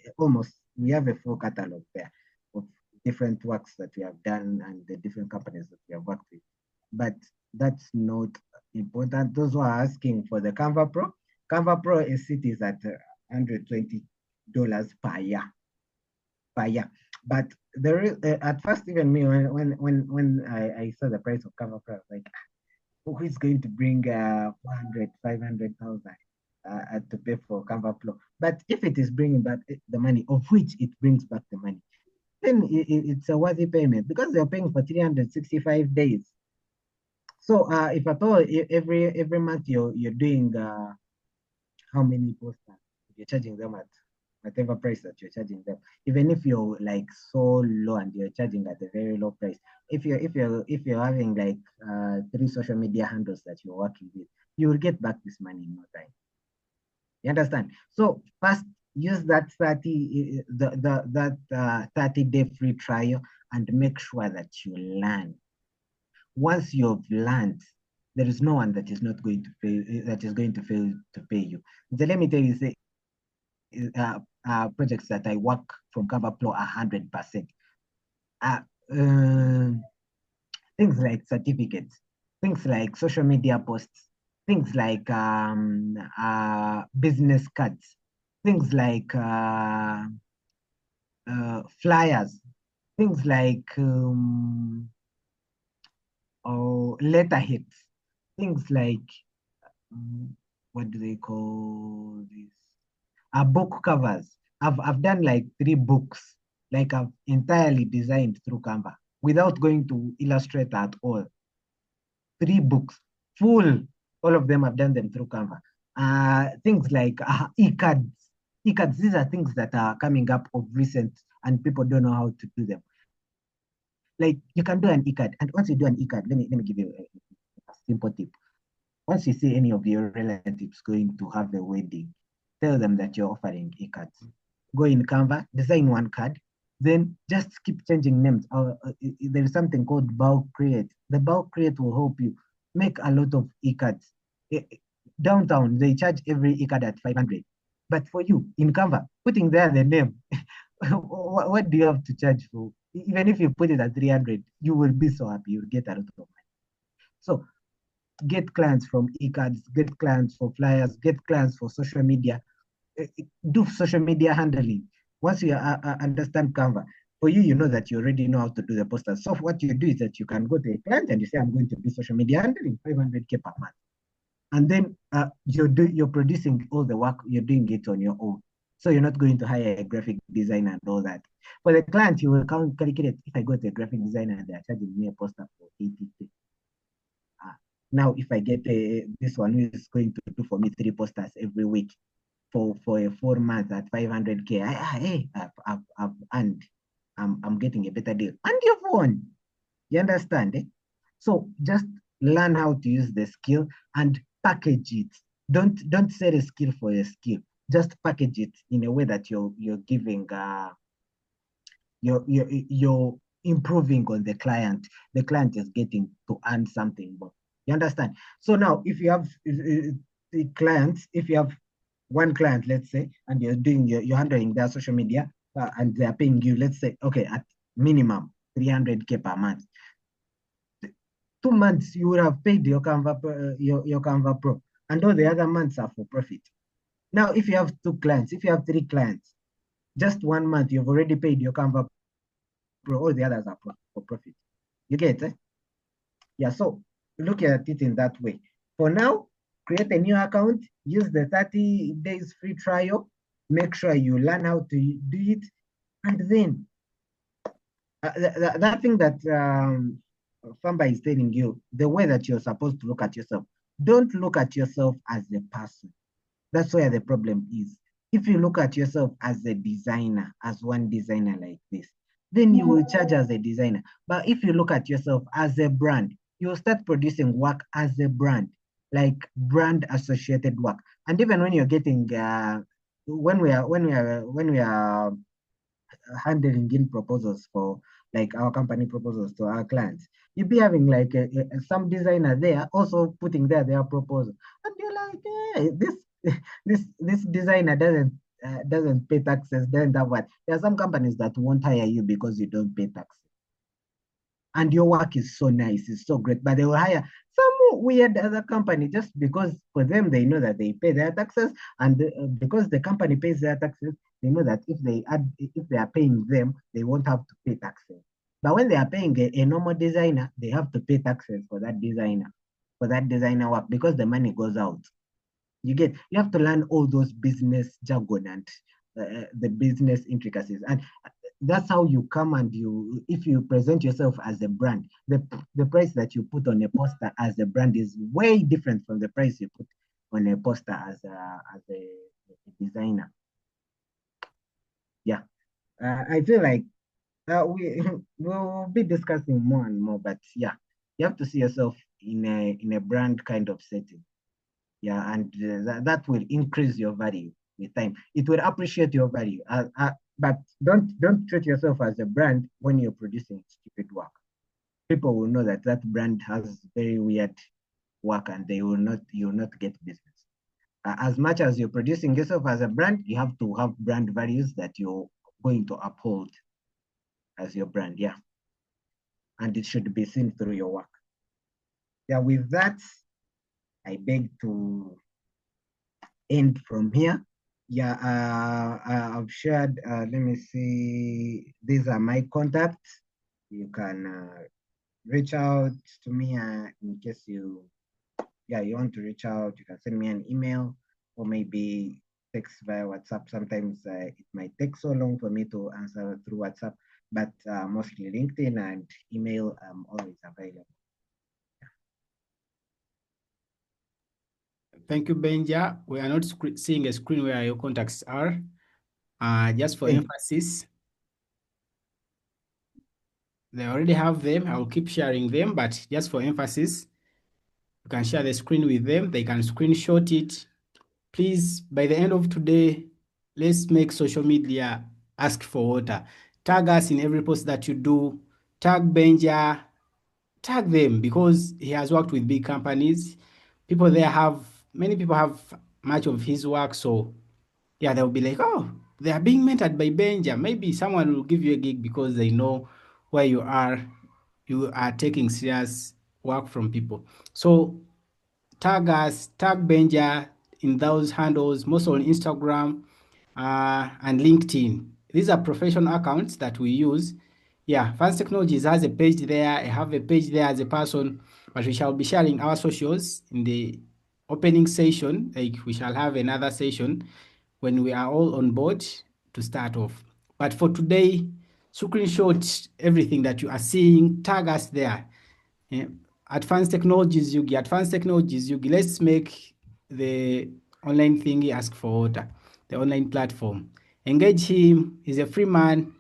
We have a full catalog there of different works that we have done and the different companies that we have worked with. But that's not important. Those who are asking for the Canva Pro is at $120 per year. But there is at first, even me, when I saw the price of Canva Pro, I was like, who is going to bring 400, 500,000 to pay for Canva Pro? But if it is bringing back the money, of which it brings back the money, then it's a worthy payment because they're paying for 365 days. So if at all every month you're doing how many posters, you're charging them at whatever price that you're charging them, even if you're like so low and you're charging at a very low price. If you're having like 3 social media handles that you're working with, you will get back this money in no time. You understand? So first use that 30-day free trial and make sure that you learn. Once you've learned, There is no one that is not going to pay, that is going to fail to pay you. So let me tell you, say, projects that I work from Canva Pro 100%. Things like certificates, things like social media posts, things like business cards, things like flyers, things like letterheads, things like what do they call this? Book covers. I've done like 3 books, like I've entirely designed through Canva without going to Illustrator at all. 3 books, full. All of them I've done them through Canva. Things like e-cards. E-cards, these are things that are coming up of recent and people don't know how to do them. Like you can do an e-card, and once you do an e-card, let me give you a simple tip. Once you see any of your relatives going to have a wedding, tell them that you're offering e-cards. Go in Canva, design one card, then just keep changing names. There is something called bulk create. The bulk create will help you make a lot of e-cards. Downtown, they charge every e-card at 500. But for you, in Canva, putting there the name, what do you have to charge for? Even if you put it at 300, you will be so happy. You'll get a lot of money. So get clients from e-cards, get clients for flyers, get clients for social media. Do social media handling. Once you understand Canva, for you, you know that you already know how to do the posters. So what you do is that you can go to a client and you say, I'm going to do social media handling, 500K per month. And then you're producing all the work, you're doing it on your own. So you're not going to hire a graphic designer and all that. For the client, you will calculate, if I go to a graphic designer and they're charging me a poster for 80K. Now, if I get this one who is going to do for me 3 posters every week for a 4 month at 500K, I've earned. I'm getting a better deal. And you've won. You understand? Eh? So just learn how to use the skill and package it. Don't sell a skill for a skill. Just package it in a way that you're giving you're improving on the client. The client is getting to earn something more. You understand? So now, if you have the clients, if you have one client, let's say, and you're handling their social media, and they're paying you, let's say, okay, at minimum 300K per month. 2 months you would have paid your Canva Pro, and all the other months are for profit. Now, if you have 2 clients, if you have 3 clients, just 1 month you've already paid your Canva Pro, all the others are for profit. You get it? Yeah, so look at it in that way. For now, create a new account, use the 30 days free trial, make sure you learn how to do it, and then that thing that Famba is telling you, the way that you're supposed to look at yourself, don't look at yourself as a person. That's where the problem is. If you look at yourself as a designer, as one designer like this, then you will charge as a designer. But if you look at yourself as a brand, you'll start producing work as a brand, like brand associated work. And even when you're getting, when we are handling in proposals for like our company proposals to our clients, you'll be having like some designer there also putting there their proposal, and you're like, hey, this designer doesn't pay taxes, doesn't have what. There are some companies that won't hire you because you don't pay taxes. And your work is so nice, it's so great, but they will hire some weird other company just because for them they know that they pay their taxes, and because the company pays their taxes, they know that if they are paying them, they won't have to pay taxes. But when they are paying a normal designer, they have to pay taxes for that designer work because the money goes out. You have to learn all those business jargon and the business intricacies, and that's how you come and if you present yourself as a brand, the price that you put on a poster as a brand is way different from the price you put on a poster as a designer. Yeah, I feel like we'll be discussing more and more, but yeah, you have to see yourself in a brand kind of setting. Yeah, and that will increase your value with time. It will appreciate your value. But don't treat yourself as a brand when you're producing stupid work. People will know that brand has very weird work, and you will not get business. As much as you're producing yourself as a brand, you have to have brand values that you're going to uphold as your brand, yeah. And it should be seen through your work. Yeah, with that, I beg to end from here. Yeah, I've shared, let me see, these are my contacts. You can reach out to me in case you want to reach out. You can send me an email or maybe text via WhatsApp. Sometimes it might take so long for me to answer through WhatsApp, but mostly LinkedIn and email, I'm always available. Thank you, Benja. We are not seeing a screen where your contacts are. Just for emphasis, they already have them. I will keep sharing them, but just for emphasis, you can share the screen with them. They can screenshot it. Please, by the end of today, let's make social media ask for water. Tag us in every post that you do. Tag Benja. Tag them because he has worked with big companies. Many people have much of his work. So yeah, they'll be like, oh, they are being mentored by Benja. Maybe someone will give you a gig because they know where you are. You are taking serious work from people. So tag us, tag Benja in those handles, most on Instagram and LinkedIn. These are professional accounts that we use. Yeah, Fans Technologies has a page there. I have a page there as a person, but we shall be sharing our socials in the opening session. Like we shall have another session when we are all on board to start off. But for today, screenshot everything that you are seeing, tag us there. Yeah. Advanced Technologies Yugi, Advanced Technologies Yugi. Let's make the online thingy ask for water, the online platform. Engage him. He's a free man.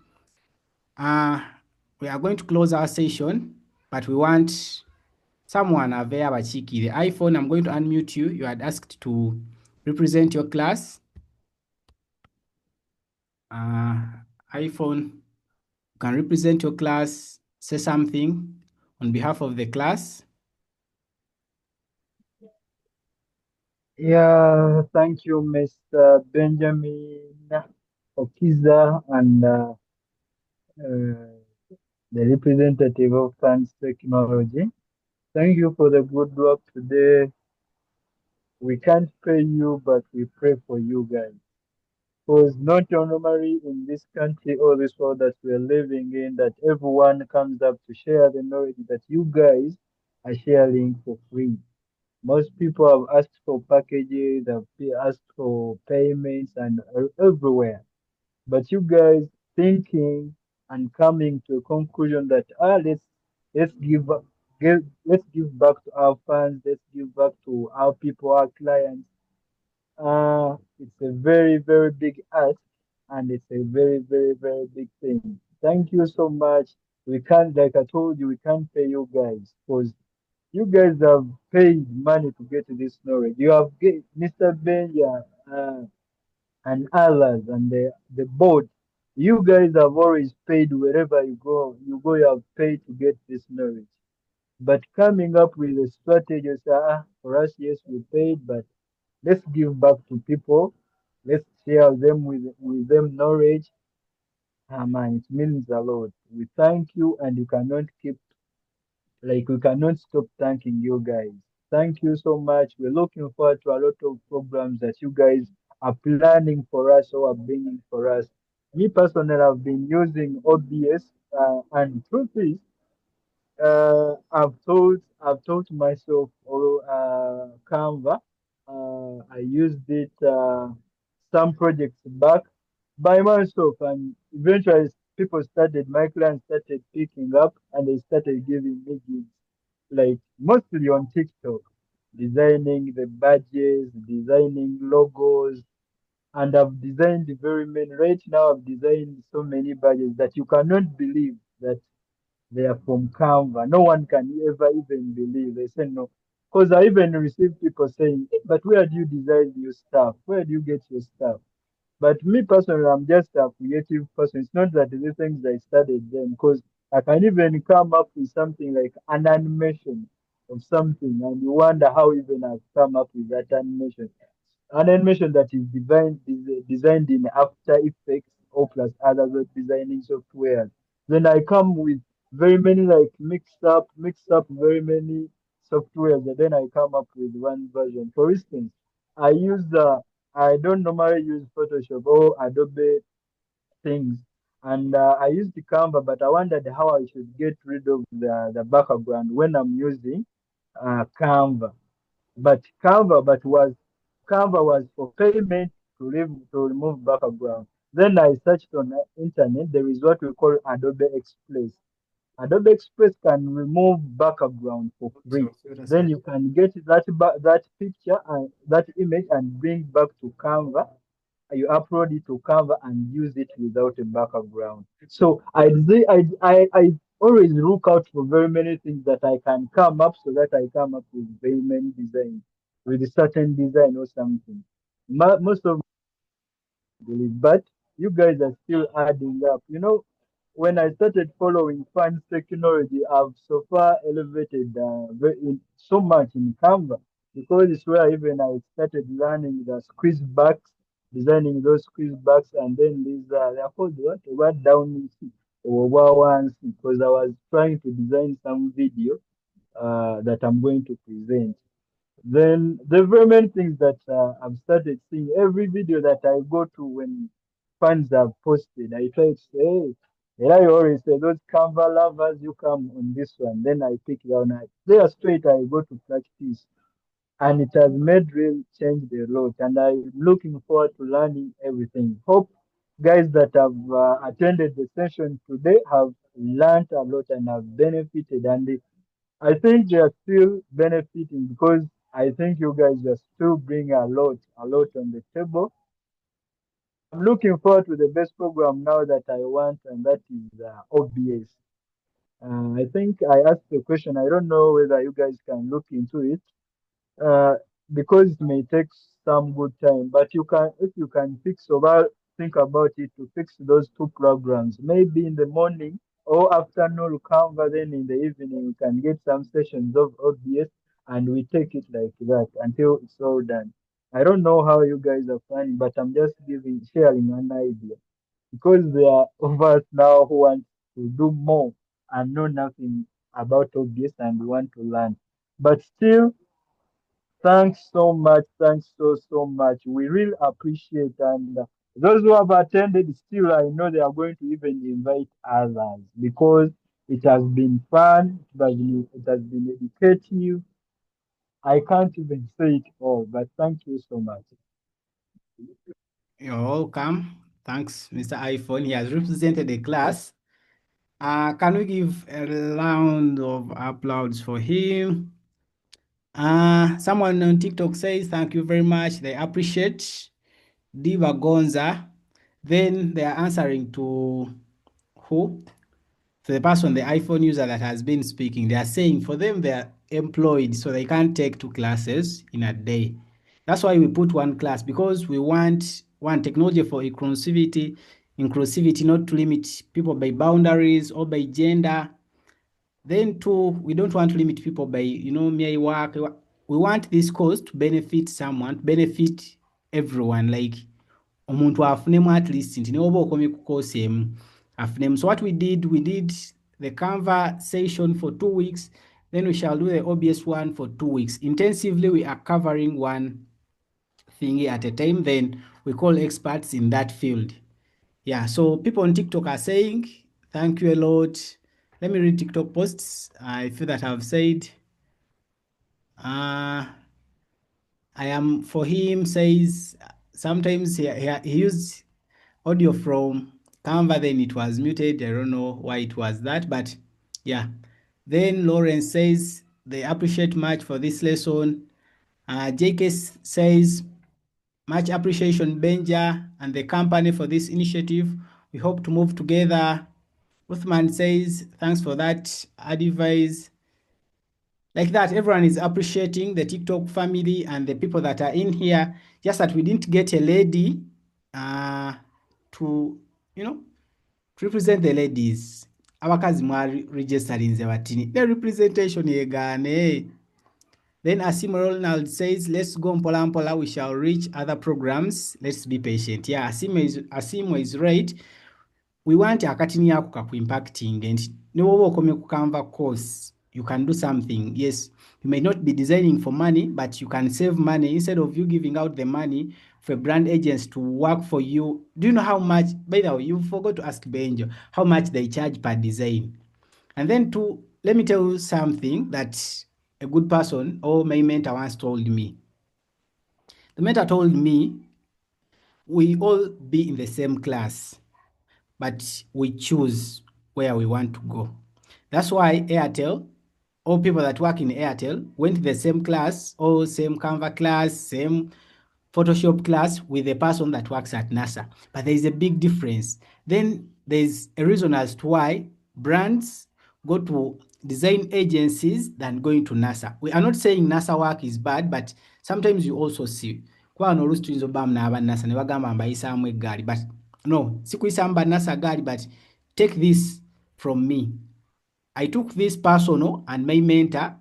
We are going to close our session, but we want someone Avea Bachiki. The iPhone, I'm going to unmute you. You had asked to represent your class. iPhone, you can represent your class, say something on behalf of the class. Yeah, thank you, Mr. Benjamin Okiza and the representative of Science Technology. Thank you for the good work today. We can't pay you, but we pray for you guys. Because not normally in this country or this world that we're living in, that everyone comes up to share the knowledge that you guys are sharing for free. Most people have asked for packages, have asked for payments, and everywhere. But you guys thinking and coming to a conclusion that let's let's give back to our fans, let's give back to our people, our clients. It's a very, very big ask, and it's a very, very, very big thing. Thank you so much. We can't, like I told you, we can't pay you guys because you guys have paid money to get to this knowledge. You have Mr. Benja and others and the board. You guys have always paid wherever you go. You have paid to get this knowledge. But coming up with a strategy, say, for us, yes, we paid, but let's give back to people. Let's share them with them knowledge. Man, it means a lot. We thank you, and you cannot keep we cannot stop thanking you guys. Thank you so much. We're looking forward to a lot of programs that you guys are planning for us or are bringing for us. Me personally, I've been using OBS, and truth is, I've taught myself Canva. I used it some projects back by myself, and eventually my clients started picking up, and they started giving me gigs, like mostly on TikTok, designing the badges, designing logos, and I've designed very many. Right now, I've designed so many badges that you cannot believe that they are from Canva. No one can ever even believe. They say no. Because I even received people saying, but where do you design your stuff? Where do you get your stuff? But me personally, I'm just a creative person. It's not that the things I studied them, because I can even come up with something like an animation. of something, and you wonder how even I've come up with that animation. An animation that is designed in After Effects or plus other web designing software. Then I come with very many like mix up very many softwares, and then I come up with one version. For instance, I don't normally use Photoshop or Adobe things. And I used the Canva, but I wondered how I should get rid of the background when I'm using Canva. But Canva was for payment to remove background. Then I searched on the internet. There is what we call Adobe Express. Adobe Express can remove background for free. Then you can get that picture and that image and bring back to Canva. You upload it to Canva and use it without a background. So I always look out for very many things that I can come up so that I come up with very many designs, with a certain design or something. Most of believe, but you guys are still adding up. When I started following funds technology, I've so far elevated so much in Canva because it's where even I started learning the squeeze backs, designing those squeeze backs, and then they're called what down or ones because I was trying to design some video that I'm going to present. Then the very many things that I've started seeing every video that I go to when fans have posted, I try to say, hey, and I always say, those Canva lovers, you come on this one. Then I pick it out. There straight, I go to practice. And it has made real change a lot. And I'm looking forward to learning everything. Hope guys that have attended the session today have learned a lot and have benefited. And I think they are still benefiting because I think you guys are still bringing a lot on the table. I'm looking forward to the best program now that I want, and that is OBS. I think I asked the question. I don't know whether you guys can look into it uh, because it may take some good time. But if you can think about it to fix those two programs, maybe in the morning or afternoon Canva, then in the evening you can get some sessions of OBS, and we take it like that until it's all done. I don't know how you guys are planning, but I'm just sharing an idea because there are of us now who want to do more and know nothing about OBS and we want to learn. But still, thanks so much. Thanks so much. We really appreciate, and those who have attended still, I know they are going to even invite others because it has been fun. It has been educative. I can't even say it all, but thank you so much. You're welcome. Thanks, Mr. iPhone. He has represented the class. Can we give a round of applause for him? Someone on TikTok says, thank you very much. They appreciate Diva Gonza. Then they are answering to who? To the person, the iPhone user that has been speaking. They are saying for them, they are employed, so they can't take 2 classes in a day. That's why we put 1 class, because we want one technology for inclusivity, not to limit people by boundaries or by gender. Then 2, we don't want to limit people by, mere work. We want this course to benefit someone, to benefit everyone, like omuntu afunemu at least nti ne oba okomye ku course emu afunemu. So what we did the Canva session for 2 weeks, then we shall do the OBS one for 2 weeks. Intensively, we are covering one thing at a time, then we call experts in that field. Yeah, so people on TikTok are saying, thank you a lot. Let me read TikTok posts. I feel that I've said, I am for him says, sometimes he used audio from Canva, then it was muted. I don't know why it was that, but yeah. Then Lawrence says they appreciate much for this lesson. JK says, much appreciation, Benja and the company for this initiative. We hope to move together. Uthman says, thanks for that advice. Like that, everyone is appreciating the TikTok family and the people that are in here. Just that we didn't get a lady to, to represent the ladies. Abakazi mwa registering batini. The representation yegane. Then Asimo Ronald says, let's go mpola mpola, we shall reach other programs. Let's be patient. Yeah, Asimo is right. We want akatini yako kaku-impacting, and ne woba okomye ku Canva course, you can do something. Yes, you may not be designing for money, but you can save money instead of you giving out the money for brand agents to work for you. Do you know how much, by the way, you forgot to ask Benjo, how much they charge per design? And then let me tell you something that a good person or my mentor once told me. The mentor told me, we all be in the same class, but we choose where we want to go. That's why Airtel, all people that work in Airtel went to the same class, or same Canva class, same Photoshop class with the person that works at NASA. But there is a big difference. Then there's a reason as to why brands go to design agencies than going to NASA. We are not saying NASA work is bad, but sometimes you also see kwa no olusi tuyinza obbamu n'aba NASA ne bagamba mbayisaamu eggaali, but no, sikuyisaamu ba NASA gaali, but take this from me. I took this personal and my mentor,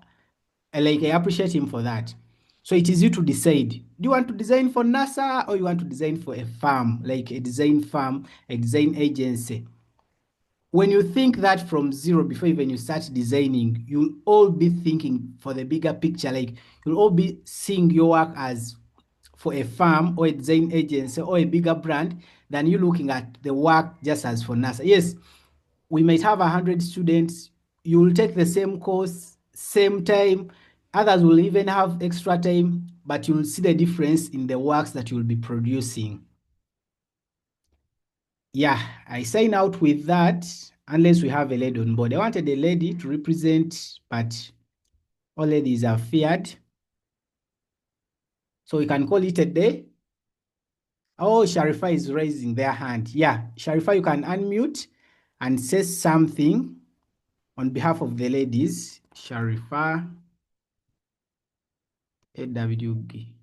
like I appreciate him for that. So it is you to decide. Do you want to design for NASA or you want to design for a firm, like a design firm, a design agency? When you think that from zero, before even you start designing, you'll all be thinking for the bigger picture. Like you'll all be seeing your work as for a firm or a design agency or a bigger brand than you looking at the work just as for NASA. Yes, we might have 100 students. You will take the same course, same time. Others will even have extra time, but you'll see the difference in the works that you'll be producing. Yeah, I sign out with that unless we have a lady on board. I wanted a lady to represent, but all ladies are feared. So we can call it a day. Oh, Sharifa is raising their hand. Yeah, Sharifa, you can unmute and say something on behalf of the ladies. Sharifa AWG.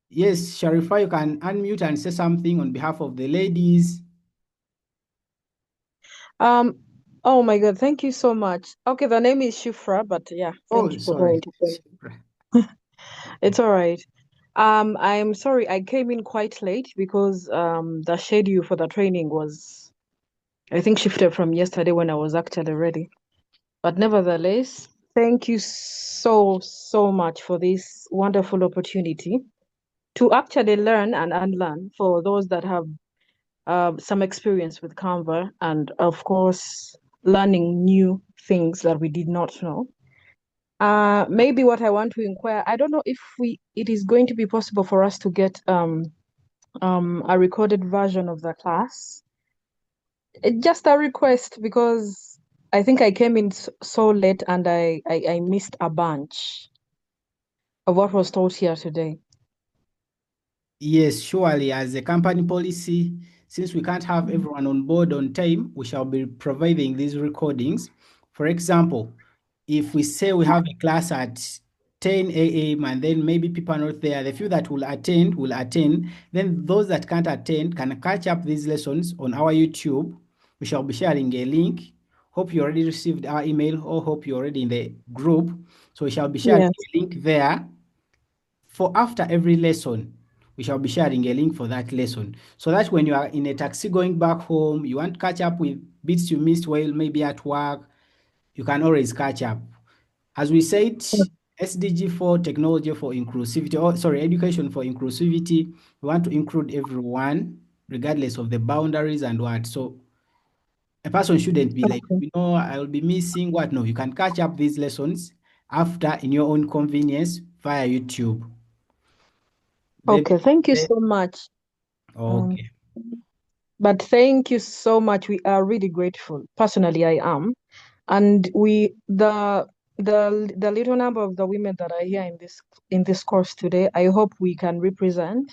Yes, Sharifa, you can unmute and say something on behalf of the ladies. Oh my God, thank you so much. Okay, the name is Shifra, but yeah, thank you for the Sorry. introduction. It's all right. I'm sorry I came in quite late because the schedule for the training was, I think, shifted from yesterday when I was actually ready. But nevertheless, thank you so much for this wonderful opportunity to actually learn and unlearn for those that have some experience with Canva, and of course, learning new things that we did not know. Maybe what I want to inquire, I don't know if it is going to be possible for us to get a recorded version of the class. Just a request, because I think I came in so late and I missed a bunch of what was taught here today. Yes, surely, as a company policy, since we can't have everyone on board on time, we shall be providing these recordings. For example, if we say we have a class at 10 a.m. and then maybe people are not there, the few that will attend, then those that can't attend can catch up these lessons on our YouTube. We shall be sharing a link. Hope you already received our email, or hope you're already in the group. So we shall be sharing a link there. For after every lesson, we shall be sharing a link for that lesson, so that when you are in a taxi going back home, you want to catch up with bits you missed while maybe at work, you can always catch up. As we said, SDG for technology for inclusivity, or sorry, education for inclusivity. We want to include everyone, regardless of the boundaries and what. So a person shouldn't be like, I will be missing what. No, you can catch up these lessons after in your own convenience via YouTube. Okay, thank you so much. Okay. But thank you so much. We are really grateful. Personally, I am. And the little number of the women that are here in this course today, I hope we can represent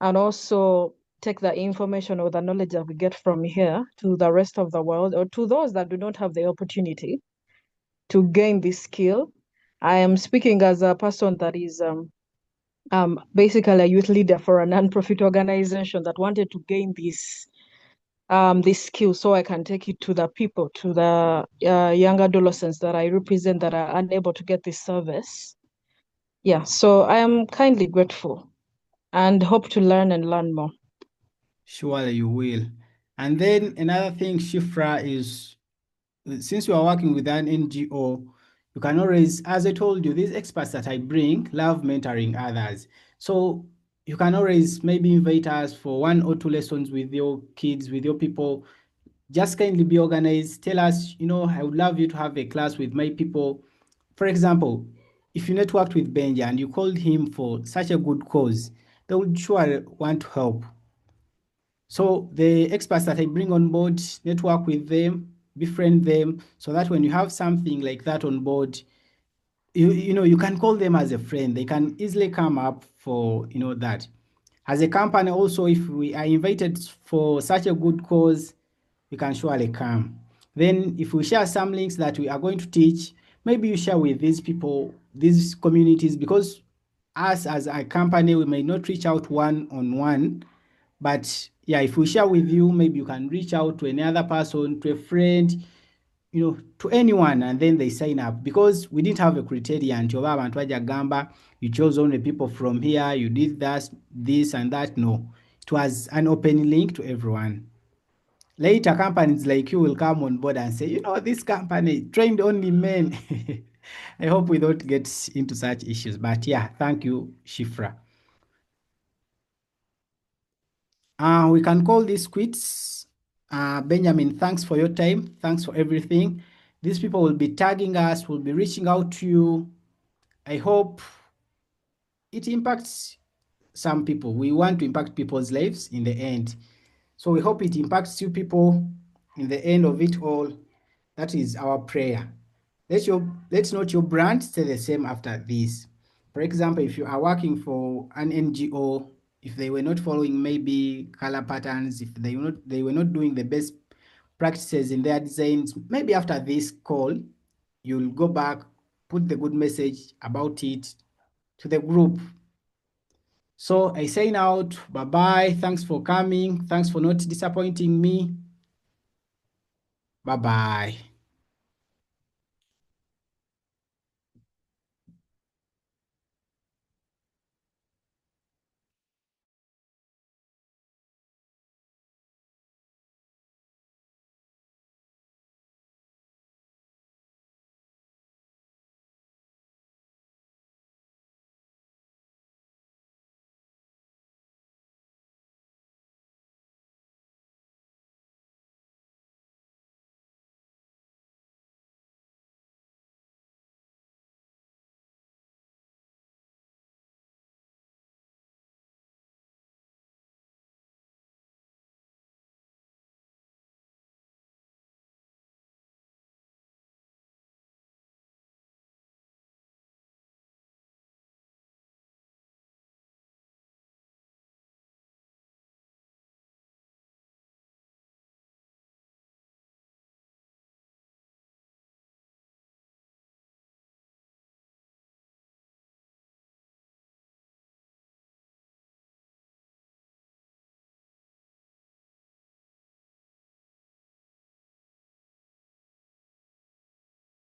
and also take the information or the knowledge that we get from here to the rest of the world, or to those that do not have the opportunity to gain this skill. I am speaking as a person that is basically a youth leader for a non-profit organization that wanted to gain this this skill so I can take it to the people, to the young adolescents that I represent that are unable to get this service. Yeah, so I am kindly grateful and hope to learn and learn more. Surely you will. And then another thing, Shifra, is since you are working with an NGO, you can always, as I told you, these experts that I bring love mentoring others. So you can always maybe invite us for 1 or 2 lessons with your kids, with your people. Just kindly be organized. Tell us, I would love you to have a class with my people. For example, if you networked with Benja and you called him for such a good cause, they would sure want to help. So the experts that I bring on board, network with them, befriend them, so that when you have something like that on board, you can call them as a friend. They can easily come up for that. As a company, also, if we are invited for such a good cause, we can surely come. Then, if we share some links that we are going to teach, maybe you share with these people, these communities, because us as a company, we may not reach out one on one, but yeah, if we share with you, maybe you can reach out to another person, to a friend, to anyone, and then they sign up, because we didn't have a criterion. Gamba, you chose only people from here, you did that, this and that. No, it was an open link to everyone. Later, companies like you will come on board and say, this company trained only men. I hope we don't get into such issues. But yeah, thank you, Shifra. We can call this quits. Benjamin, thanks for your time. Thanks for everything. These people will be tagging us, will be reaching out to you. I hope it impacts some people. We want to impact people's lives in the end. So we hope it impacts you people in the end of it all. That is our prayer. Let's not your brand stay the same after this. For example, if you are working for an NGO, if they were not following maybe color patterns, if they were not doing the best practices in their designs, maybe after this call, you'll go back, put the good message about it to the group. So I sign out. Bye bye. Thanks for coming. Thanks for not disappointing me. Bye bye.